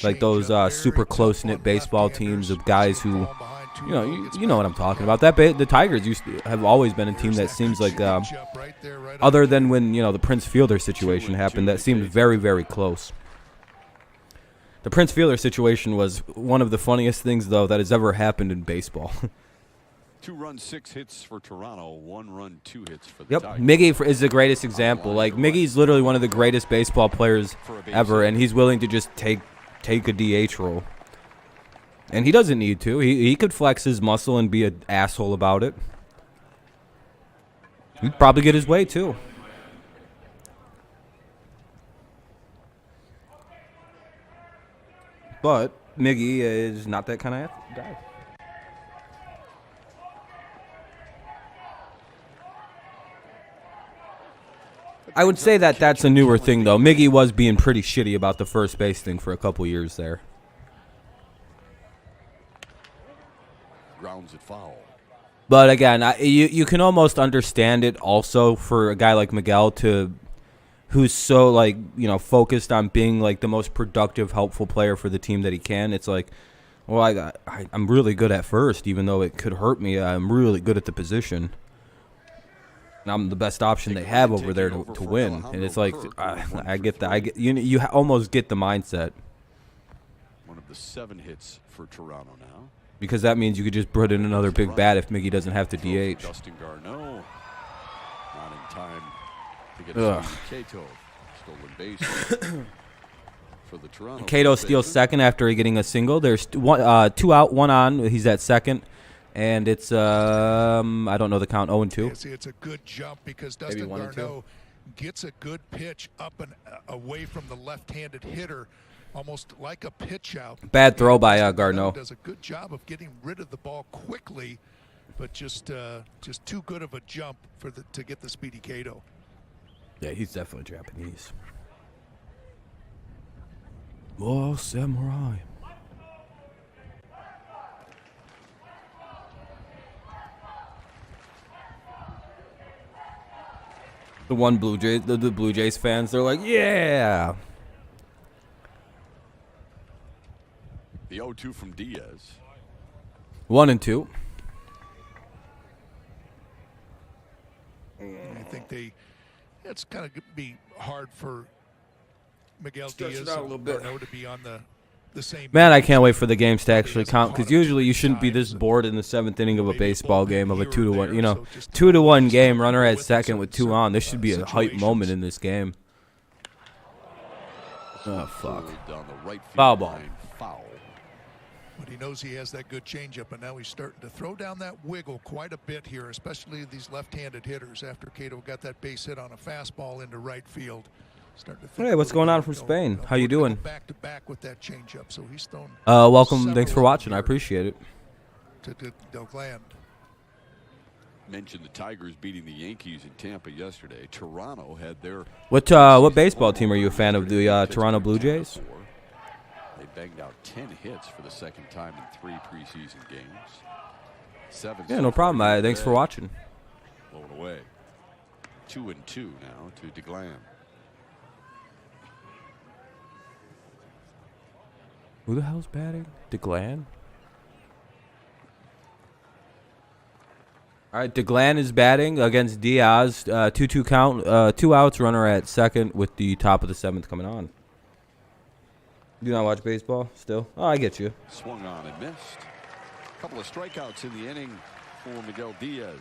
Like those super close-knit baseball teams of guys who, you know what I'm talking about. The Tigers have always been a team that seems like, other than when, you know, the Prince Fielder situation happened, that seemed very, very close. The Prince Fielder situation was one of the funniest things, though, that has ever happened in baseball. 2 runs, 6 hits for Toronto. 1 run, 2 hits for the Tigers. Miggy is the greatest example. Like, Miggy's literally one of the greatest baseball players ever, and he's willing to just take a DH role. And he doesn't need to. He could flex his muscle and be an asshole about it. He'd probably get his way, too. But Miggy is not that kind of guy. I would say that that's a newer thing, though. Miggy was being pretty shitty about the first base thing for a couple years there. Grounds it foul. But again, you can almost understand it also for a guy like Miguel who's so, like, you know, focused on being like the most productive, helpful player for the team that he can. It's like, well, I'm really good at first, even though it could hurt me. I'm really good at the position. And I'm the best option they have over there to win. And it's like, I get that. You almost get the mindset. One of the 7 hits for Toronto now. Because that means you could just put in another big bat if Miggy doesn't have to DH. Justin Garneau, not in time to get a Cato. Stolen base for the Toronto. Cato steals second after getting a single. There's 2 out, 1 on. He's at second. And it's, I don't know the count, 0-2. It's a good jump because Dustin Garneau gets a good pitch up and away from the left-handed hitter, almost like a pitch out. Bad throw by Garneau. Does a good job of getting rid of the ball quickly, but just too good of a jump to get the speedy Cato. Yeah, he's definitely Japanese. Oh, samurai. The one Blue Jays, the Blue Jays fans, they're like, yeah. The 0-2 from Diaz. 1-2. I think it's kind of be hard for Miguel Diaz and Garneau to be on the same. Man, I can't wait for the games to actually count, because usually you shouldn't be this bored in the 7th inning of a baseball game of a 2-1. You know, 2-1 game, runner at second with 2 on. This should be a hype moment in this game. Oh, fuck. Foul ball. But he knows he has that good changeup, and now he's starting to throw down that wiggle quite a bit here, especially these left-handed hitters after Cato got that base hit on a fastball into right field. Hey, what's going on from Spain? How you doing? Back to back with that changeup, so he's thrown. Welcome. Thanks for watching. I appreciate it. To Delgland. Mentioned the Tigers beating the Yankees in Tampa yesterday. Toronto had their. What baseball team are you a fan of? The Toronto Blue Jays? They banged out 10 hits for the second time in 3 preseason games. 7. Yeah, no problem. Thanks for watching. Blown away. 2-2 now to DeGlam. Who the hell's batting? DeGlan? All right, DeGlan is batting against Diaz. 2-2 count. 2 outs, runner at second with the top of the 7th coming on. Do not watch baseball still? Oh, I get you. Swung on and missed. A couple of strikeouts in the inning for Miguel Diaz.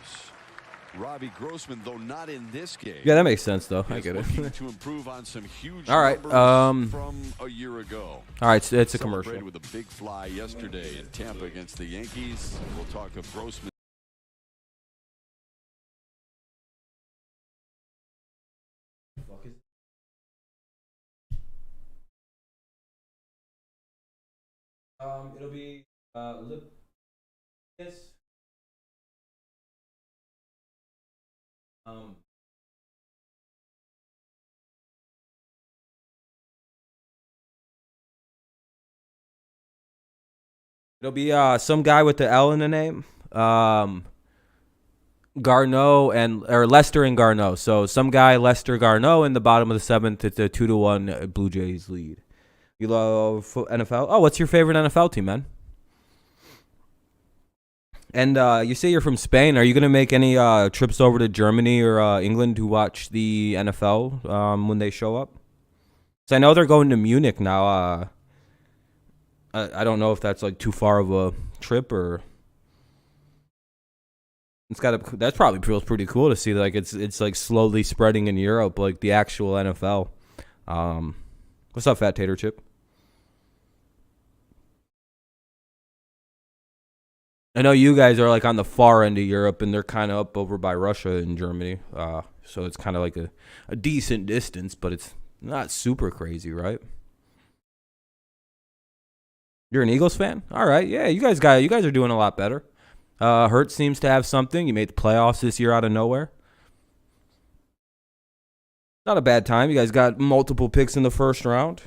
Robbie Grossman, though not in this game. Yeah, that makes sense, though. I get it. Looking to improve on some huge all right, numbers from a year ago. All right, it's a commercial. Celebrated with a big fly yesterday in Tampa against the Yankees. We'll talk of Grossman. It'll be yes. It'll be some guy with the L in the name. Garneau or Lester and Garneau. So some guy, Lester Garneau, in the bottom of the 7th. It's a 2-1 Blue Jays lead. You love NFL? Oh, what's your favorite NFL team, man? And you say you're from Spain. Are you going to make any trips over to Germany or England to watch the NFL when they show up? So I know they're going to Munich now. I don't know if that's like too far of a trip or that probably feels pretty cool to see, like it's like slowly spreading in Europe, like the actual NFL. What's up, Fat Tater Chip? I know you guys are like on the far end of Europe, and they're kind of up over by Russia and Germany. So it's kind of like a decent distance, but it's not super crazy, right? You're an Eagles fan? All right, yeah. You guys are doing a lot better. Hurts seems to have something. You made the playoffs this year out of nowhere. Not a bad time. You guys got multiple picks in the first round.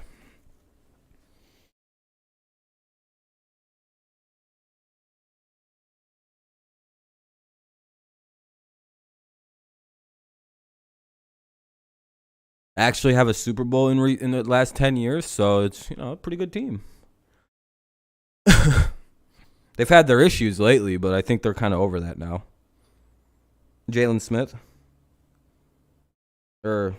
Actually have a Super Bowl in the last 10 years, so it's, a pretty good team. They've had their issues lately, but I think they're kind of over that now. Jalen Smith. You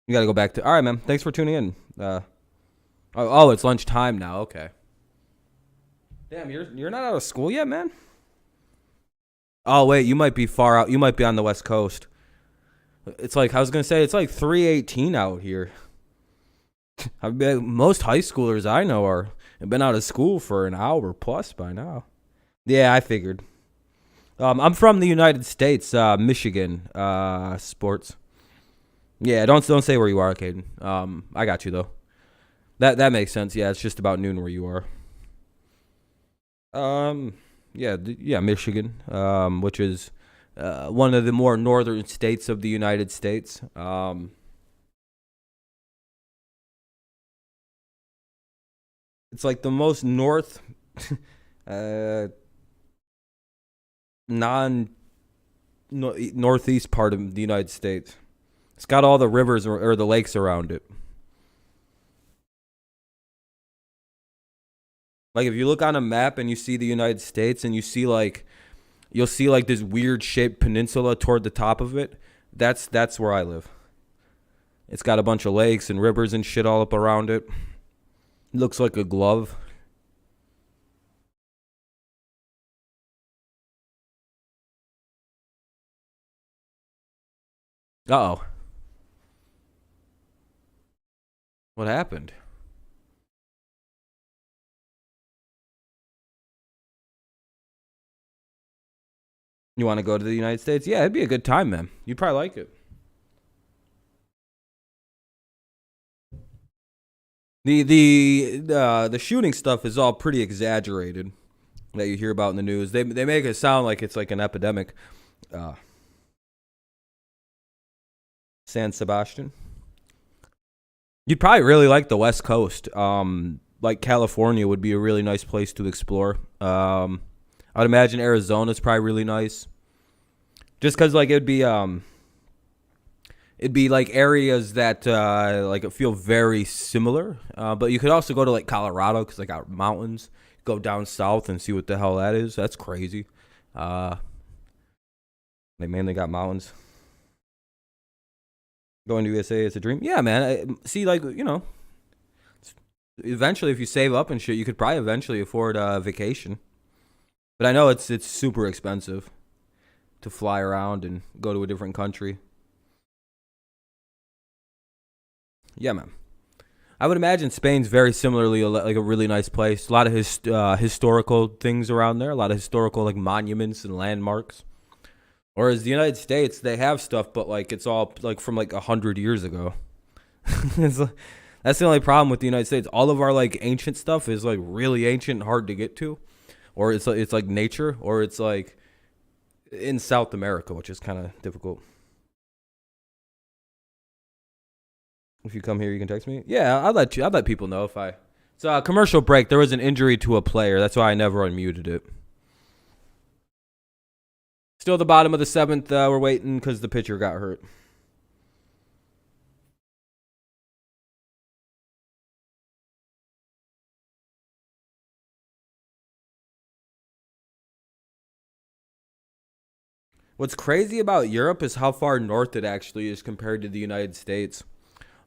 got to go back to... All right, man. Thanks for tuning in. It's lunchtime now. Okay. Damn, you're not out of school yet, man? Oh, wait. You might be far out. You might be on the West Coast. It's like, I was going to say, it's like 3:18 out here. Most high schoolers I know have been out of school for an hour plus by now. Yeah, I figured. I'm from the United States, Michigan, sports. Yeah, don't say where you are, Caden. I got you though. That makes sense. Yeah, it's just about noon where you are. Yeah, Michigan, which is one of the more northern states of the United States. It's like the most northeast part of the United States. It's got all the rivers or the lakes around it. Like if you look on a map and you see the United States and you'll see like this weird shaped peninsula toward the top of it, that's where I live. It's got a bunch of lakes and rivers and shit all up around it. Looks like a glove. Uh-oh. What happened? You want to go to the United States? Yeah, it'd be a good time, man. You'd probably like it. The shooting stuff is all pretty exaggerated that you hear about in the news. They make it sound like it's like an epidemic. San Sebastian. You'd probably really like the West Coast. Like California would be a really nice place to explore. I'd imagine Arizona's probably really nice. Just because like it'd it'd be like areas that like feel very similar. But you could also go to like Colorado because they got mountains. Go down south and see what the hell that is. That's crazy. They mainly got mountains. Going to USA is a dream. Yeah, man. See, like, you know, eventually if you save up and shit, you could probably eventually afford a vacation. But I know it's super expensive to fly around and go to a different country. Yeah, man. I would imagine Spain's very similarly like a really nice place. A lot of historical things around there. A lot of historical like monuments and landmarks. Whereas the United States, they have stuff, but like it's all like from like 100 years ago. That's the only problem with the United States. All of our like ancient stuff is like really ancient and hard to get to, or it's like nature, or it's like in South America, which is kind of difficult. If you come here, you can text me. Yeah, I'll let people know if I. It's a commercial break. There was an injury to a player. That's why I never unmuted it. Still the bottom of the 7th. We're waiting because the pitcher got hurt. What's crazy about Europe is how far north it actually is compared to the United States.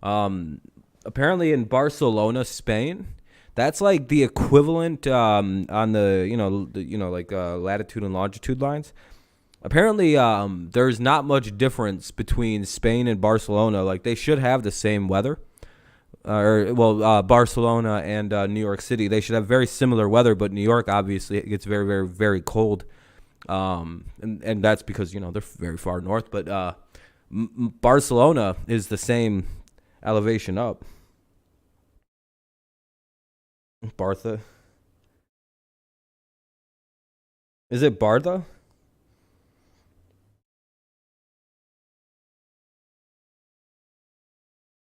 Apparently in Barcelona, Spain, that's like the equivalent on the latitude and longitude lines. Apparently, there's not much difference between Spain and Barcelona. Like they should have the same weather, Barcelona and New York City, they should have very similar weather. But New York, obviously, it gets very, very, very cold, and that's because they're very far north. But Barcelona is the same elevation up. Bartha. Is it Bartha?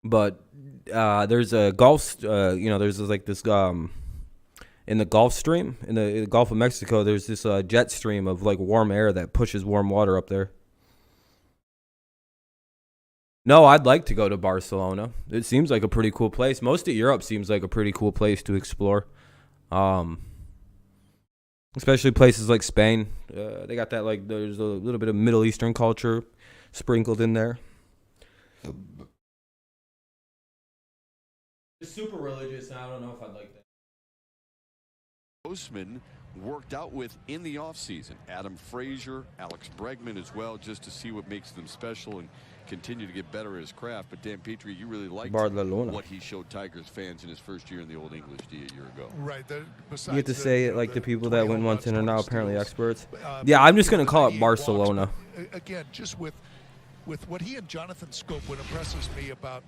But there's a Gulf, there's like this in the Gulf Stream, in the Gulf of Mexico, there's this jet stream of like warm air that pushes warm water up there. No, I'd like to go to Barcelona. It seems like a pretty cool place. Most of Europe seems like a pretty cool place to explore. Especially places like Spain. They got that, like, there's a little bit of Middle Eastern culture sprinkled in there. It's super religious, and I don't know if I'd like that. Grossman worked out with in the offseason. Adam Frazier, Alex Bregman as well, just to see what makes them special and continue to get better at his craft. But Dan Petrie, you really liked what he showed Tigers fans in his first year in the Old English D a year ago. Right. You get to say it like the people that went once and are now apparently experts. Yeah, I'm just going to call it Barcelona. Again, just with what he and Jonathan Scope, what impresses me about,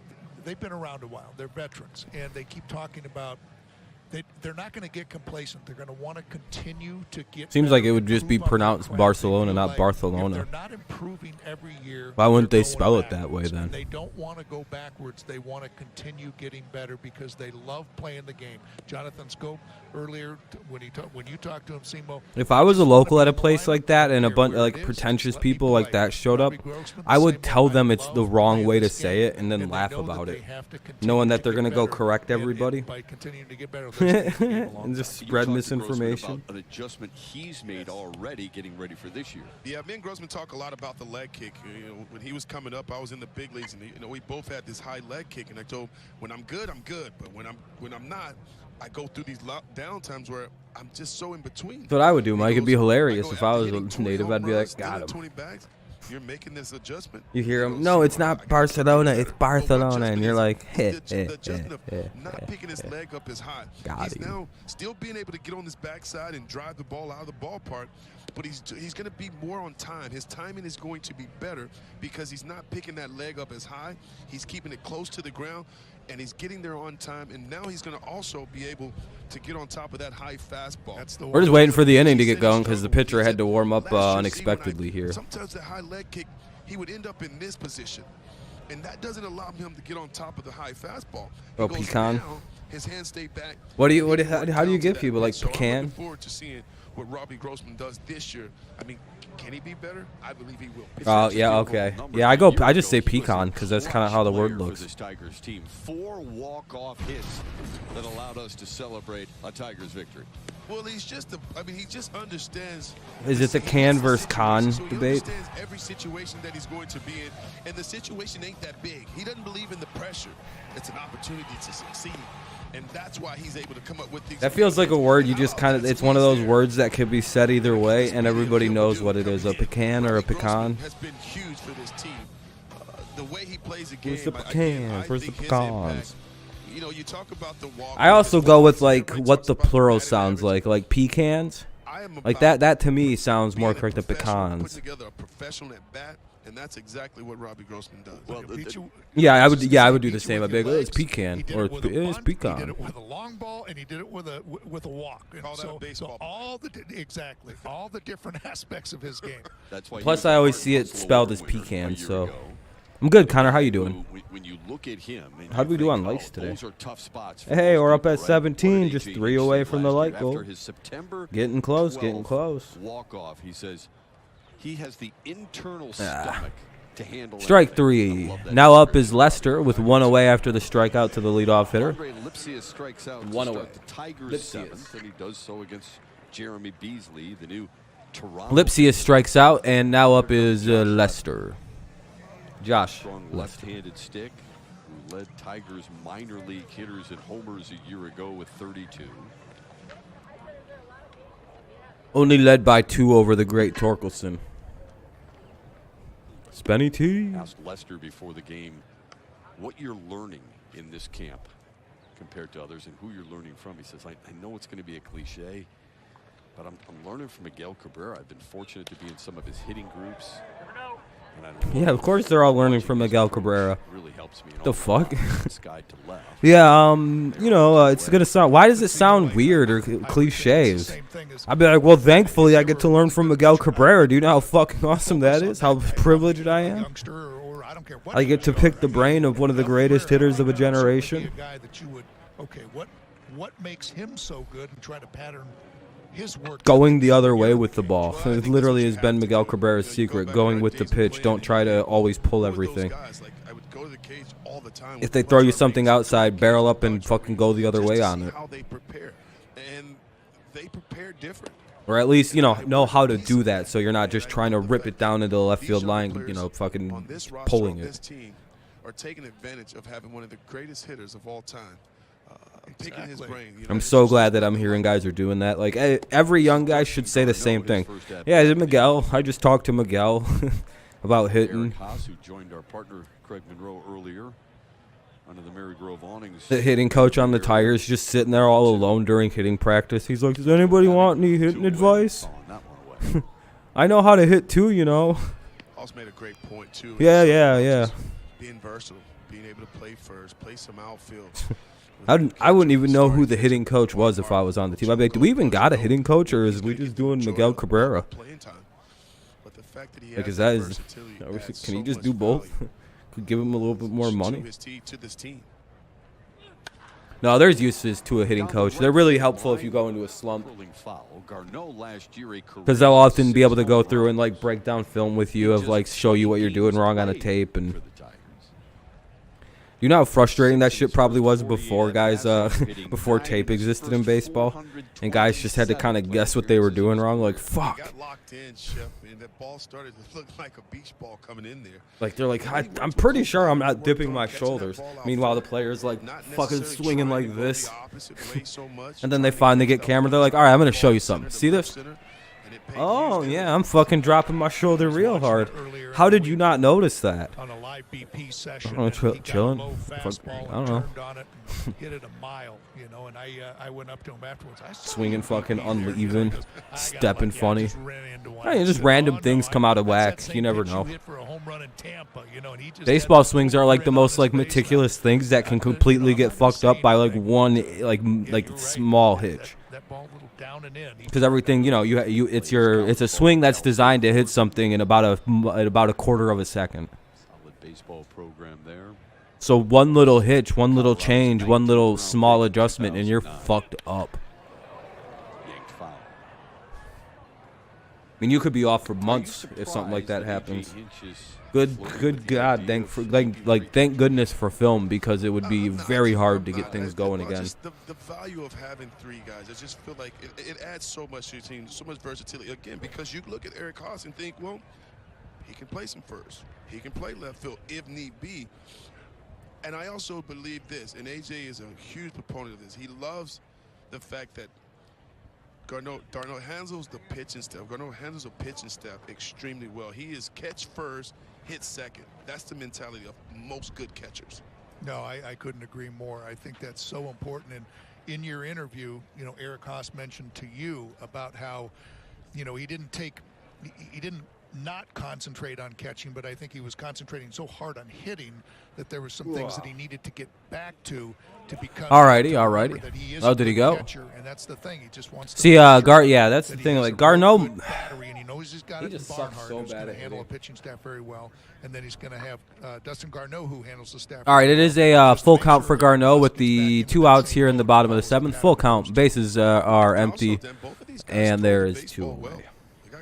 they've been around a while. They're veterans, and they keep talking about they're not going to get complacent. They're going to want to continue to get. Seems like it would just be pronounced Barcelona, not Barcelona. They're not improving every year. Why wouldn't they spell it that way then? They don't want to go backwards. They want to continue getting better because they love playing the game. Jonathan Scope earlier when you talked to him, Simo. If I was a local at a place like that and a bunch of like pretentious people like that showed up, I would tell them it's the wrong way to say it and then laugh about it, knowing that they're going to go correct everybody. By continuing to get better. And just spread misinformation. An adjustment he's made already getting ready for this year. Yeah, me and Grossman talk a lot about the leg kick. When he was coming up, I was in the big leagues, and we both had this high leg kick. And I told him, when I'm good, I'm good. But when I'm not, I go through these down times where I'm just so in between. That's what I would do, Mike. It'd be hilarious if I was a native. I'd be like, got him. 20 bags. You're making this adjustment. You hear him? No, it's not Barcelona. It's Barcelona, and you're like, not picking his leg up as high. He's now still being able to get on this backside and drive the ball out of the ballpark, but he's going to be more on time. His timing is going to be better because he's not picking that leg up as high. He's keeping it close to the ground, and he's getting there on time. And now he's going to also be able to get on top of that high fastball. We're just waiting for the inning to get going because the pitcher had to warm up unexpectedly here. Sometimes the high leg kick, he would end up in this position, and that doesn't allow him to get on top of the high fastball. Oh, pecan. His hands stay back. How do you give people like So I'm pecan? looking forward to seeing what Robbie Grossman does this year. I mean, can he be better? I believe he will. Oh yeah, okay. Yeah, I just say pecan because that's kind of how the word looks. This Tigers team, 4 walk-off hits that allowed us to celebrate a Tigers victory. Well, he's just he just understands. Is it the can versus con so he debate? understands every situation that he's going to be in, and the situation ain't that big. He doesn't believe in the pressure. It's an opportunity to succeed, and that's why he's able to come up with these. That feels like a word you just kind of, it's one of those words that could be said either way, and everybody knows what it is, a pecan or a pecan. Has been huge for this team. The way he plays a game. Where's the pecans? Where's the pecans? You know, you talk about the walk. I also go with like what the plural sounds like pecans. Like that to me sounds more correct than pecans. Put together a professional at bat, and that's exactly what Robbie Grossman does. Well, Yeah, I would do the same. I'd be like, oh, it's pecan or it's He pecan. did it with a long ball, and he did it with a walk. And Call that a baseball. all the different aspects of his game. That's why Plus, he I always was see it Barton's spelled as award winner pecan, a year so ago. I'm good. Connor, how you doing? When you look at him, and How'd we you do think, on lights oh, today? those are tough spots for Hey, most we're up people, at right? 17, What did just AJ 3 do away from the last light year? goal. After his September Getting close, 12th getting close. walk-off, he says he has the internal stomach to handle Strike anything. 3. I love that Now up description. is Lester with 1 away after the strikeout to the leadoff hitter. Andre Lipsius strikes out to 1 start away. the Tigers' Lipsius. 7th, and he does so against Jeremy Beasley, the new Toronto. Lipsius strikes out, and now up is Lester. Josh Strong Lester. left-handed stick, who led Tigers minor league hitters and homers a year ago with 32. Only led by 2 over the great Torkelson. Spenny T. Asked Lester before the game what you're learning in this camp compared to others and who you're learning from. He says, I know it's going to be a cliche, but I'm learning from Miguel Cabrera. I've been fortunate to be in some of his hitting groups. And I Yeah, of course they're all learning from Miguel Cabrera. really helps me. The fuck? Sky to left. Yeah, it's gonna sound. Why does it sound weird or cliches? I'd be like, well, thankfully I get to learn from Miguel Cabrera. Do you know how fucking awesome that is? How privileged I am. I get to pick the brain of one of the greatest hitters of a generation. Okay, what makes him so good, and try to pattern his work. Going the other way with the ball. It literally has been Miguel Cabrera's secret. Going with the pitch. Don't try to always pull everything. If they throw you something outside, barrel up and fucking go the other way on it. How they prepare, and they prepare different. Or at least, know how to do that so you're not just trying to rip it down into the left field line, fucking On this roster, pulling on this it. team are taking advantage of having one of the greatest hitters of all time. Picking his brain. I'm so glad that I'm hearing guys are doing that. Like, every young guy should say the same thing. Yeah, is it Miguel? I just talked to Miguel about hitting. HAAS, who joined our partner Craig Monroe earlier under the Mary Grove awnings. The hitting coach on the Tigers just sitting there all alone during hitting practice. He's like, does anybody want any hitting advice? I know how to hit too, Also made a great point too. Yeah. Being versatile, being able to play first, play some outfield. I wouldn't even know who the hitting coach was if I was on the team. I'd be like, do we even got a hitting coach, or is we just doing Miguel Cabrera? Because that is, can he just do both? Could give him a little bit more money. No, there's uses to a hitting coach. They're really helpful if you go into a slump, because they'll often be able to go through and like break down film with you, of like show you what you're doing wrong on a tape. And you know how frustrating that shit probably was before guys, before tape existed in baseball, and guys just had to kind of guess what they were doing wrong. Like, fuck. Got locked in, Chef, and that ball started to look like a beach ball coming in there. Like, they're like, I'm pretty sure I'm not dipping my shoulders. Meanwhile, the player's like fucking swinging like this. And then they finally get camera. They're like, all right, I'm going to show you something. See this? Oh, yeah, I'm fucking dropping my shoulder real hard. How did you not notice that? On a live BP session, Oh, chilling. I don't know. Turned on it and hit it a mile, and I went up to him afterwards. I saw Swinging you fucking BP there. uneven, I got stepping lucky. I funny. just ran into one. I mean, I just said, random "Oh, things no, come out of that's that whack. same You never pitch know. hit for a home run in Tampa, and he just Baseball had that swings are like the grin most on like his face, meticulous things that can completely get fucked up by like one like you're small right. hitch. That ball a little down and in. Because everything, it's a swing that's designed to hit something in about a quarter of a second. Solid baseball program there. So one little hitch, one little change, one little small adjustment, and you're fucked up. Yanked foul. I mean, you could be off for months if something like that happens. Good God, thank goodness for film, because it would be very hard to get things going again. Just the value of having 3 guys, I just feel like it adds so much to your team, so much versatility. Again, because you look at Eric HAAS and think, well, he can play some first, he can play left field if need be. And I also believe this, and AJ is a huge proponent of this. He loves the fact that Darno handles the pitching staff. Darno handles the pitching staff extremely well. He is catch first, hit second. That's the mentality of most good catchers. No, I couldn't agree more. I think that's so important. And in your interview, you know, Eric HAAS mentioned to you about how, you know, he didn't not concentrate on catching, but I think he was concentrating so hard on hitting that there were some things that he needed to get back to become. Alrighty. Oh, did he go? Catcher, and that's the thing. He just wants to See, yeah, that's the thing. Like Garneau, battery, and he knows he's got it. just in sucks Barnhart, so who's bad gonna at handle a hitting. pitching staff very well, and then he's going to have Dustin Garneau, who handles the staff. all right, it is a full count for Garneau with the 2 outs here in the bottom of the 7th. Full count. Bases are empty, and there is 2 away.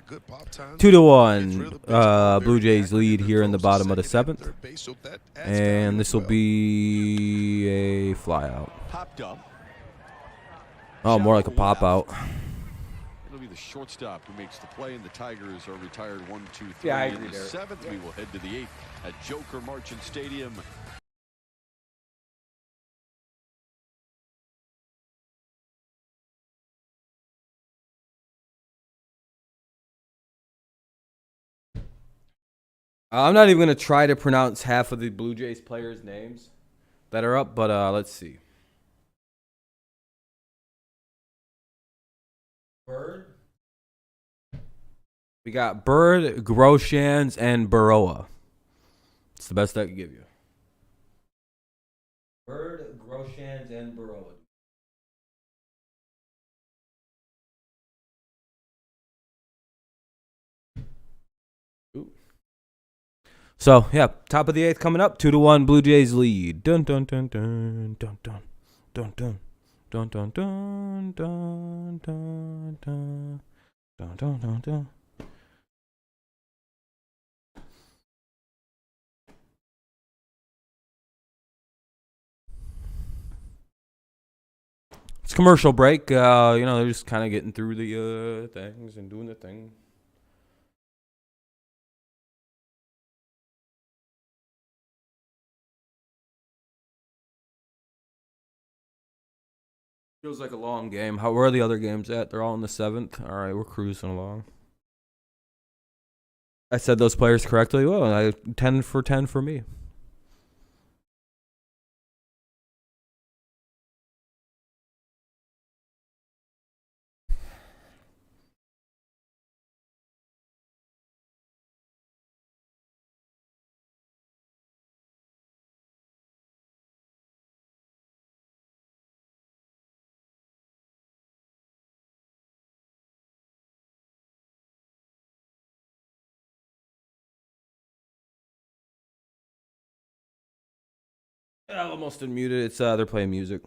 2-1. Blue Jays lead here in the bottom of the 7th, and this will be a fly out. Popped up. Oh, more like a pop out. It'll be the shortstop who makes the play, and the Tigers are retired 1, 2, 3. Yeah, I in agree the there. 7th, we will head to the 8th at Joker Marchant Stadium. I'm not even going to try to pronounce half of the Blue Jays players' names that are up, but let's see. Bird. We got Bird, Groshans, and Baroa. It's the best I can give you. Bird, Groshans, and Baroa. So, yeah, top of the 8th coming up. 2-1 Blue Jays lead. Dun dun dun dun dun dun dun dun dun dun dun dun dun dun dun dun dun dun. It's commercial break. You know, they're just kind of getting through the things and doing the thing. Feels like a long game. Where are the other games at? They're all in the 7th. All right, we're cruising along. I said those players correctly. Well, 10 for 10 for me. Almost unmuted. It's they're playing music.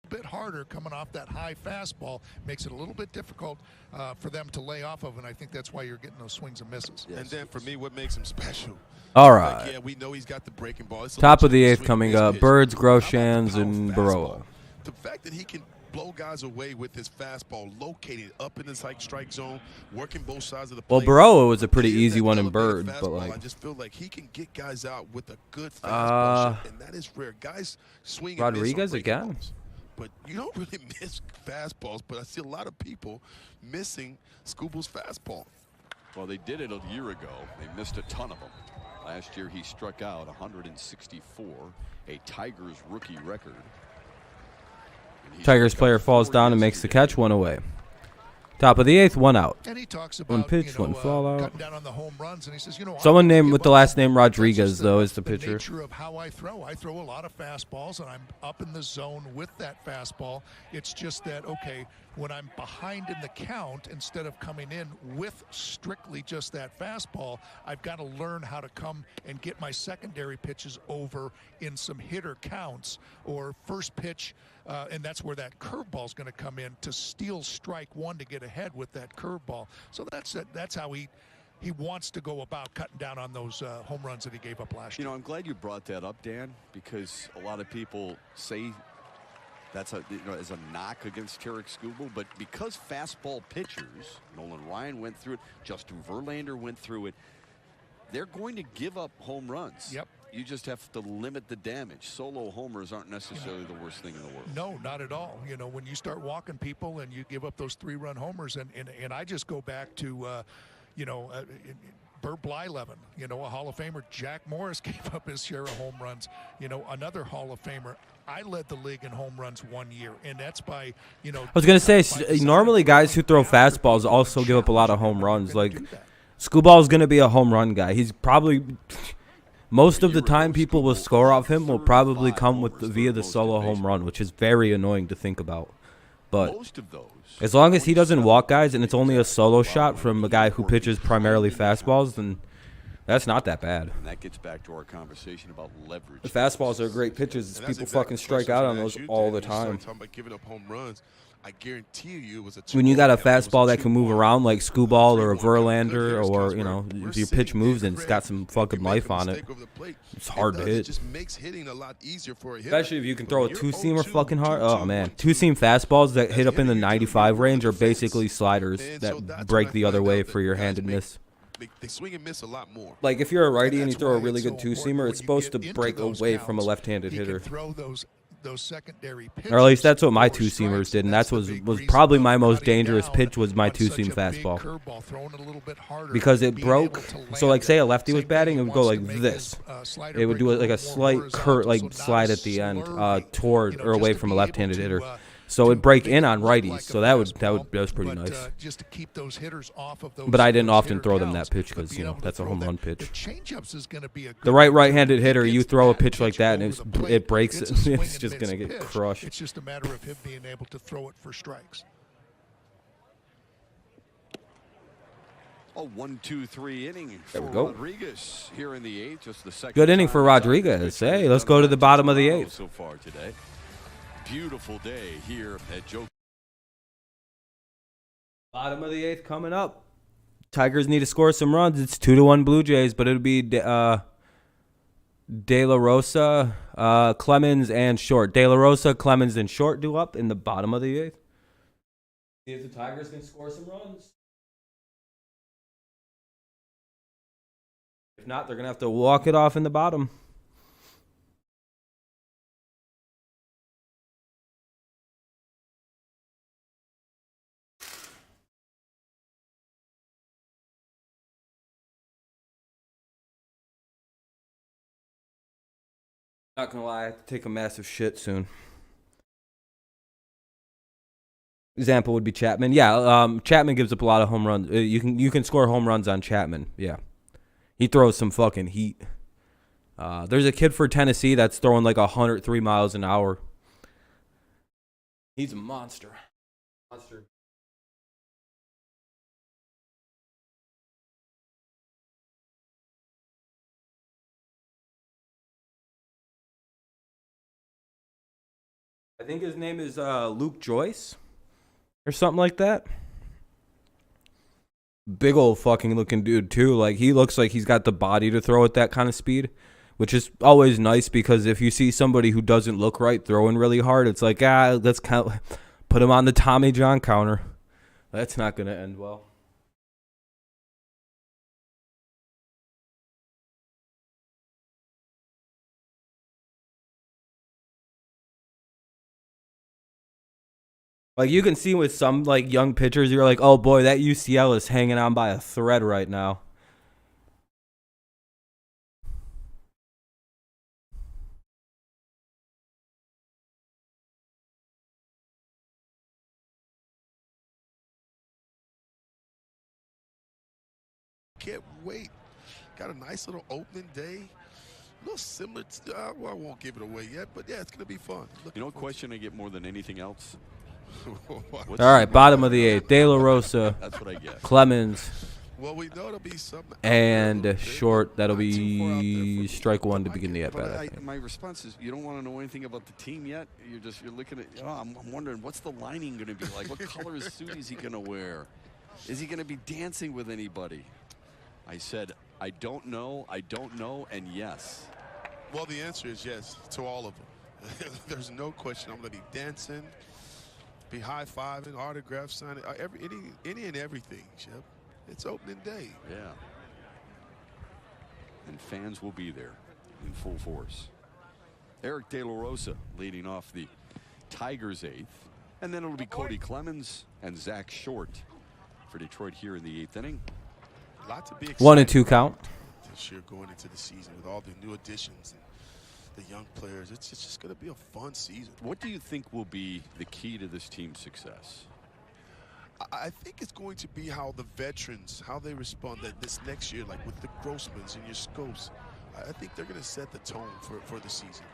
Bit harder coming off that high fastball, makes it a little bit difficult for them to lay off of, and I think that's why you're getting those swings and misses. Yes. And then for me, what makes him special? All right. Like, yeah, we know he's got the breaking ball. Top of the 8th coming up. Birds, Groshans, and Baroa. The fact that he can blow guys away with his fastball, located up in the strike zone, working both sides of the plate. Well, Baroa was a pretty easy one in Bird, but like I just feel like he can get guys out with a good fastball, and that is rare. Guys swing. Rodriguez again. Balls. But you don't really miss fastballs, but I see a lot of people missing Scooble's fastball. Well, they did it a year ago. They missed a ton of them. Last year, he struck out 164, a Tigers rookie record. Tigers player falls down and makes the catch, 1 away. Top of the 8th, 1 out. And he talks about, One pitch, one fall out. cutting down on the home runs, and he says, Someone named with the last name Rodriguez, though, is the pitcher. Nature of how I throw a lot of fastballs, and I'm up in the zone with that fastball. It's just that, okay, when I'm behind in the count, instead of coming in with strictly just that fastball, I've got to learn how to come and get my secondary pitches over in some hitter counts or first pitch. And that's where that curveball is going to come in to steal strike one to get ahead with that curveball. So that's how he wants to go about cutting down on those home runs that he gave up last year. I'm glad you brought that up, Dan, because a lot of people say that's as a knock against Tarek Skubal, but because fastball pitchers, Nolan Ryan went through it, Justin Verlander went through it, they're going to give up home runs. Yep. You just have to limit the damage. Solo homers aren't necessarily the worst thing in the world. No, not at all. When you start walking people and you give up those 3-run homers, and I just go back to, Bert Blyleven, a Hall of Famer. Jack Morris gave up his share of home runs. Another Hall of Famer. I led the league in home runs 1 year, and that's by, I was going to say, normally guys who throw fastballs also give up a lot of home runs. Like, Skubal going to be a home run guy. He's probably... Most of the time people will score off him will probably come via the solo home run, which is very annoying to think about. But as long as he doesn't walk guys and it's only a solo shot from a guy who pitches primarily fastballs, then that's not that bad. And that gets back to our conversation about leverage. The fastballs are great pitches. People fucking strike out on those all the time. Talking about giving up home runs, I guarantee you it was a when you got a fastball that can move around like Skubal or a Verlander, or if your pitch moves and it's got some fucking life on it, it's hard to hit. It just makes hitting a lot easier for a hitter. Especially if you can throw a two-seamer fucking hard. Oh man, two-seam fastballs that hit up in the 95 range are basically sliders that break the other way for your handedness. They swing and miss a lot more. Like if you're a righty and you throw a really good two-seamer, it's supposed to break away from a left-handed hitter. Those secondary pitches, or at least that's what my two-seamers did, and that was probably my most dangerous pitch was my two-seam fastball. Because it broke, so like say a lefty was batting, it would go like this. It would do like a slight slide at the end toward or away from a left-handed hitter. So it'd break in on righties, so that was pretty nice. Just to keep those hitters off of those, but I didn't often throw them that pitch because that's a home run pitch. The The right-handed hitter, you throw a pitch like that and it breaks it. It's just gonna get crushed. It's just a matter of him being able to throw it for strikes. A 1-2-3 inning for There we go. Rodriguez here in the 8th. Just the second Good inning time for he's Rodriguez. out. Hey, let's go to the bottom of the 8th. So far today. Beautiful day here at Joe. Bottom of the 8th coming up. Tigers need to score some runs. It's 2-1 Blue Jays, but it'll be De La Rosa, Clemens, and Short. De La Rosa, Clemens, and Short do up in the bottom of the 8th. See if the Tigers can score some runs. If not, they're going to have to walk it off in the bottom. Not gonna lie, I have to take a massive shit soon. Example would be Chapman. Yeah, Chapman gives up a lot of home runs. You can score home runs on Chapman. Yeah, he throws some fucking heat. There's a kid for Tennessee that's throwing like 103 miles an hour. He's a monster. Monster. I think his name is Luke Joyce or something like that. Big old fucking looking dude too. Like he looks like he's got the body to throw at that kind of speed, which is always nice because if you see somebody who doesn't look right throwing really hard, it's like, let's put him on the Tommy John counter. That's not going to end well. Like you can see with some like young pitchers, you're like, oh boy, that UCL is hanging on by a thread right now. can't wait. Got a nice little opening day. A little similar to, well, I won't give it away yet, but yeah, it's going to be fun. You know what question I get more than anything else? All right, bottom of the 8th. De La Rosa, That's what I get. Clemens, well, we know it'll be something. and short. That'll be strike 1 to begin the at-bat, I think. My response is, you don't want to know anything about the team yet. You're looking at, I'm wondering, what's the lining going to be like? What color suit is he going to wear? Is he going to be dancing with anybody? I said, I don't know, and yes. Well, the answer is yes to all of them. There's no question. I'm going to be dancing, be high-fiving, autograph signing, any and everything, Chip. It's opening day. Yeah. And fans will be there in full force. Eric De La Rosa leading off the Tigers' 8th. And then it'll be Cody Clemens and Zach Short for Detroit here in the 8th inning. Lot to be excited 1 and 2 count. this year going into the season with all the new additions and the young players. It's just going to be a fun season. What do you think will be the key to this team's success? I think it's going to be how the veterans, how they respond that this next year, like with the Grossmans and your Scopes. I think they're going to set the tone for the season.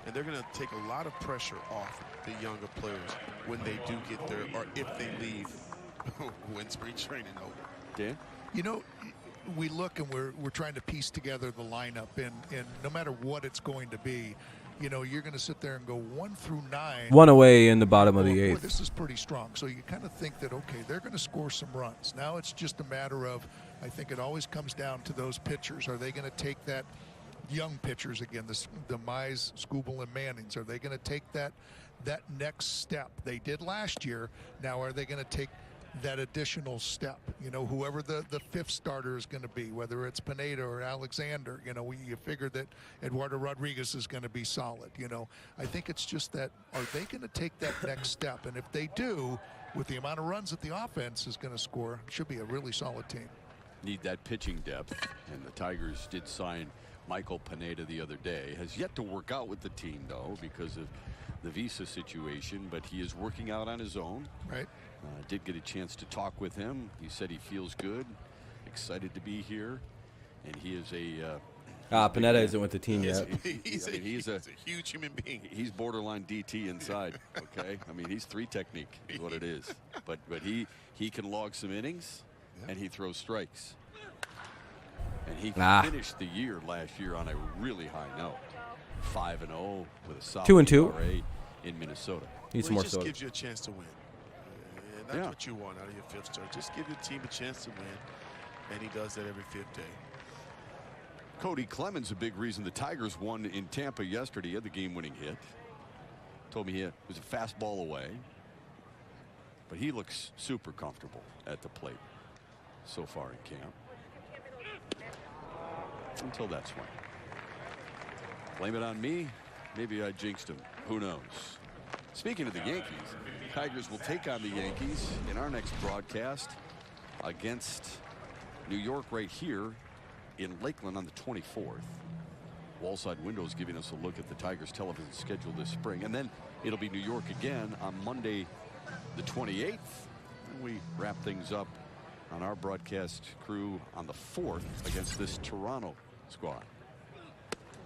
And they're going to take a lot of pressure off the younger players when they do get there, or if they leave when spring training over. Dan? You know, we look and we're trying to piece together the lineup, and no matter what it's going to be, you know, you're going to sit there and go 1 through 9. 1 away in the bottom of the Boy, 8th. this is pretty strong. So you kind of think that, okay, they're going to score some runs. Now it's just a matter of, I think it always comes down to those pitchers. Are they going to take that, young pitchers again, the Mize, Skubal, and Mannings, are they going to take that next step? They did last year. Now are they going to take that additional step? You know, whoever the 5th starter is going to be, whether it's Pineda or Alexander, you know, you figure that Eduardo Rodriguez is going to be solid. You know, I think it's just that, are they going to take that next step? And if they do, with the amount of runs that the offense is going to score, it should be a really solid team. Need that pitching depth, and the Tigers did sign Michael Pineda the other day. Has yet to work out with the team, though, because of the visa situation, but he is working out on his own. Right. Did get a chance to talk with him. He said he feels good, excited to be here, and he is a Pineda isn't with the team yet. He's a huge human being. He's borderline DT inside. Okay, I mean, he's 3 technique is what it is. But he can log some innings, and he throws strikes. And he finished the year last year on a really high note, 5-0 with a solid 2-2 ERA in Minnesota. Need some more just soda. gives you a chance to win. And that's what you want out of your 5th start. Just give your team a chance to win, and he does that every 5th day. Cody Clemens, a big reason the Tigers won in Tampa yesterday. He had the game-winning hit. Told me it was a fastball away. But he looks super comfortable at the plate so far in camp. Until that swing. Blame it on me. Maybe I jinxed him. Who knows? Speaking of the Yankees, Tigers will take on the Yankees in our next broadcast against New York right here in Lakeland on the 24th. Wallside Windows giving us a look at the Tigers television schedule this spring. And then it'll be New York again on Monday the 28th. And we wrap things up on our broadcast crew on the 4th against this Toronto squad.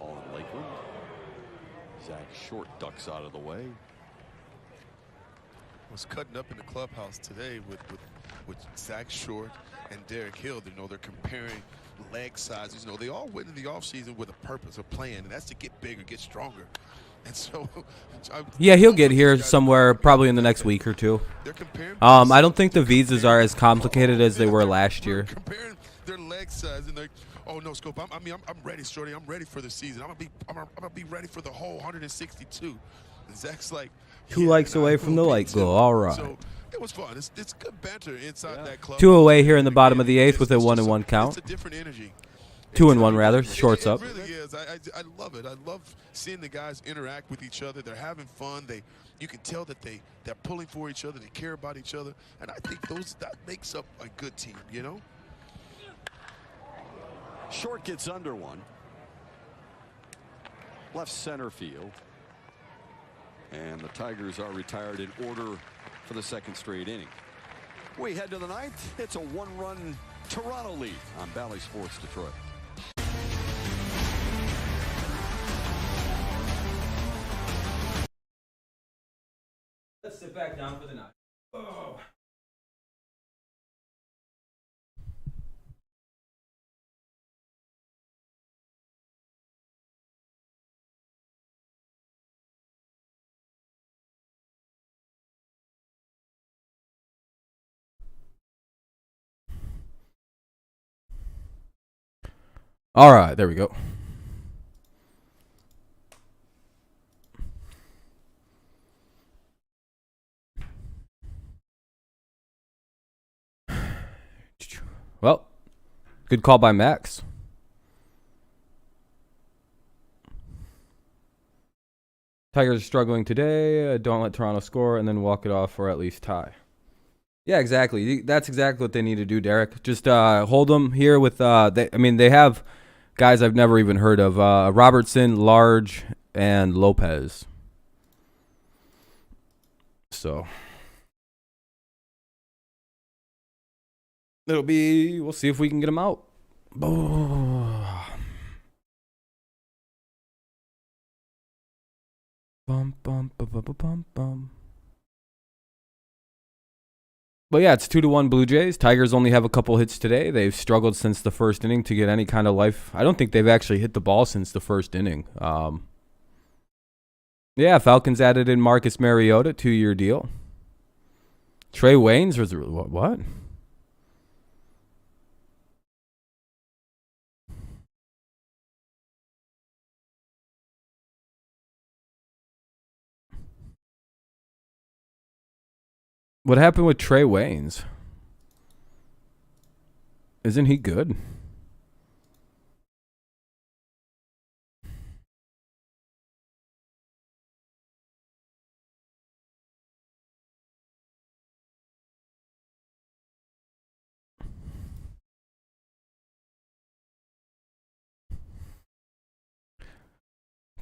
All in Lakeland. Zach Short ducks out of the way. Was cutting up in the clubhouse today with Zach Short and Derek Hill. You know, they're comparing leg sizes. You know, they all went in the offseason with a purpose, a plan, and that's to get bigger, get stronger. And so, yeah, he'll get here somewhere probably in the next week or 2. I don't think the visas are as complicated as they were last year. Comparing their leg size, and they're, oh no, Scope, I'm ready, Shorty. I'm ready for the season. I'm gonna be ready for the whole 162. And Zach's like, 2 likes away from the light glow. All right. So it was fun. It's good banter inside that club. 2 away here in the bottom of the 8th with a 1-1 count. It's a different energy. 2-1 rather. Shorts up. It really is. I love it. I love seeing the guys interact with each other. They're having fun. You can tell that they're pulling for each other. They care about each other, and I think that makes up a good team. You know. Short gets under one. Left center field. And the Tigers are retired in order for the 2nd straight inning. We head to the 9th. It's a 1-run Toronto lead on Bally Sports Detroit. Let's sit back down for the night. Oh. All right, there we go. Well, good call by Max. Tigers are struggling today. Don't let Toronto score and then walk it off or at least tie. Yeah, exactly. That's exactly what they need to do, Derek. Just hold them here with they have guys I've never even heard of. Robertson, Large, and Lopez. So we'll see if we can get them out. Bum, bum, bum, bum, bum, bum. But yeah, it's 2-1 Blue Jays. Tigers only have a couple hits today. They've struggled since the first inning to get any kind of life. I don't think they've actually hit the ball since the first inning. Yeah, Falcons added in Marcus Mariota, 2-year deal. Trey Waynes was what? What happened with Trey Waynes? Isn't he good?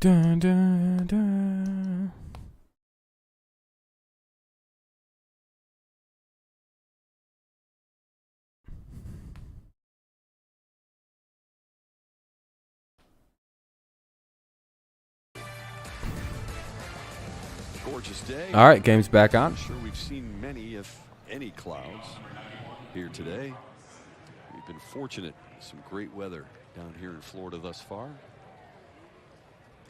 Dun, dun, dun. Gorgeous day. All right, game's back on. I'm sure we've seen many, if any, clouds here today. We've been fortunate. Some great weather down here in Florida thus far.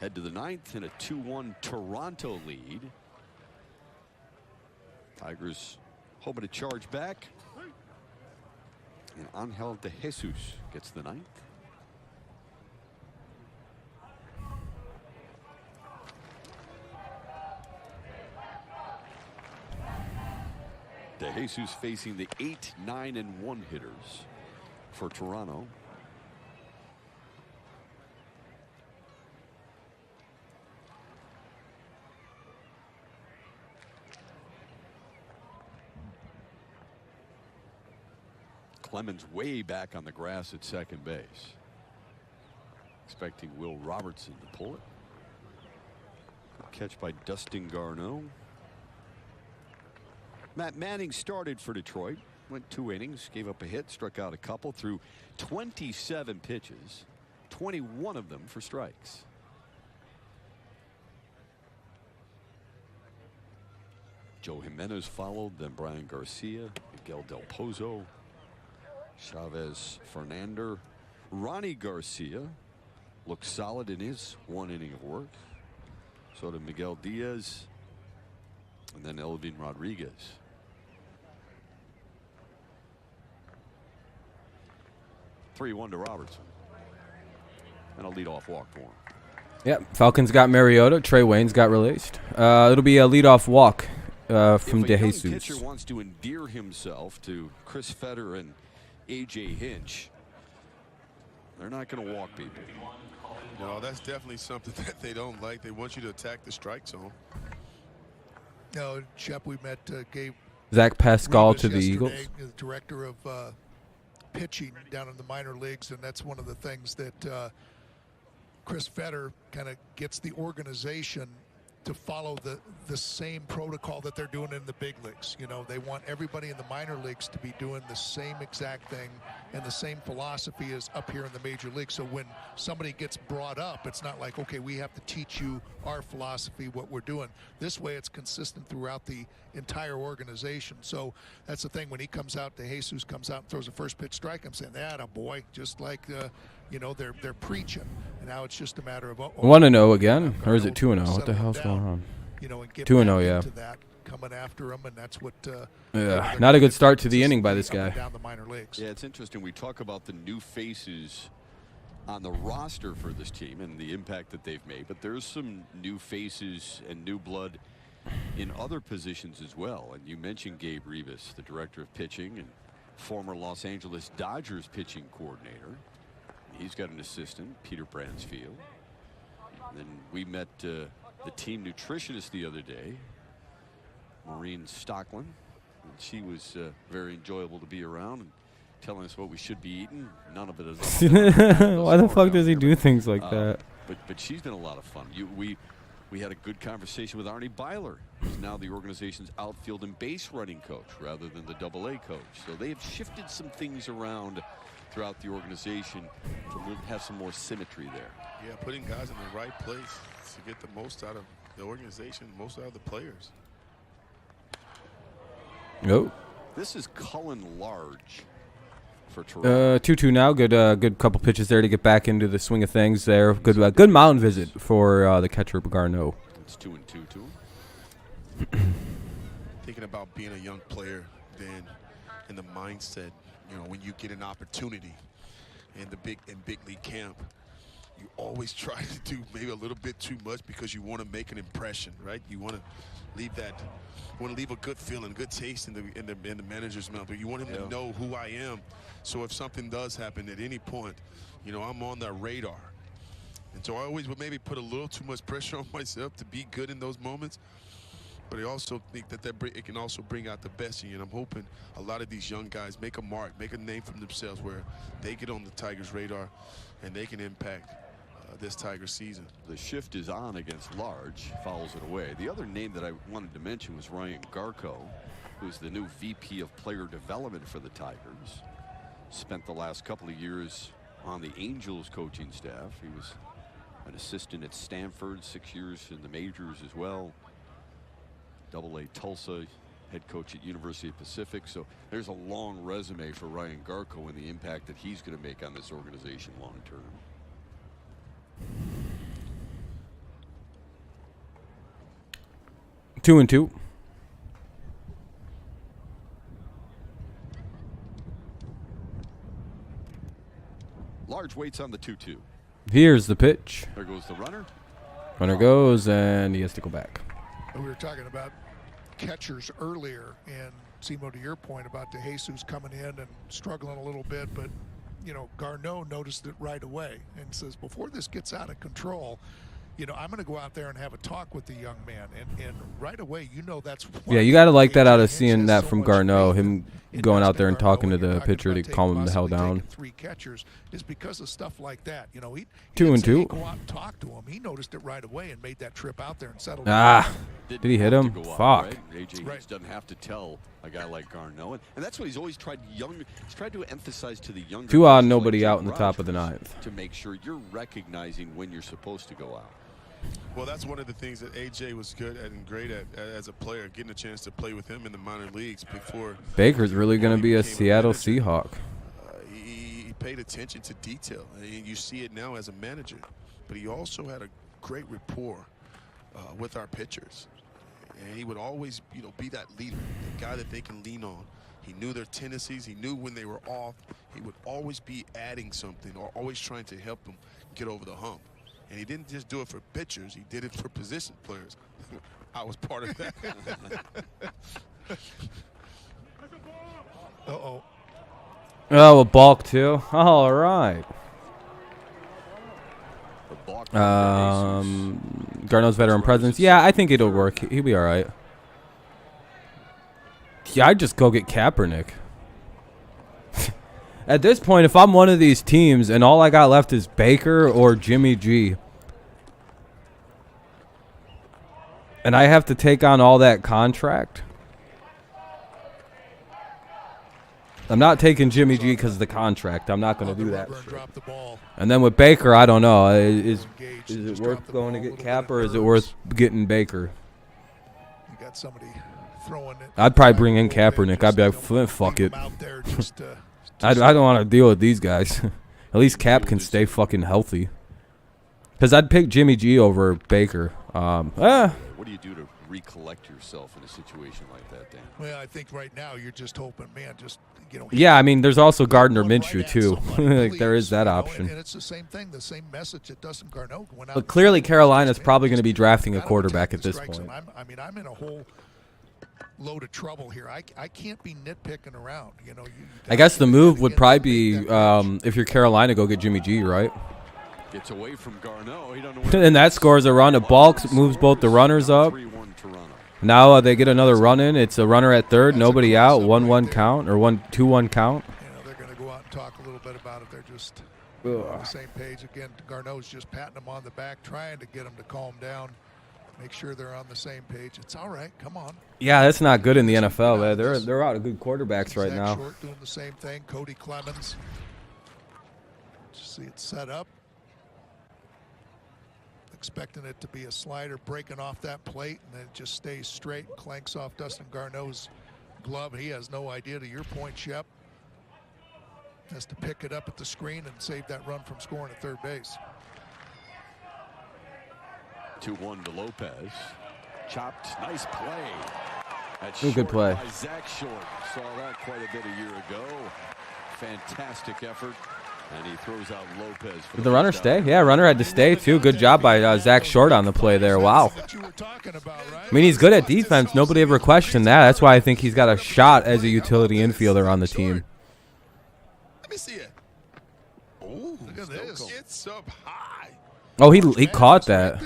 Head to the ninth in a 2-1 Toronto lead. Tigers hoping to charge back. And Angel de Jesus gets the ninth. De Jesus facing the 8, 9, and 1 hitters for Toronto. Clemens way back on the grass at second base. Expecting Will Robertson to pull it. Good catch by Dustin Garneau. Matt Manning started for Detroit. Went 2 innings, gave up a hit, struck out a couple, threw 27 pitches, 21 of them for strikes. Joe Jimenez followed, then Brian Garcia, Miguel Del Pozo, Chavez Fernander. Ronnie Garcia looked solid in his 1 inning of work. So did Miguel Diaz, and then Elvin Rodriguez. (3-1) to Robertson. And a leadoff walk for him. Yep, Falcons got Mariota. Trey Waynes got released. It'll be a leadoff walk from De Jesus. If a young pitcher wants to endear himself to Chris Fetter and A.J. Hinch, they're not going to walk people. No, that's definitely something that they don't like. They want you to attack the strike zone. No, Shep, we met Gabe Zach Pascal Rivas to the yesterday, Eagles. the director of pitching down in the minor leagues, and that's one of the things that Chris Fetter kind of gets the organization to follow the same protocol that they're doing in the big leagues. You know, they want everybody in the minor leagues to be doing the same exact thing and the same philosophy is up here in the major league. So when somebody gets brought up, it's not like, okay, we have to teach you our philosophy, what we're doing. This way it's consistent throughout the entire organization. So that's the thing. When he comes out, Jesus comes out and throws a first pitch strike, I'm saying, "Atta boy," just like you know, they're preaching. And now it's just a matter of 1-0 again, or is it 2-0? What the hell's going on? You know, and get 2-0, yeah. into that, coming after him, and that's what. Yeah, not a good start to the inning by this guy. Down the minor leagues. Yeah, it's interesting. We talk about the new faces on the roster for this team and the impact that they've made, but there's some new faces and new blood in other positions as well. And you mentioned Gabe Reyes, the director of pitching and former Los Angeles Dodgers pitching coordinator. He's got an assistant, Peter Bransfield. And then we met the team nutritionist the other day, Maureen Stockland. And she was very enjoyable to be around and telling us what we should be eating. None of it is. Why the fuck does he do things like that? But she's been a lot of fun. We had a good conversation with Arnie Byler, who's now the organization's outfield and base running coach rather than the AA coach. So they have shifted some things around throughout the organization to have some more symmetry there. Yeah, putting guys in the right place to get the most out of the organization, most out of the players. Nope. This is Cullen Large for Toronto. 2-2 now. Good couple pitches there to get back into the swing of things there. Good mound visit for the catcher Garneau. It's 2-2 to him. Thinking about being a young player, then in the mindset, you know, when you get an opportunity in the big league camp, you always try to do maybe a little bit too much because you want to make an impression, right? You want to leave a good feeling, good taste in the manager's mouth. But you want him to know who I am. So if something does happen at any point, you know, I'm on their radar. And so I always would maybe put a little too much pressure on myself to be good in those moments. But I also think that it can also bring out the best in you. And I'm hoping a lot of these young guys make a mark, make a name for themselves where they get on the Tigers' radar and they can impact this Tiger season. The shift is on against Large, fouls it away. The other name that I wanted to mention was Ryan Garco, who's the new VP of Player Development for the Tigers. Spent the last couple of years on the Angels coaching staff. He was an assistant at Stanford, 6 years in the majors as well. AA Tulsa, head coach at University of Pacific. So there's a long resume for Ryan Garco and the impact that he's going to make on this organization long term. Two and two. Large waits on the 2-2. Here's the pitch. There goes the runner. Runner goes, and he has to go back. We were talking about catchers earlier, and Simo, to your point about Jesus coming in and struggling a little bit, but you know, Garneau noticed it right away and says, before this gets out of control, you know, I'm going to go out there and have a talk with the young man. And right away, you know, that's yeah, you got to like that out of seeing that from Garneau, him going out there and talking to the pitcher to calm him the hell down. 3 catchers is because of stuff like that. You know, he 2 and 2. Go out and talk to him. He noticed it right away and made that trip out there and settled. Did he hit him? Fuck. Right? AJ doesn't have to tell a guy like Garneau, and that's what he's always tried. He's tried to emphasize to the younger. 2 on, nobody out in the top of the 9th. To make sure you're recognizing when you're supposed to go out. Well, that's one of the things that AJ was good at and great at as a player, getting a chance to play with him in the minor leagues before. Baker's really going to be a Seattle Seahawk. He paid attention to detail, and you see it now as a manager. But he also had a great rapport with our pitchers, and he would always, you know, be that leader, the guy that they can lean on. He knew their tendencies. He knew when they were off. He would always be adding something or always trying to help them get over the hump. And he didn't just do it for pitchers, he did it for position players. I was part of that. Uh-oh. Oh, a balk too. All right. Garneau's veteran presence. Yeah, I think it'll work. He'll be all right. Yeah, I'd just go get Kaepernick. At this point, if I'm one of these teams and all I got left is Baker or Jimmy G, and I have to take on all that contract, I'm not taking Jimmy G because of the contract. I'm not going to do that. And then with Baker, I don't know. Is it worth going to get Cap or is it worth getting Baker? You got somebody throwing it. I'd probably bring in Kaepernick. I'd be like, fuck it. I don't want to deal with these guys. At least Cap can stay fucking healthy. Because I'd pick Jimmy G over Baker. What do you do to recollect yourself in a situation like that, Dan? Well, I think right now you're just hoping, man, just, you know. Yeah, I mean, there's also Gardner Minshew, too. Like, there is that option. And it's the same thing, the same message that Dustin Garneau went out. But clearly, Carolina's probably going to be drafting a quarterback at this point. I mean, I'm in a whole load of trouble here. I can't be nitpicking around. You know, I guess the move would probably be, if you're Carolina, go get Jimmy G, right? Gets away from Garneau. And that scores a run. A balk moves both the runners up. Now they get another run in. It's a runner at third. Nobody out. 1-1 count or 2-1 count. You know, they're going to go out and talk a little bit about it. They're just on the same page. Again, Garneau's just patting them on the back, trying to get them to calm down, make sure they're on the same page. It's all right. Come on. Yeah, that's not good in the NFL. Man. They're out of good quarterbacks right now. Short doing the same thing. Cody Clemens. Just see it set up. Expecting it to be a slider breaking off that plate, and then it just stays straight and clanks off Dustin Garneau's glove. He has no idea, to your point, Shep. Has to pick it up at the screen and save that run from scoring at third base. 2-1 to Lopez. Chopped. Nice play. That's good play. By Zach Short. Saw that quite a bit a year ago. Fantastic effort. And he throws out Lopez. Did the runner stay? Yeah, runner had to stay, too. Good job by Zach Short on the play there. Wow. I mean, he's good at defense. Nobody ever questioned that. That's why I think he's got a shot as a utility infielder on the team. Let me see it. Oh, look at this. It's up high. Oh, he caught that.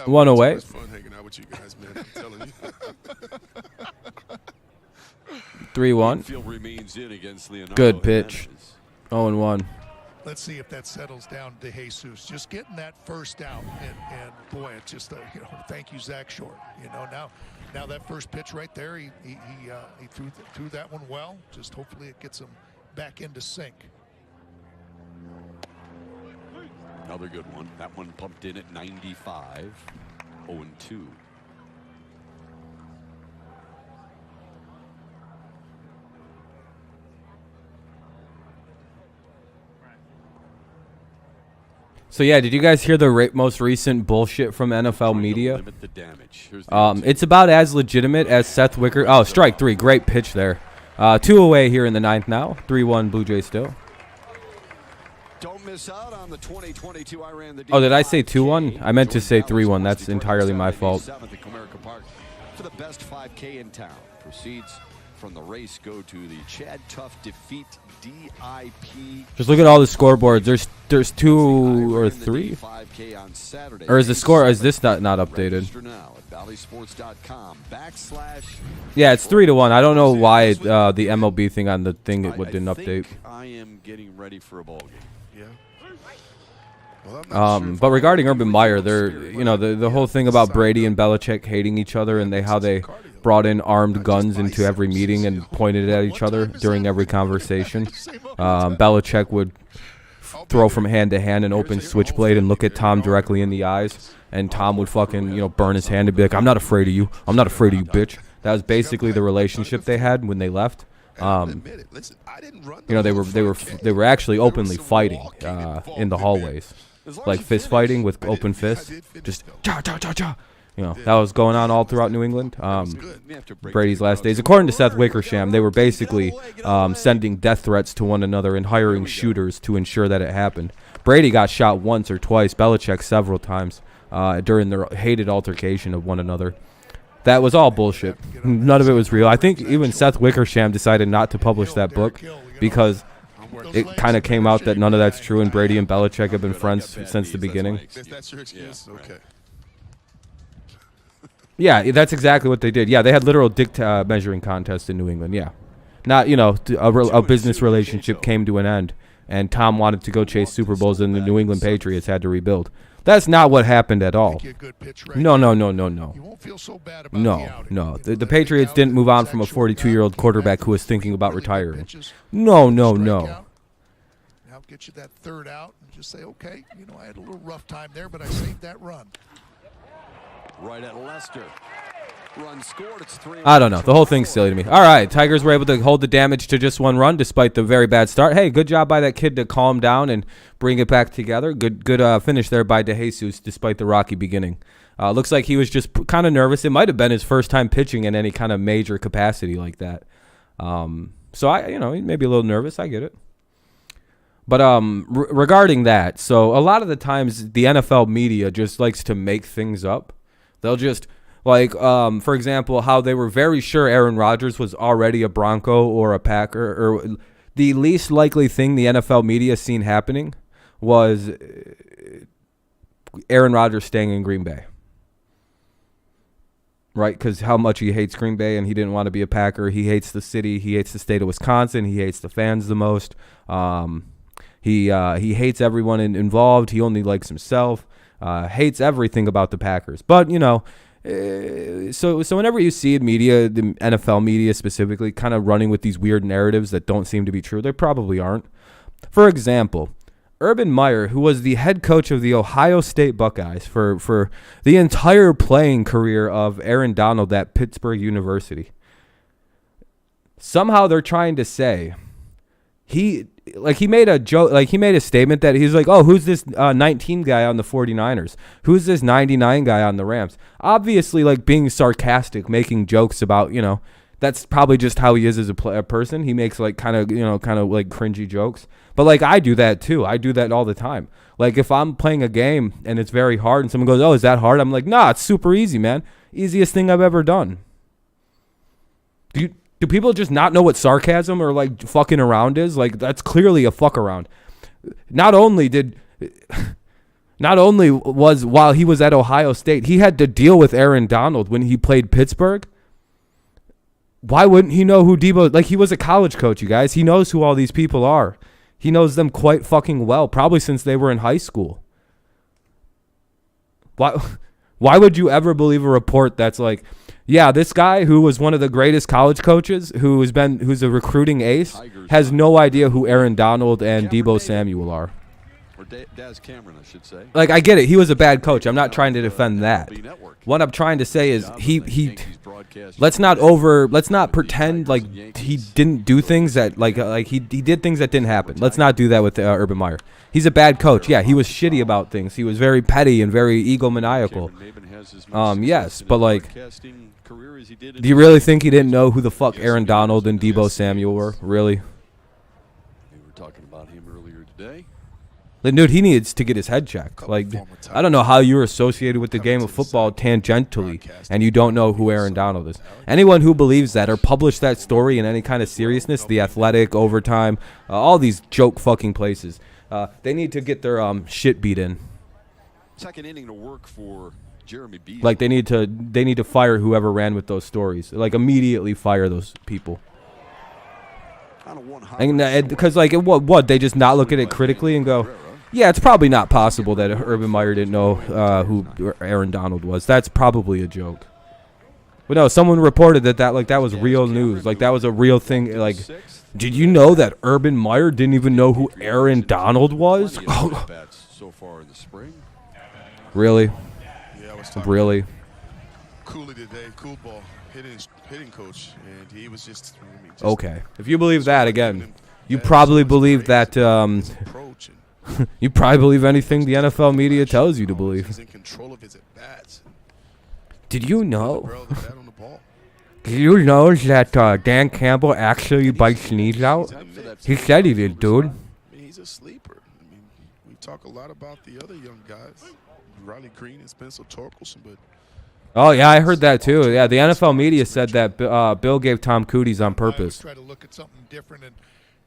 One away. It's fun hanging out with you guys, man. I'm telling you. 3-1. Good pitch. 0-1. Let's see if that settles down to Jesus. Just getting that first out, and boy, it's just thank you, Zach Short. You know, now that first pitch right there, he threw that one well. Just hopefully it gets him back into sync. Another good one. That one pumped in at 95. 0-2. So yeah, did you guys hear the most recent bullshit from NFL media? It's about as legitimate as Seth Wicker. Oh, strike three. Great pitch there. 2 away here in the ninth now. 3-1 Blue Jays still. Don't miss out on the 2022 Oh, did I say 2-1? I meant to say 3-1. That's entirely my fault. For the best 5K in town. Proceeds from the race go to the Chad Tuff Defeat DIP. Just look at all the scoreboards. There's 2 or 3. Or is the score? Is this not updated? Yeah, it's 3-1. I don't know why the MLB thing on the thing didn't update. I am getting ready for a ball game. But regarding Urban Meyer, the whole thing about Brady and Belichick hating each other and how they brought in armed guns into every meeting and pointed at each other during every conversation. Belichick would throw from hand to hand an open switchblade and look at Tom directly in the eyes, and Tom would fucking burn his hand and be like, "I'm not afraid of you. I'm not afraid of you, bitch." That was basically the relationship they had when they left. They were actually openly fighting in the hallways, like fist fighting with open fists, just cha cha cha cha. That was going on all throughout New England. Brady's last days, according to Seth Wickersham, they were basically sending death threats to one another and hiring shooters to ensure that it happened. Brady got shot once or twice, Belichick several times during their hated altercation of one another. That was all bullshit. None of it was real. I think even Seth Wickersham decided not to publish that book because it kind of came out that none of that's true, and Brady and Belichick have been friends since the beginning. That's your excuse? Okay. Yeah, that's exactly what they did. Yeah, they had literal dick measuring contests in New England. Yeah, not a business relationship came to an end and Tom wanted to go chase Super Bowls, and the New England Patriots had to rebuild. That's not what happened at all. No. The Patriots didn't move on from a 42-year-old quarterback who was thinking about retiring. No. Now get you that third out and just say, okay, I had a little rough time there, but I saved that run. Right at Lester. Run scored. It's 3. I don't know. The whole thing's silly to me. All right, Tigers were able to hold the damage to just one run despite the very bad start. Hey, good job by that kid to calm down and bring it back together. Good finish there by DeJesus despite the rocky beginning. Looks like he was just kind of nervous. It might have been his first time pitching in any kind of major capacity like that. So maybe a little nervous. I get it. But regarding that, so a lot of the times the NFL media just likes to make things up. They'll just for example, how they were very sure Aaron Rodgers was already a Bronco or a Packer, or the least likely thing the NFL media seen happening was Aaron Rodgers staying in Green Bay. Right, because how much he hates Green Bay, and he didn't want to be a Packer. He hates the city. He hates the state of Wisconsin. He hates the fans the most. He hates everyone involved. He only likes himself. Hates everything about the Packers. But, so whenever you see media, the NFL media specifically, kind of running with these weird narratives that don't seem to be true, they probably aren't. For example, Urban Meyer, who was the head coach of the Ohio State Buckeyes for the entire playing career of Aaron Donald at Pittsburgh University, somehow they're trying to say he made a joke, he made a statement that he's like, oh, who's this 19 guy on the 49ers? Who's this 99 guy on the Rams? Obviously, being sarcastic, making jokes about, that's probably just how he is as a person. He makes kind of cringy jokes. But I do that too. I do that all the time. If I'm playing a game and it's very hard and someone goes, oh, is that hard? I'm like, nah, it's super easy, man. Easiest thing I've ever done. Do people just not know what sarcasm or fucking around is? That's clearly a fuck around. Not only was while he was at Ohio State, he had to deal with Aaron Donald when he played Pittsburgh. Why wouldn't he know who Debo? He was a college coach, you guys. He knows who all these people are. He knows them quite fucking well, probably since they were in high school. Why would you ever believe a report that's yeah, this guy who was one of the greatest college coaches, who's a recruiting ace, has no idea who Aaron Donald and Deebo Samuel are. Or Daz Cameron, I should say. I get it. He was a bad coach. I'm not trying to defend that. What I'm trying to say is let's not pretend he didn't do things that he did things that didn't happen. Let's not do that with Urban Meyer. He's a bad coach. Yeah, he was shitty about things. He was very petty and very egomaniacal. Yes, but do you really think he didn't know who the fuck Aaron Donald and Deebo Samuel were? Really? We were talking about him earlier today. Dude, he needs to get his head checked. I don't know how you're associated with the game of football tangentially and you don't know who Aaron Donald is. Anyone who believes that or published that story in any kind of seriousness, The Athletic, Overtime, all these joke fucking places, they need to get their shit beat in. Second inning to work for Jeremy B. They need to fire whoever ran with those stories. Immediately fire those people. And because what they just not look at it critically and go, yeah, it's probably not possible that Urban Meyer didn't know who Aaron Donald was. That's probably a joke. But no, someone reported that was real news. That was a real thing. Did you know that Urban Meyer didn't even know who Aaron Donald was? So far in the spring. Really? Really? Cooley today, cool ball, hitting coach, and he was just okay. If you believe that, again, you probably believe that. You probably believe anything the NFL media tells you to believe. He's in control of his at-bats. Did you know? Did you know that Dan Campbell actually bites knees out? He said he did, dude. He's a sleeper. We talk a lot about the other young guys, Riley Greene and Spencer Torkelson, but. Oh yeah, I heard that too. Yeah, the NFL media said that Bill gave Tom cooties on purpose. Try to look at something different and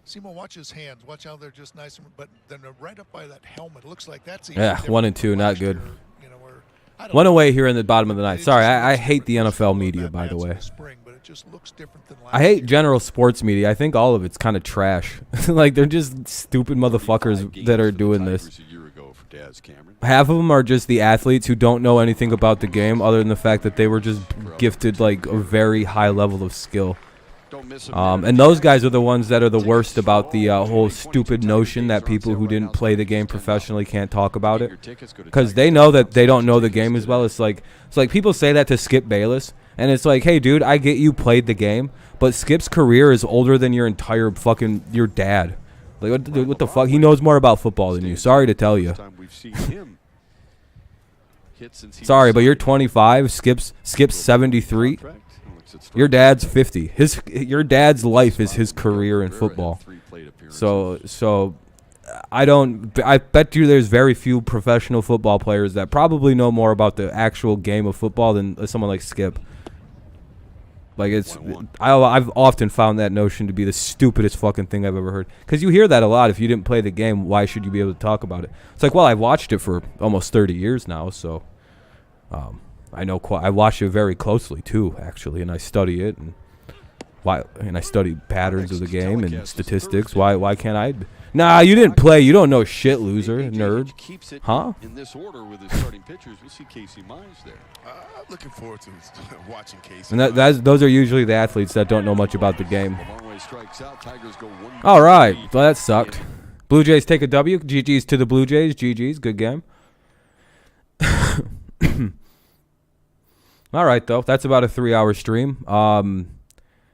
Simo, watch his hands. Watch how they're just nice, but then right up by that helmet, it looks like that's even 1 and 2, not good. One away here in the bottom of the ninth. Sorry, I hate the NFL media, by the way. Spring, but It just looks different than last I hate year. general sports media. I think all of it's kind of trash. Like, they're just stupid motherfuckers that are doing this. Half of them are just the athletes who don't know anything about the game other than the fact that they were just gifted, like, a very high level of skill. And those guys are the ones that are the worst about the whole stupid notion that people who didn't play the game professionally can't talk about it, because they know that they don't know the game as well. It's like people say that to Skip Bayless, and it's like, hey, dude, I get you played the game, but Skip's career is older than your entire fucking your dad. Like, what the fuck? He knows more about football than you. Sorry to tell you. Sorry, but you're 25. Skip's 73. Your dad's 50. Your dad's life is his career in football. So I bet you there's very few professional football players that probably know more about the actual game of football than someone like Skip. Like, I've often found that notion to be the stupidest fucking thing I've ever heard. Because you hear that a lot. If you didn't play the game, why should you be able to talk about it? It's like, well, I've watched it for almost 30 years now, so I know I watch it very closely too, actually, and I study it, and I study patterns of the game and statistics. Why can't I? Nah, you didn't play. You don't know shit, loser, nerd. Huh? In this order with his starting pitchers, we'll see Casey Mize there. Looking forward to watching Casey. And those are usually the athletes that don't know much about the game. All right, well, that sucked. Blue Jays take a W. GG's to the Blue Jays. GG's, good game. All right, though. That's about a 3-hour stream.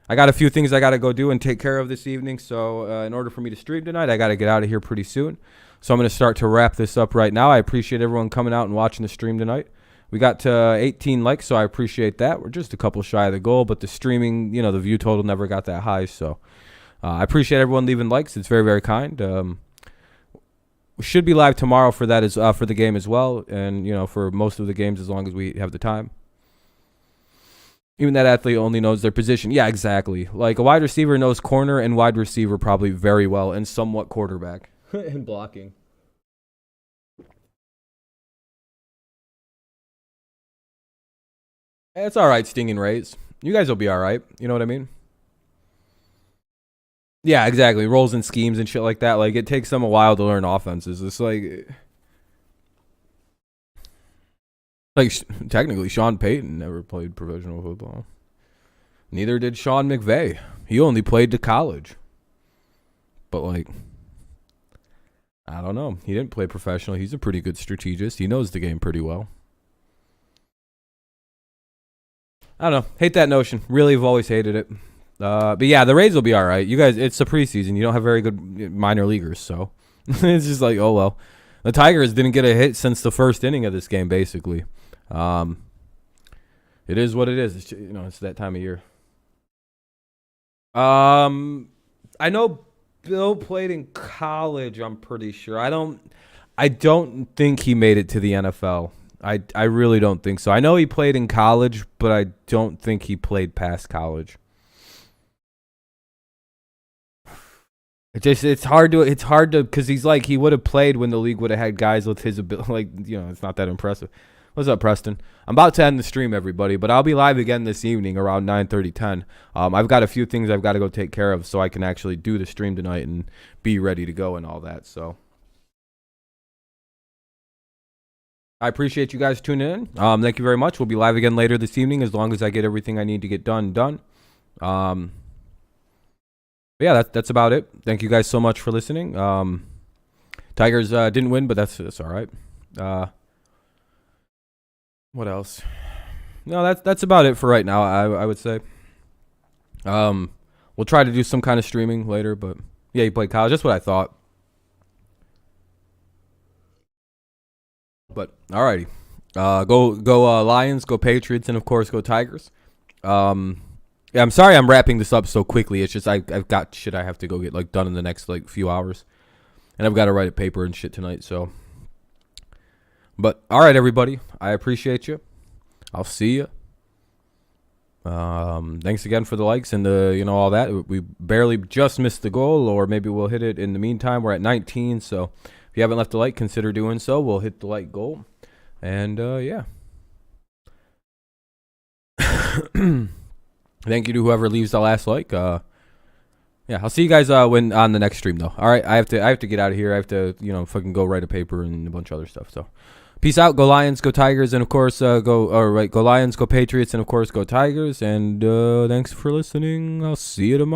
I got a few things I got to go do and take care of this evening. So in order for me to stream tonight, I got to get out of here pretty soon. So I'm going to start to wrap this up right now. I appreciate everyone coming out and watching the stream tonight. We got to 18 likes, so I appreciate that. We're just a couple shy of the goal, but the streaming, the view total never got that high. So I appreciate everyone leaving likes. It's very, very kind. We should be live tomorrow for that for the game as well, and for most of the games as long as we have the time. Even that athlete only knows their position. Yeah, exactly. Like, a wide receiver knows corner and wide receiver probably very well, and somewhat quarterback and blocking. It's all right, Stinging Rays. You guys will be all right. You know what I mean? Yeah, exactly. Roles and schemes and shit like that. Like, it takes them a while to learn offenses. It's like technically, Sean Payton never played professional football. Neither did Sean McVay. He only played to college. But, like, I don't know. He didn't play professional. He's a pretty good strategist. He knows the game pretty well. I don't know. Hate that notion. Really have always hated it. But, yeah, the Rays will be all right. You guys, it's the preseason. You don't have very good minor leaguers, so it's just like, oh, well. The Tigers didn't get a hit since the first inning of this game, basically. It is what it is. It's, it's that time of year. I know Bill played in college, I'm pretty sure. I don't think he made it to the NFL. I really don't think so. I know he played in college, but I don't think he played past college. It's hard to because he would have played when the league would have had guys with his ability. It's not that impressive. What's up, Preston? I'm about to end the stream, everybody, but I'll be live again this evening around 9:30, 10. I've got a few things I've got to go take care of so I can actually do the stream tonight and be ready to go and all that. So I appreciate you guys tuning in. Thank you very much. We'll be live again later this evening as long as I get everything I need to get done. Yeah, that's about it. Thank you guys so much for listening. Tigers didn't win, but that's all right. What else? No, that's about it for right now, I would say. We'll try to do some kind of streaming later, but yeah, you played college. That's what I thought. But alrighty. Go Lions, go Patriots, and of course go Tigers. Yeah, I'm sorry I'm wrapping this up so quickly. It's just I've got shit I have to go get done in the next few hours. And I've got to write a paper and shit tonight, so. But all right, everybody. I appreciate you. I'll see you. Thanks again for the likes and all that. We barely just missed the goal, or maybe we'll hit it in the meantime. We're at 19, so if you haven't left a like, consider doing so. We'll hit the like goal. And yeah. Thank you to whoever leaves the last like. Yeah, I'll see you guys when on the next stream though. All right, I have to get out of here. I have to fucking go write a paper and a bunch of other stuff. So, peace out. Go Lions, go Tigers, and of course go Lions, go Patriots, and of course go Tigers. And thanks for listening. I'll see you tomorrow.